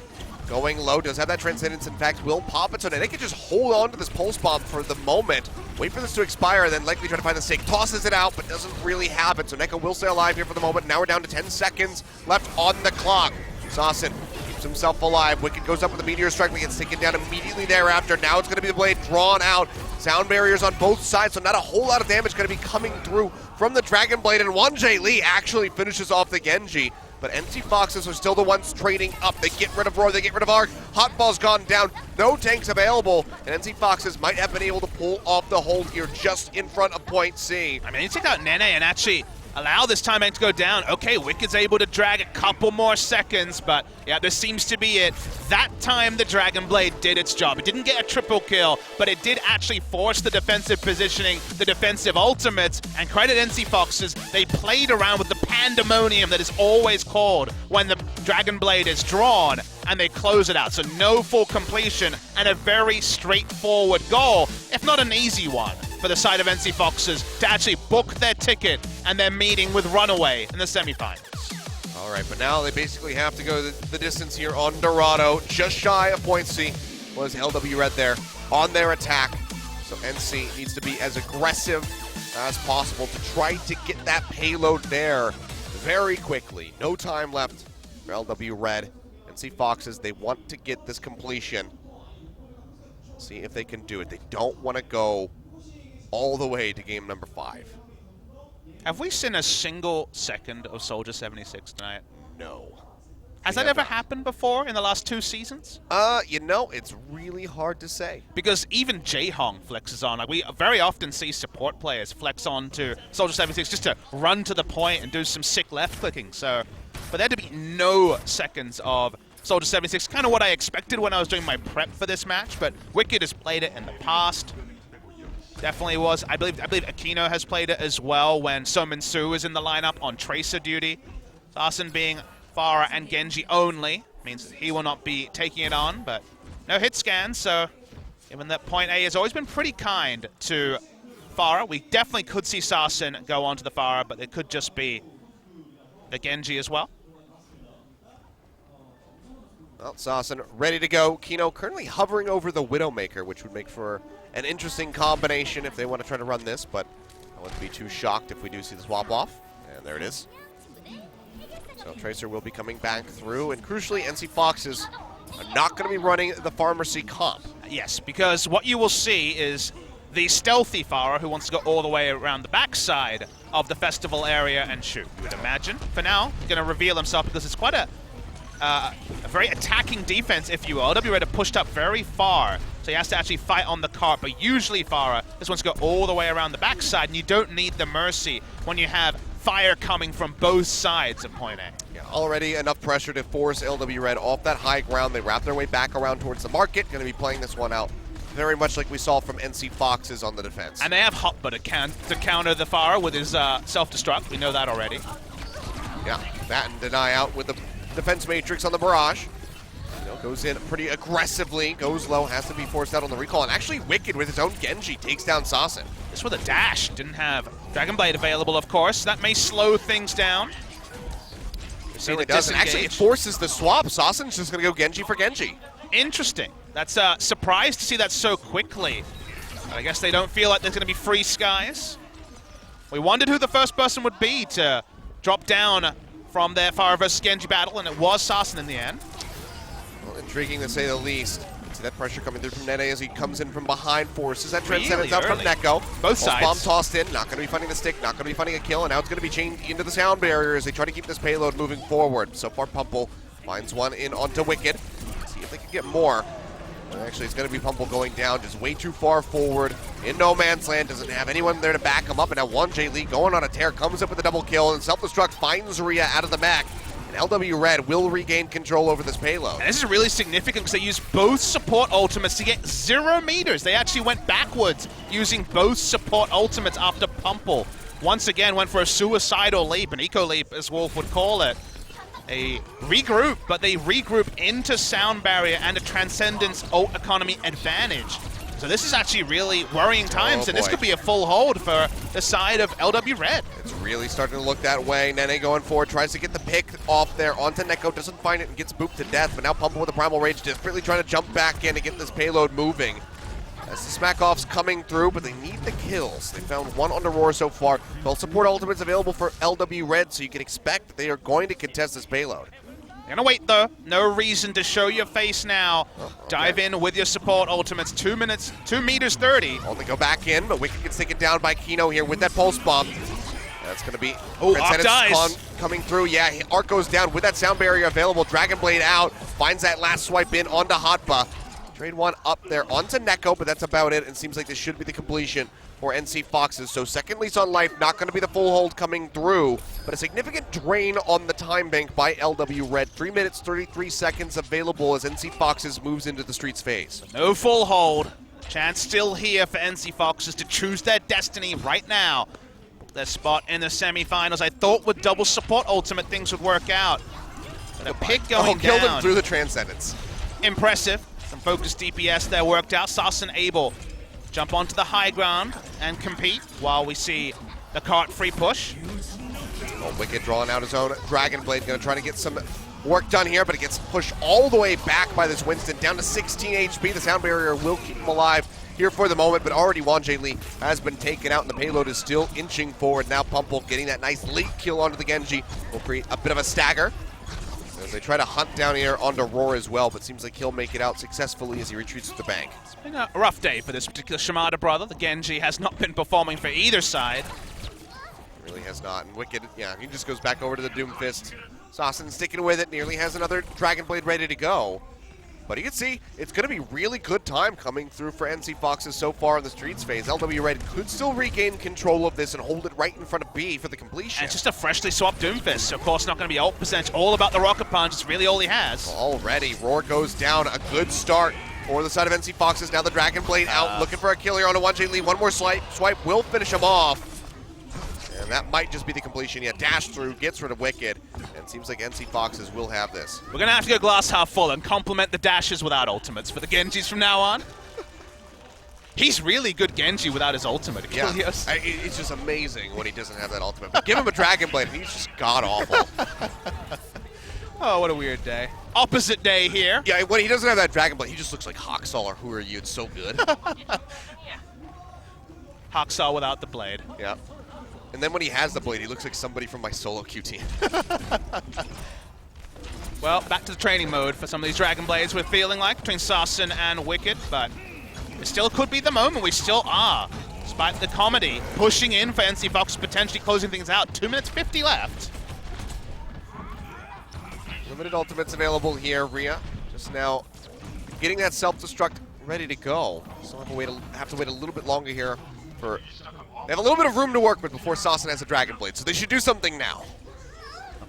S4: going low, does have that Transcendence, in fact, will pop it, so they can just hold on to this pulse bomb for the moment, wait for this to expire, then likely try to find the stake. Tosses it out, but doesn't really have it, so Neko will stay alive here for the moment. Now we're down to 10 seconds left on the clock. Sasson keeps himself alive. Wicked goes up with the Meteor Strike, but gets taken down immediately thereafter. Now it's going to be the blade drawn out. Sound barriers on both sides, so not a whole lot of damage going to be coming through from the Dragon Blade, and 1J Lee actually finishes off the Genji. But NC Foxes are still the ones trading up. They get rid of Roar, they get rid of Arc. Hotball's gone down, no tanks available, and NC Foxes might have been able to pull off the hold here just in front of point C.
S5: I mean, you take out Nene and actually allow this time bank to go down. Okay, Wicked's able to drag a couple more seconds, but yeah, this seems to be it. That time the Dragon Blade did its job. It didn't get a triple kill, but it did actually force the defensive positioning, the defensive ultimates, and credit NC Foxes, they played around with the pandemonium that is always called when the Dragon Blade is drawn, and they close it out. So no full completion, and a very straightforward goal, if not an easy one, for the side of NC Foxes to actually book their ticket and their meeting with Runaway in the semifinals.
S4: All right, but now they basically have to go the distance here on Dorado. Just shy of point C was LW Red there on their attack. So NC needs to be as aggressive as possible to try to get that payload there very quickly. No time left for LW Red. NC Foxes, they want to get this completion. See if they can do it. They don't want to go all the way to game number 5.
S5: Have we seen a single second of Soldier 76 tonight?
S4: No.
S5: Has that ever happened before in the last 2 seasons?
S4: You know, it's really hard to say.
S5: Because even Jaehong flexes on. Like, we very often see support players flex on to Soldier 76 just to run to the point and do some sick left clicking. So, for there to be no seconds of Soldier 76, kind of what I expected when I was doing my prep for this match. But Wicked has played it in the past. Definitely was. I believe Aquino has played it as well when Somin Su was in the lineup on Tracer duty. Sarsen being Pharah and Genji only means that he will not be taking it on, but no hit scans, so given that Point A has always been pretty kind to Pharah, we definitely could see Sarsen go on to the Pharah, but it could just be the Genji as well.
S4: Well, Sarsen ready to go. Kino currently hovering over the Widowmaker, which would make for an interesting combination if they want to try to run this, but I wouldn't be too shocked if we do see the swap off. And there it is. So Tracer will be coming back through, and crucially, NC Foxes are not going to be running the Pharmacy comp.
S5: Yes, because what you will see is the stealthy Pharah who wants to go all the way around the backside of the festival area and shoot, you would imagine. For now, going to reveal himself because it's quite a very attacking defense, if you will. LW Red have pushed up very far, so he has to actually fight on the cart, but usually Pharah just wants to go all the way around the backside, and you don't need the Mercy when you have fire coming from both sides of Point A.
S4: Yeah, already enough pressure to force LW Red off that high ground. They wrap their way back around towards the market. Going to be playing this one out very much like we saw from NC Foxes on the defense.
S5: And they have Hotba to counter the Pharah with his self-destruct. We know that already.
S4: Yeah, that and deny out with the defense matrix on the barrage. You know, goes in pretty aggressively, goes low, has to be forced out on the recall. And actually Wicked with his own Genji takes down Sarsen.
S5: This with a dash. Didn't have Dragon Blade available, of course. That may slow things down.
S4: It really does. And actually, it forces the swap. Sarsen's just going to go Genji for Genji.
S5: Interesting. That's surprised to see that so quickly. But I guess they don't feel like there's going to be free skies. We wondered who the first person would be to drop down from their Pharah versus Genji battle, and it was Sarsen in the end.
S4: Well, intriguing to say the least. See that pressure coming through from Nene as he comes in from behind, forces that transcendence out from Neko.
S5: Both sides.
S4: Bomb tossed in, not going to be finding the stick, not going to be finding a kill, and now it's going to be chained into the sound barrier as they try to keep this payload moving forward. So far, Pumple finds one in onto Wicked. See if they can get more. Actually, it's going to be Pumple going down just way too far forward in no man's land. Doesn't have anyone there to back him up, and now 1J Lee going on a tear, comes up with a double kill, and self-destruct finds Rhea out of the mech. And LW Red will regain control over this payload.
S5: And this is really significant because they used both support ultimates to get 0 meters. They actually went backwards using both support ultimates after Pumple once again went for a suicidal leap, an eco leap as Wolf would call it. A regroup, but they regroup into sound barrier and a transcendence ult economy advantage. So this is actually really worrying times, and this could be a full hold for the side of LW Red.
S4: It's really starting to look that way. Nene going forward, tries to get the pick off there onto Neko, doesn't find it and gets booped to death, but now Pumple with the Primal Rage desperately trying to jump back in to get this payload moving. As the smack-off's coming through, but they need the kills. They found one on Aurora so far. Well, support ultimates available for LW Red, so you can expect that they are going to contest this payload.
S5: Gonna wait though. No reason to show your face now. Dive in with your support ultimates. 2 minutes, 2 meters 30.
S4: Only go back in, but Wicked gets taken down by Kino here with that pulse bomb. That's gonna be coming through. Yeah, Arc goes down with that sound barrier available. Dragon Blade out, finds that last swipe in onto Hotba. Trade one up there onto Neko, but that's about it. And seems like this should be the completion for NC Foxes. So second lease on life, not going to be the full hold coming through, but a significant drain on the time bank by LW Red. 3 minutes, 33 seconds available as NC Foxes moves into the streets phase.
S5: No full hold. Chance still here for NC Foxes to choose their destiny right now. Their spot in the semifinals. I thought with double support ultimate things would work out. But a pick going down.
S4: Killed him through the transcendence.
S5: Impressive. Some focused DPS there worked out. Sarsen able jump onto the high ground and compete while we see the cart free push.
S4: Well, Wicked drawing out his own Dragon Blade, going to try to get some work done here, but it gets pushed all the way back by this Winston, down to 16 HP. The sound barrier will keep him alive here for the moment, but already 1J Lee has been taken out, and the payload is still inching forward. Now Pumple getting that nice late kill onto the Genji will create a bit of a stagger as they try to hunt down here onto Roar as well, but seems like he'll make it out successfully as he retreats to the bank.
S5: It's been a rough day for this particular Shimada brother. The Genji has not been performing for either side.
S4: Really has not. And Wicked, yeah, he just goes back over to the Doomfist. Sasson sticking with it, nearly has another Dragon Blade ready to go. But you can see, it's going to be really good time coming through for NC Foxes so far in the Streets phase. LW Red could still regain control of this and hold it right in front of B for the completion.
S5: And it's just a freshly swapped Doomfist, so of course not going to be ult percentage. All about the Rocket Punch, it's really all he has.
S4: Already, Roar goes down. A good start for the side of NC Foxes. Now the Dragon Blade out, looking for a kill here on a 1J lead. One more swipe will finish him off. And that might just be the completion. Yeah, dash through, gets rid of Wicked, and seems like NC Foxes will have this.
S5: We're going to have to go glass half full and complement the dashes without ultimates for the Genjis from now on. He's really good Genji without his ultimate.
S4: Yeah, it's just amazing when he doesn't have that ultimate. But give him a Dragon Blade, and he's just god-awful.
S5: Oh, what a weird day. Opposite day here.
S4: Yeah, when he doesn't have that Dragon Blade, he just looks like Hawksaw or Who Are You? It's so good.
S5: Hawksaw without the blade.
S4: Yeah. And then when he has the blade, he looks like somebody from my solo queue team.
S5: Well, back to the training mode for some of these Dragon Blades we're feeling like between Sasson and Wicked, but it still could be the moment. We still are, despite the comedy, pushing in for NC Fox, potentially closing things out. 2 minutes 50 left.
S4: Limited ultimates available here. Rhea just now getting that self-destruct ready to go. Still have to wait a little bit longer here for... They have a little bit of room to work with before Sasson has a Dragon Blade, so they should do something now.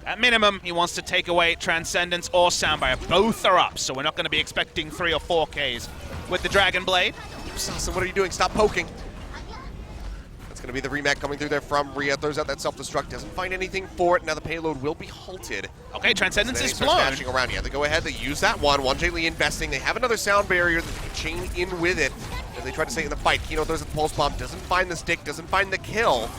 S5: At minimum, he wants to take away Transcendence or Soundbarrier. Both are up, so we're not going to be expecting 3 or 4 Ks with the Dragon Blade.
S4: Sasson, what are you doing? Stop poking. That's going to be the remake coming through there from Rhea. Throws out that self-destruct, doesn't find anything for it. Now the payload will be halted.
S5: Okay, Transcendence is
S4: blown.
S5: blown.
S4: Around. Yeah, they go ahead, they use that one. 1J Lee investing. They have another sound barrier that they can chain in with it as they try to stay in the fight. Kino throws the pulse bomb, doesn't find the stick, doesn't find the kill.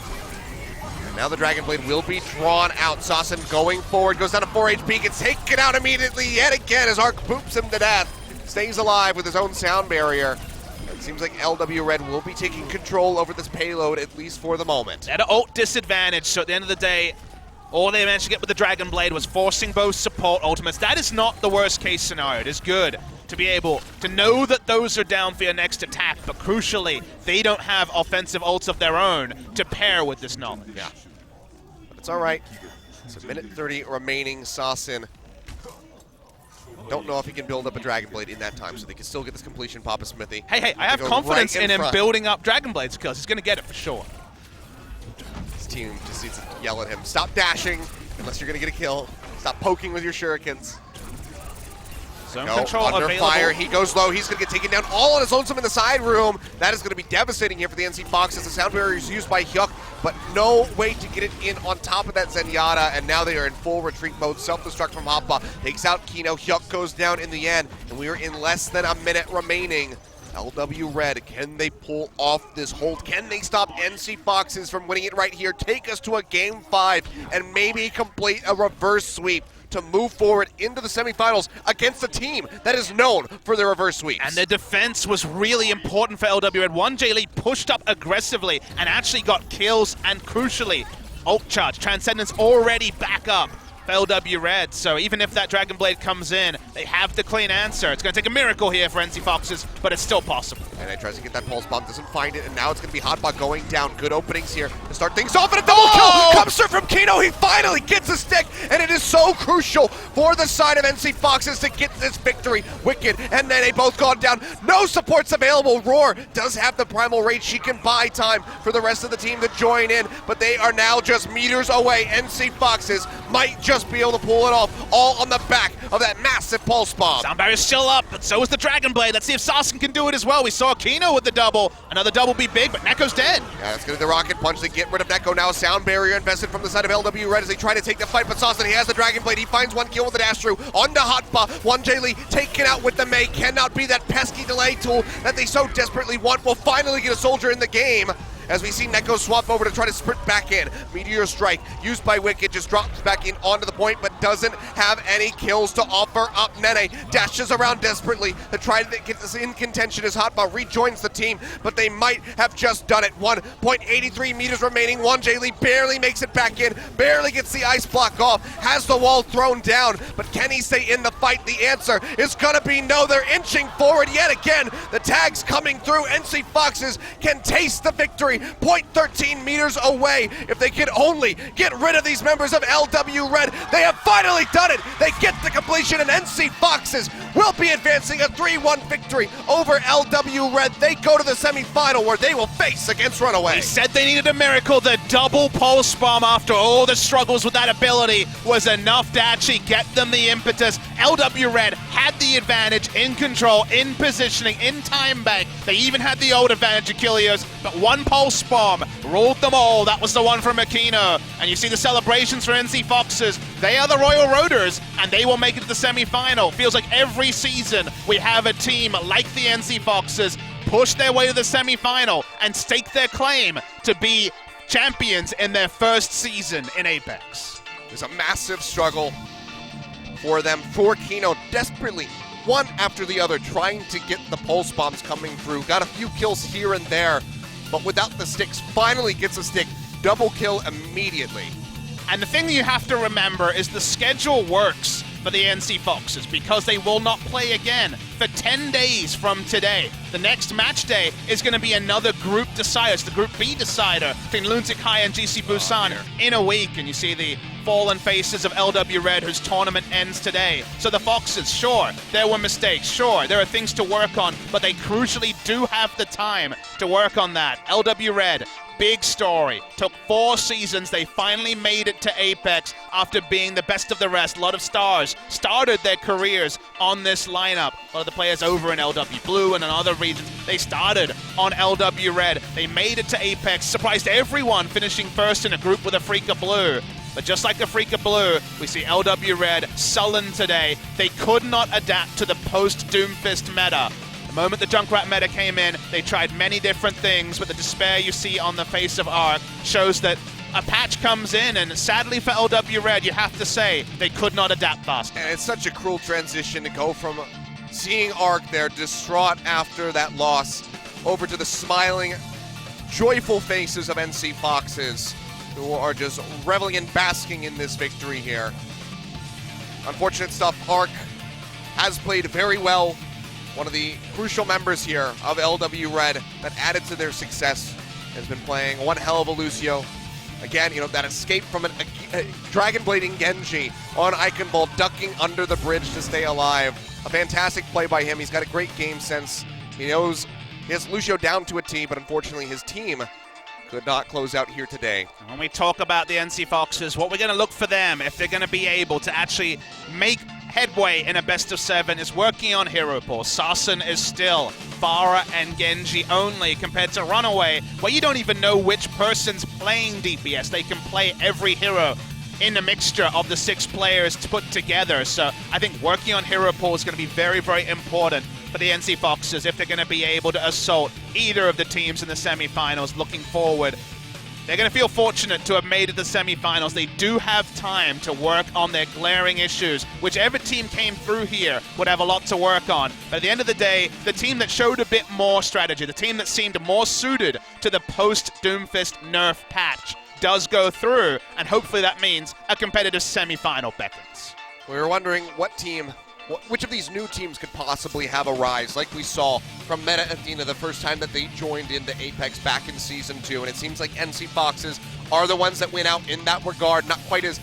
S4: And now the Dragon Blade will be drawn out. Sasson going forward, goes down to 4 HP, gets taken out immediately yet again as Arc boops him to death. Stays alive with his own sound barrier. It seems like LW Red will be taking control over this payload, at least for the moment.
S5: At an ult disadvantage, so at the end of the day, all they managed to get with the Dragon Blade was forcing both support ultimates. That is not the worst case scenario. It is good to be able to know that those are down for your next attack, but crucially, they don't have offensive ults of their own to pair with this knowledge.
S4: Yeah. But it's all right. It's a minute 30 remaining. Sasson don't know if he can build up a Dragon Blade in that time, so they can still get this completion, Papa Smithy.
S5: Hey, I have confidence in him building up Dragon Blade skills. He's going to get it for sure.
S4: His team just needs to yell at him. Stop dashing unless you're going to get a kill. Stop poking with your shurikens.
S5: Zone control
S4: under
S5: available.
S4: fire. He goes low. He's going to get taken down all on his lonesome in the side room. That is going to be devastating here for the NC Foxes. The sound barrier is used by Hyuk, but no way to get it in on top of that Zenyatta, and now they are in full retreat mode. Self-destruct from Hoppa takes out Kino. Hyuk goes down in the end, and we are in less than a minute remaining. LW Red, can they pull off this hold? Can they stop NC Foxes from winning it right here? Take us to a Game 5 and maybe complete a reverse sweep to move forward into the semifinals against a team that is known for their reverse sweeps.
S5: And the defense was really important for LW Red. 1J Lee pushed up aggressively and actually got kills, and crucially, ult charge. Transcendence already back up for LW Red, so even if that Dragon Blade comes in, they have the clean answer. It's going to take a miracle here for NC Foxes, but it's still possible.
S4: And he tries to get that pulse bomb, doesn't find it, and now it's going to be Hotbot going down. Good openings here to start things off, and a double kill comes through from Kino. He finally gets a stick, and it is so crucial for the side of NC Foxes to get this victory. Wicked and Nene both gone down. No supports available. Roar does have the primal rage. She can buy time for the rest of the team to join in, but they are now just meters away. NC Foxes might just be able to pull it off, all on the back of that massive pulse bomb.
S5: Sound barrier's still up, but so is the Dragon Blade. Let's see if Sasson can do it as well. We saw Kino with the double. Another double be big, but Neko's dead.
S4: Yeah, that's going to be the rocket punch. They get rid of Neko now. Sound barrier invested from the side of LW Red as they try to take the fight, but Sasson, he has the Dragon Blade. He finds one kill with the dash through. Onto Hotba. 1J Lee taken out with the Mei. Cannot be that pesky delay tool that they so desperately want. Will finally get a soldier in the game, as we see Neko swap over to try to sprint back in. Meteor Strike used by Wicked just drops back in onto the point, but doesn't have any kills to offer up. Nene dashes around desperately to try to get this in contention as Hotba rejoins the team, but they might have just done it. 1.83 meters remaining. 1J Lee barely makes it back in, barely gets the ice block off, has the wall thrown down, but can he stay in the fight? The answer is gonna be no. They're inching forward yet again. The tags coming through. NC Foxes can taste the victory victory, 0.13 meters away. If they could only get rid of these members of LW Red, they have finally done it. They get the completion, and NC Foxes will be advancing a 3-1 victory over LW Red. They go to the semifinal where they will face against Runaway.
S5: They said they needed a miracle. The double pulse bomb after all the struggles with that ability was enough to actually get them the impetus. LW Red had the advantage in control, in positioning, in time bank. They even had the old advantage, Achilles, but one pulse bomb ruled them all. That was the one from Aquino. And you see the celebrations for NC Foxes. They are the Royal Roaders, and they will make it to the semifinal. Feels like every season we have a team like the NC Foxes push their way to the semifinal and stake their claim to be champions in their first season in Apex.
S4: There's a massive struggle for them, for Kino, desperately, one after the other, trying to get the pulse bombs coming through. Got a few kills here and there, but without the sticks, finally gets a stick. Double kill immediately.
S5: And the thing you have to remember is the schedule works for the NC Foxes because they will not play again for 10 days from today. The next match day is going to be another group decider. It's the Group B decider between Lunatic High and GC Busan in a week. And you see the fallen faces of LW Red, whose tournament ends today. So the Foxes, sure, there were mistakes. Sure, there are things to work on, but they crucially do have the time to work on that. LW Red, big story. Took 4 seasons. They finally made it to Apex after being the best of the rest. A lot of stars started their careers on this lineup. A lot of the players over in LW Blue and in other regions, they started on LW Red. They made it to Apex, surprised everyone, finishing first in a group with Afrika Blue. But just like Afrika Blue, we see LW Red sullen today. They could not adapt to the post-Doomfist meta. The moment the Junkrat meta came in, they tried many different things, but the despair you see on the face of Arc shows that a patch comes in, and sadly for LW Red, you have to say, they could not adapt fast.
S4: And it's such a cruel transition to go from seeing Arc there distraught after that loss over to the smiling, joyful faces of NC Foxes, who are just reveling and basking in this victory here. Unfortunate stuff. Arc has played very well. One of the crucial members here of LW Red that added to their success has been playing one hell of a Lucio. Again, you know, that escape from a Dragon Blading Genji on Eichenwald, ducking under the bridge to stay alive. A fantastic play by him. He's got a great game sense. He knows he has Lucio down to a T, but unfortunately his team could not close out here today.
S5: When we talk about the NC Foxes, what we're going to look for them, if they're going to be able to actually make headway in a best of 7, is working on hero pool. Sassen is still Pharah and Genji only compared to Runaway, where you don't even know which person's playing DPS. They can play every hero in a mixture of the 6 players put together. So I think working on hero pool is going to be very, very important for the NC Foxes if they're going to be able to assault either of the teams in the semifinals looking forward. They're going to feel fortunate to have made it to the semifinals. They do have time to work on their glaring issues. Whichever team came through here would have a lot to work on. But at the end of the day, the team that showed a bit more strategy, the team that seemed more suited to the post-Doomfist nerf patch does go through, and hopefully that means a competitive semifinal beckons.
S4: We were wondering which of these new teams could possibly have a rise, like we saw from Meta Athena the first time that they joined into Apex back in Season 2, and it seems like NC Foxes are the ones that win out in that regard, not quite as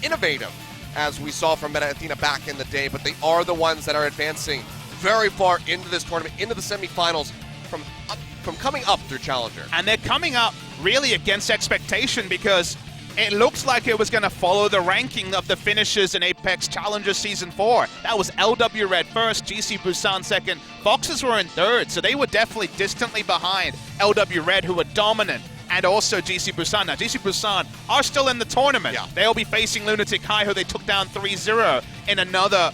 S4: innovative as we saw from Meta Athena back in the day, but they are the ones that are advancing very far into this tournament, into the semifinals, from coming up through Challenger.
S5: And they're coming up really against expectation because it looks like it was going to follow the ranking of the finishers in Apex Challenger Season 4. That was LW Red first, GC Busan second. Foxes were in third, so they were definitely distantly behind LW Red, who were dominant, and also GC Busan. Now, GC Busan are still in the tournament. Yeah. They'll be facing Lunatic High, who they took down 3-0 in another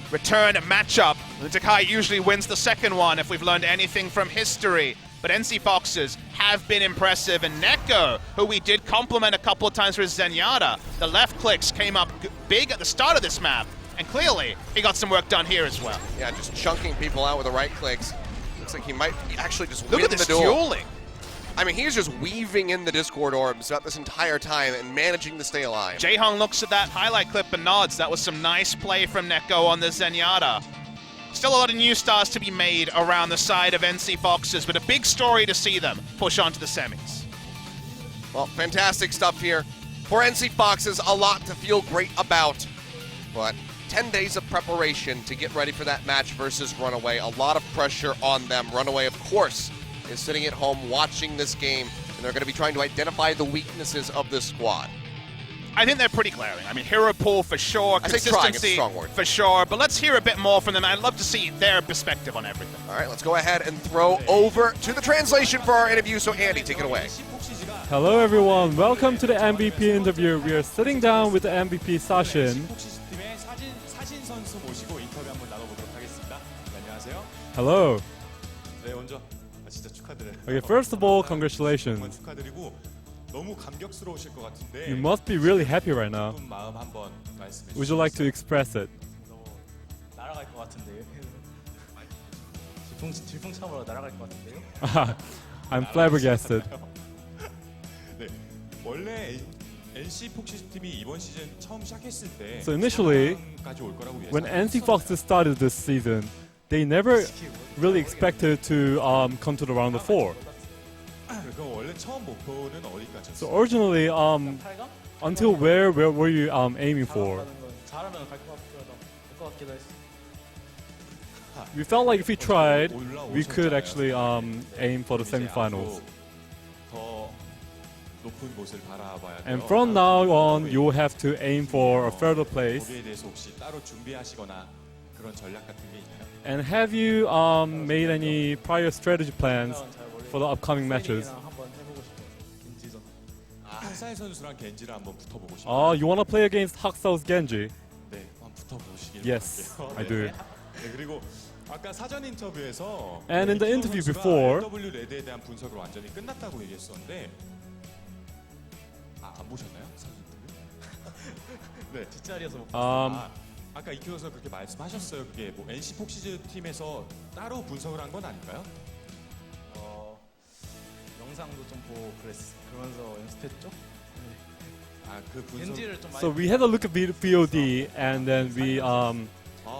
S5: return matchup. Lunatic High usually wins the second one if we've learned anything from history. But NC Foxes have been impressive, and Neko, who we did compliment a couple of times for his Zenyatta, the left clicks came up big at the start of this map, and clearly he got some work done here as well.
S4: Yeah, just chunking people out with the right clicks. Looks like he might actually just
S5: Look
S4: win
S5: at this
S4: the duel.
S5: fueling.
S4: I mean, he's just weaving in the Discord orbs throughout this entire time and managing to stay alive.
S5: Jaehong looks at that highlight clip and nods. That was some nice play from Neko on the Zenyatta. Still a lot of new stars to be made around the side of NC Foxes, but a big story to see them push on to the semis.
S4: Well, fantastic stuff here. For NC Foxes, a lot to feel great about. But 10 days of preparation to get ready for that match versus Runaway. A lot of pressure on them. Runaway, of course, is sitting at home watching this game, and they're going to be trying to identify the weaknesses of this squad.
S5: I think they're pretty glaring. I mean, hero pool for sure,
S4: I say trying, it's a
S5: consistency
S4: strong word.
S5: for sure, but let's hear a bit more from them. I'd love to see their perspective on everything.
S4: All right, let's go ahead and throw over to the translation for our interview. So, Andy, take it away.
S12: Hello everyone, welcome to the MVP interview. We are sitting down with the MVP Sachin.
S6: 팀의 사진 선수 모시고 인터뷰 한번 나눠보도록 하겠습니다. 안녕하세요.
S12: Hello.
S6: 네, 먼저 진짜 축하드려요.
S12: Okay, first of all, congratulations.
S6: 정말 축하드리고 너무 감격스러우실 것 같은데.
S12: You must be really happy right now.
S6: 마음 한번 말씀해 주시죠.
S12: Would you like to express it?
S13: 날아갈 것 같은데요. 질풍참으로 날아갈 것 같은데요.
S12: I'm flabbergasted.
S6: 네, 원래 NC 폭시즈 팀이 이번 시즌 처음 시작했을 때
S12: So initially, when NC Foxes started this season, they never really expected to come to the round of 4.
S6: 그럼 원래 처음 목표는 어디까지였어요?
S12: So originally, until where were you aiming for?
S13: 잘하면 갈 것 같기도 했어.
S12: We felt like if we tried, we could actually aim for the semifinals.
S6: 더 높은 곳을 바라봐야 돼요.
S12: And from now on, you will have to aim for a further place.
S6: 거기에 대해서 혹시 따로 준비하시거나 그런 전략 같은 게 있나요?
S12: And have you made any prior strategy plans for the upcoming matches?
S6: 학살 선수랑 겐지를 한번 붙어보고 싶어요.
S12: Oh, you want to play against Haksau's Genji?
S6: 네, 한번 붙어보시길
S12: Yes,
S6: 바랄게요.
S12: I do.
S6: 네, 그리고 아까 사전 인터뷰에서
S12: And in the interview before,
S6: LW 레드에 대한 분석을 완전히 끝났다고 얘기했었는데 안 보셨나요? 사전 인터뷰? 네, 뒷자리에서 아까 이큐에서 그렇게 말씀하셨어요. 그게 뭐 NC 폭시즈 팀에서 따로 분석을 한 건 아닌가요?
S13: 영상도 좀 보고 그러면서 연습했죠.
S6: 그
S13: 겐지를 좀 많이.
S12: so we had a look at VOD and then we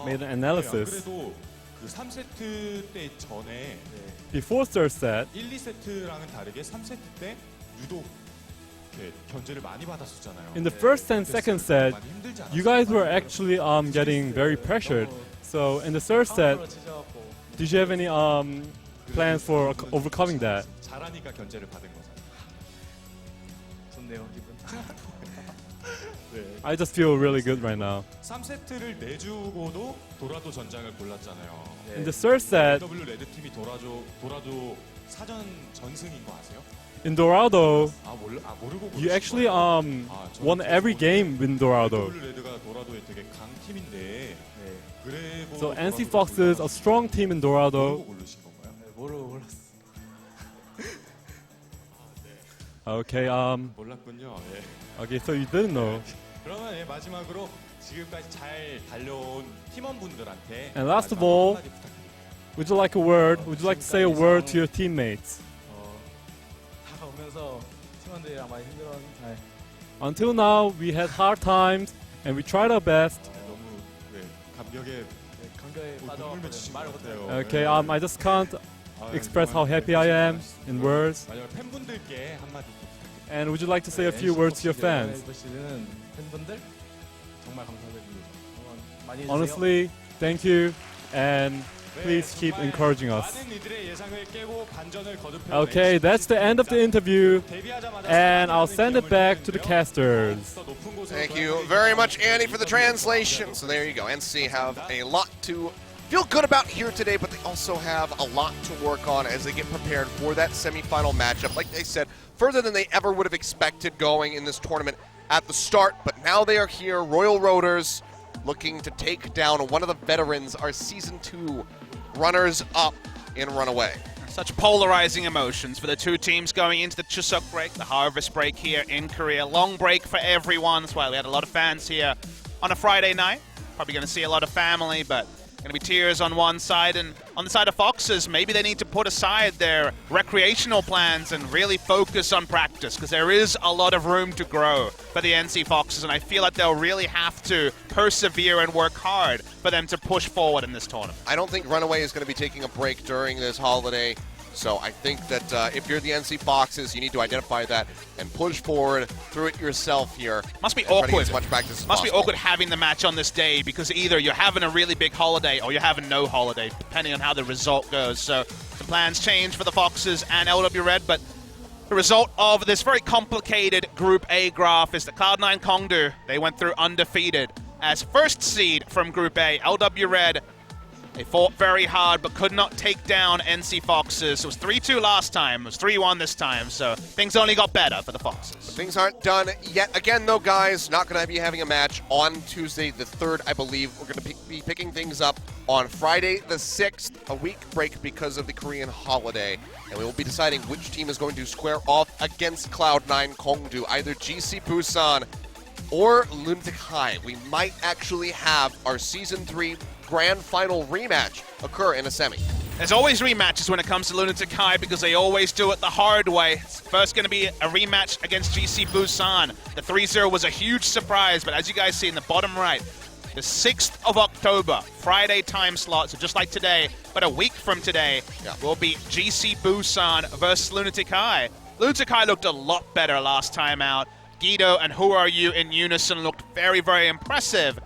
S12: made an analysis.
S6: 그래도 그 3세트 때 전에
S12: Before third set,
S6: 1, 2세트랑은 다르게 3세트 때 유독 견제를 많이 받았었잖아요.
S12: in the first and second set, you guys were actually getting very pressured. So in the third set, did you have any plans for overcoming that?
S6: 잘하니까 견제를 받은 거잖아요.
S13: 좋네요, 기분.
S12: I just feel really good right now.
S6: 3세트를 내주고도 도라도 전장을 골랐잖아요.
S12: In the third set,
S6: LW 레드 팀이 도라도 사전 전승인 거 아세요?
S12: in Dorado,
S6: 모르고
S12: you actually won every game in Dorado.
S6: LW 레드가 도라도의 되게 강팀인데 그래고
S12: So NC Foxes, a strong team in Dorado.
S6: 고르신 건가요?
S13: 모르고 골랐어.
S12: Okay,
S6: 몰랐군요.
S12: okay, so you didn't know.
S6: 그러면 마지막으로 지금까지 잘 달려온 팀원분들한테
S12: And last of all, would you like a word? Would you like to say a word to your teammates?
S13: 다가오면서 팀원들이랑 많이 힘들었는데.
S12: Until now, we had hard times and we tried our best.
S6: 너무 감격에 눈물 맺히신 것 같아요.
S12: Okay, I just can't express how happy I am in words.
S6: 팬분들께 한마디.
S12: And would you like to say a few words to your fans?
S13: 팬분들 정말 감사드립니다. 많이 해주세요.
S12: Honestly, thank you, and please keep encouraging us. Okay, that's the end of the interview, and I'll send it back to the casters.
S4: Thank you very much, Andy, for the translation. So there you go. NC have a lot to feel good about here today, but they also have a lot to work on as they get prepared for that semifinal matchup. Like they said, further than they ever would have expected going in this tournament at the start, but now they are here, Royal Roaders, looking to take down one of the veterans, our Season 2 runners-up in Runaway.
S5: Such polarizing emotions for the two teams going into the Chuseok break, the harvest break here in Korea. Long break for everyone. That's why we had a lot of fans here on a Friday night. Probably going to see a lot of family, but Going to be tears on one side, and on the side of Foxes, maybe they need to put aside their recreational plans and really focus on practice, because there is a lot of room to grow for the NC Foxes, and I feel like they'll really have to persevere and work hard for them to push forward in this tournament.
S4: I don't think Runaway is going to be taking a break during this holiday. So I think that if you're the NC Foxes, you need to identify that and push forward through it yourself here.
S5: Must be awkward.
S4: As much practice as
S5: Must be
S4: possible.
S5: awkward having the match on this day, because either you're having a really big holiday or you're having no holiday, depending on how the result goes. So the plans change for the Foxes and LW Red, but the result of this very complicated Group A graph is that Cloud9 Kongdu, they went through undefeated as first seed from Group A. LW Red, they fought very hard but could not take down NC Foxes. It was 3-2 last time. It was 3-1 this time, so things only got better for the Foxes.
S4: Things aren't done yet. Again, though, guys, not going to be having a match on Tuesday the 3rd, I believe. We're going to be picking things up on Friday the 6th, a week break because of the Korean holiday. And we will be deciding which team is going to square off against Cloud9 Kongdu, either GC Busan or Lunatic High. We might actually have our Season 3 Grand Final rematch occur in a semi.
S5: There's always rematches when it comes to Lunatic High, because they always do it the hard way. It's first going to be a rematch against GC Busan. The 3-0 was a huge surprise, but as you guys see in the bottom right, the 6th of October, Friday time slot, so just like today, but a week from today, will be GC Busan versus Lunatic High. Lunatic High looked a lot better last time out. Guido and Who Are You in unison looked very, very impressive,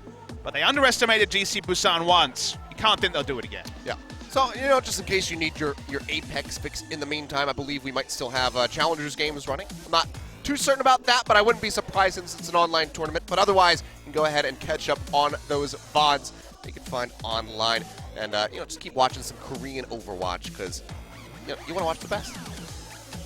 S5: but they underestimated GC Busan once. You can't think they'll do it again.
S4: Yeah. So, just in case you need your Apex fix in the meantime, I believe we might still have Challengers games running. I'm not too certain about that, but I wouldn't be surprised since it's an online tournament. But otherwise, you can go ahead and catch up on those VODs that you can find online. And, just keep watching some Korean Overwatch, because, you want to watch the best.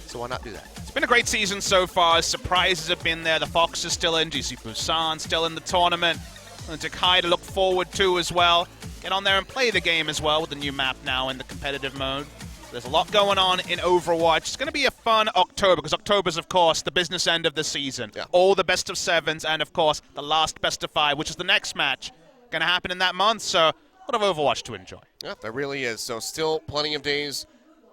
S4: So why not do that?
S5: It's been a great season so far. Surprises have been there. The Fox is still in. GC Busan still in the tournament. Lunatic High to look forward to as well. Get on there and play the game as well with the new map now in the competitive mode. There's a lot going on in Overwatch. It's going to be a fun October, because October's, of course, the business end of the season.
S4: Yeah.
S5: All the best of sevens and, of course, the last best of 5, which is the next match, going to happen in that month. So a lot of Overwatch to enjoy.
S4: Yeah, there really is. So still plenty of days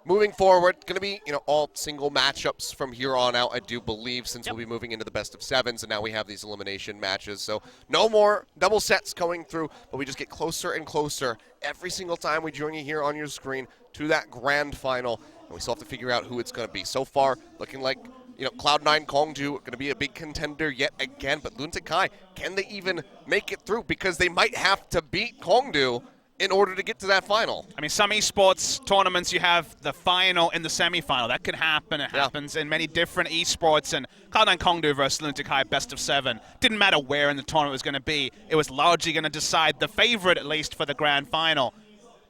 S4: moving forward. Going to be, all single matchups from here on out, I do believe, since we'll be moving into the best of 7s, and now we have these elimination matches. So no more double sets going through, but we just get closer and closer every single time we join you here on your screen to that grand final, and we still have to figure out who it's going to be. So far, looking like, Cloud9 Kongdu going to be a big contender yet again, but Lunatic High, can they even make it through? Because they might have to beat Kongdu in order to get to that final.
S5: I mean, some esports tournaments, you have the final and the semifinal. That can happen. It happens in many different esports. And Cloud9 Kongdu versus Lunatic High, best of 7. Didn't matter where in the tournament it was going to be. It was largely going to decide the favorite, at least, for the grand final.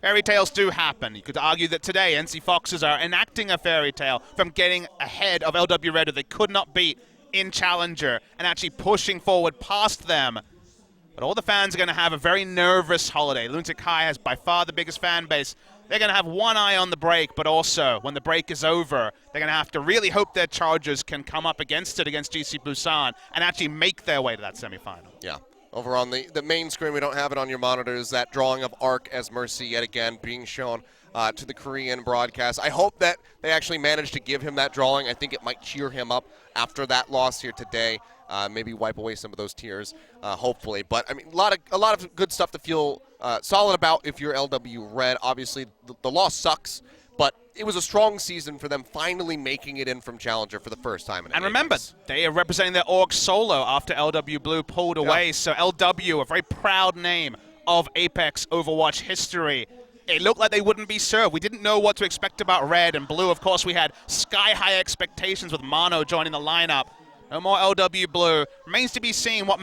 S5: Fairy tales do happen. You could argue that today NC Foxes are enacting a fairy tale from getting ahead of LW Red, who they could not beat in Challenger, and actually pushing forward past them. But all the fans are going to have a very nervous holiday. Lunatic High has by far the biggest fan base. They're going to have one eye on the break, but also when the break is over, they're going to have to really hope their Chargers can come up against it against GC Busan and actually make their way to that semifinal.
S4: Yeah. Over on the main screen, we don't have it on your monitors, that drawing of Arc as Mercy yet again being shown to the Korean broadcast. I hope that they actually managed to give him that drawing. I think it might cheer him up after that loss here today. Maybe wipe away some of those tears, hopefully. But, I mean, a lot of good stuff to feel solid about if you're LW Red. Obviously, the loss sucks, but it was a strong season for them finally making it in from Challenger for the first time.
S5: And remember, they are representing their org solo after LW Blue pulled away. So LW, a very proud name of Apex Overwatch history. It looked like they wouldn't be served. We didn't know what to expect about Red and Blue. Of course, we had sky-high expectations with Mono joining the lineup. No more LW Blue. Remains to be seen what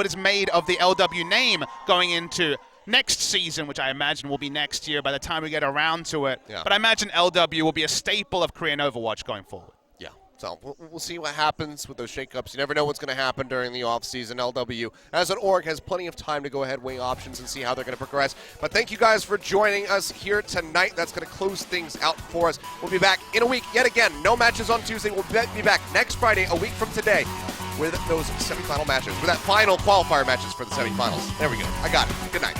S5: is made of the LW name going into next season, which I imagine will be next year by the time we get around to it.
S4: Yeah.
S5: But I imagine LW will be a staple of Korean Overwatch going forward.
S4: Yeah, so we'll see what happens with those shakeups. You never know what's going to happen during the offseason. LW, as an org, has plenty of time to go ahead, weigh options, and see how they're going to progress. But thank you guys for joining us here tonight. That's going to close things out for us. We'll be back in a week yet again. No matches on Tuesday. We'll be back next Friday, a week from today, with those semifinal matches, with that final qualifier matches for the semifinals. There we go. I got it. Good night.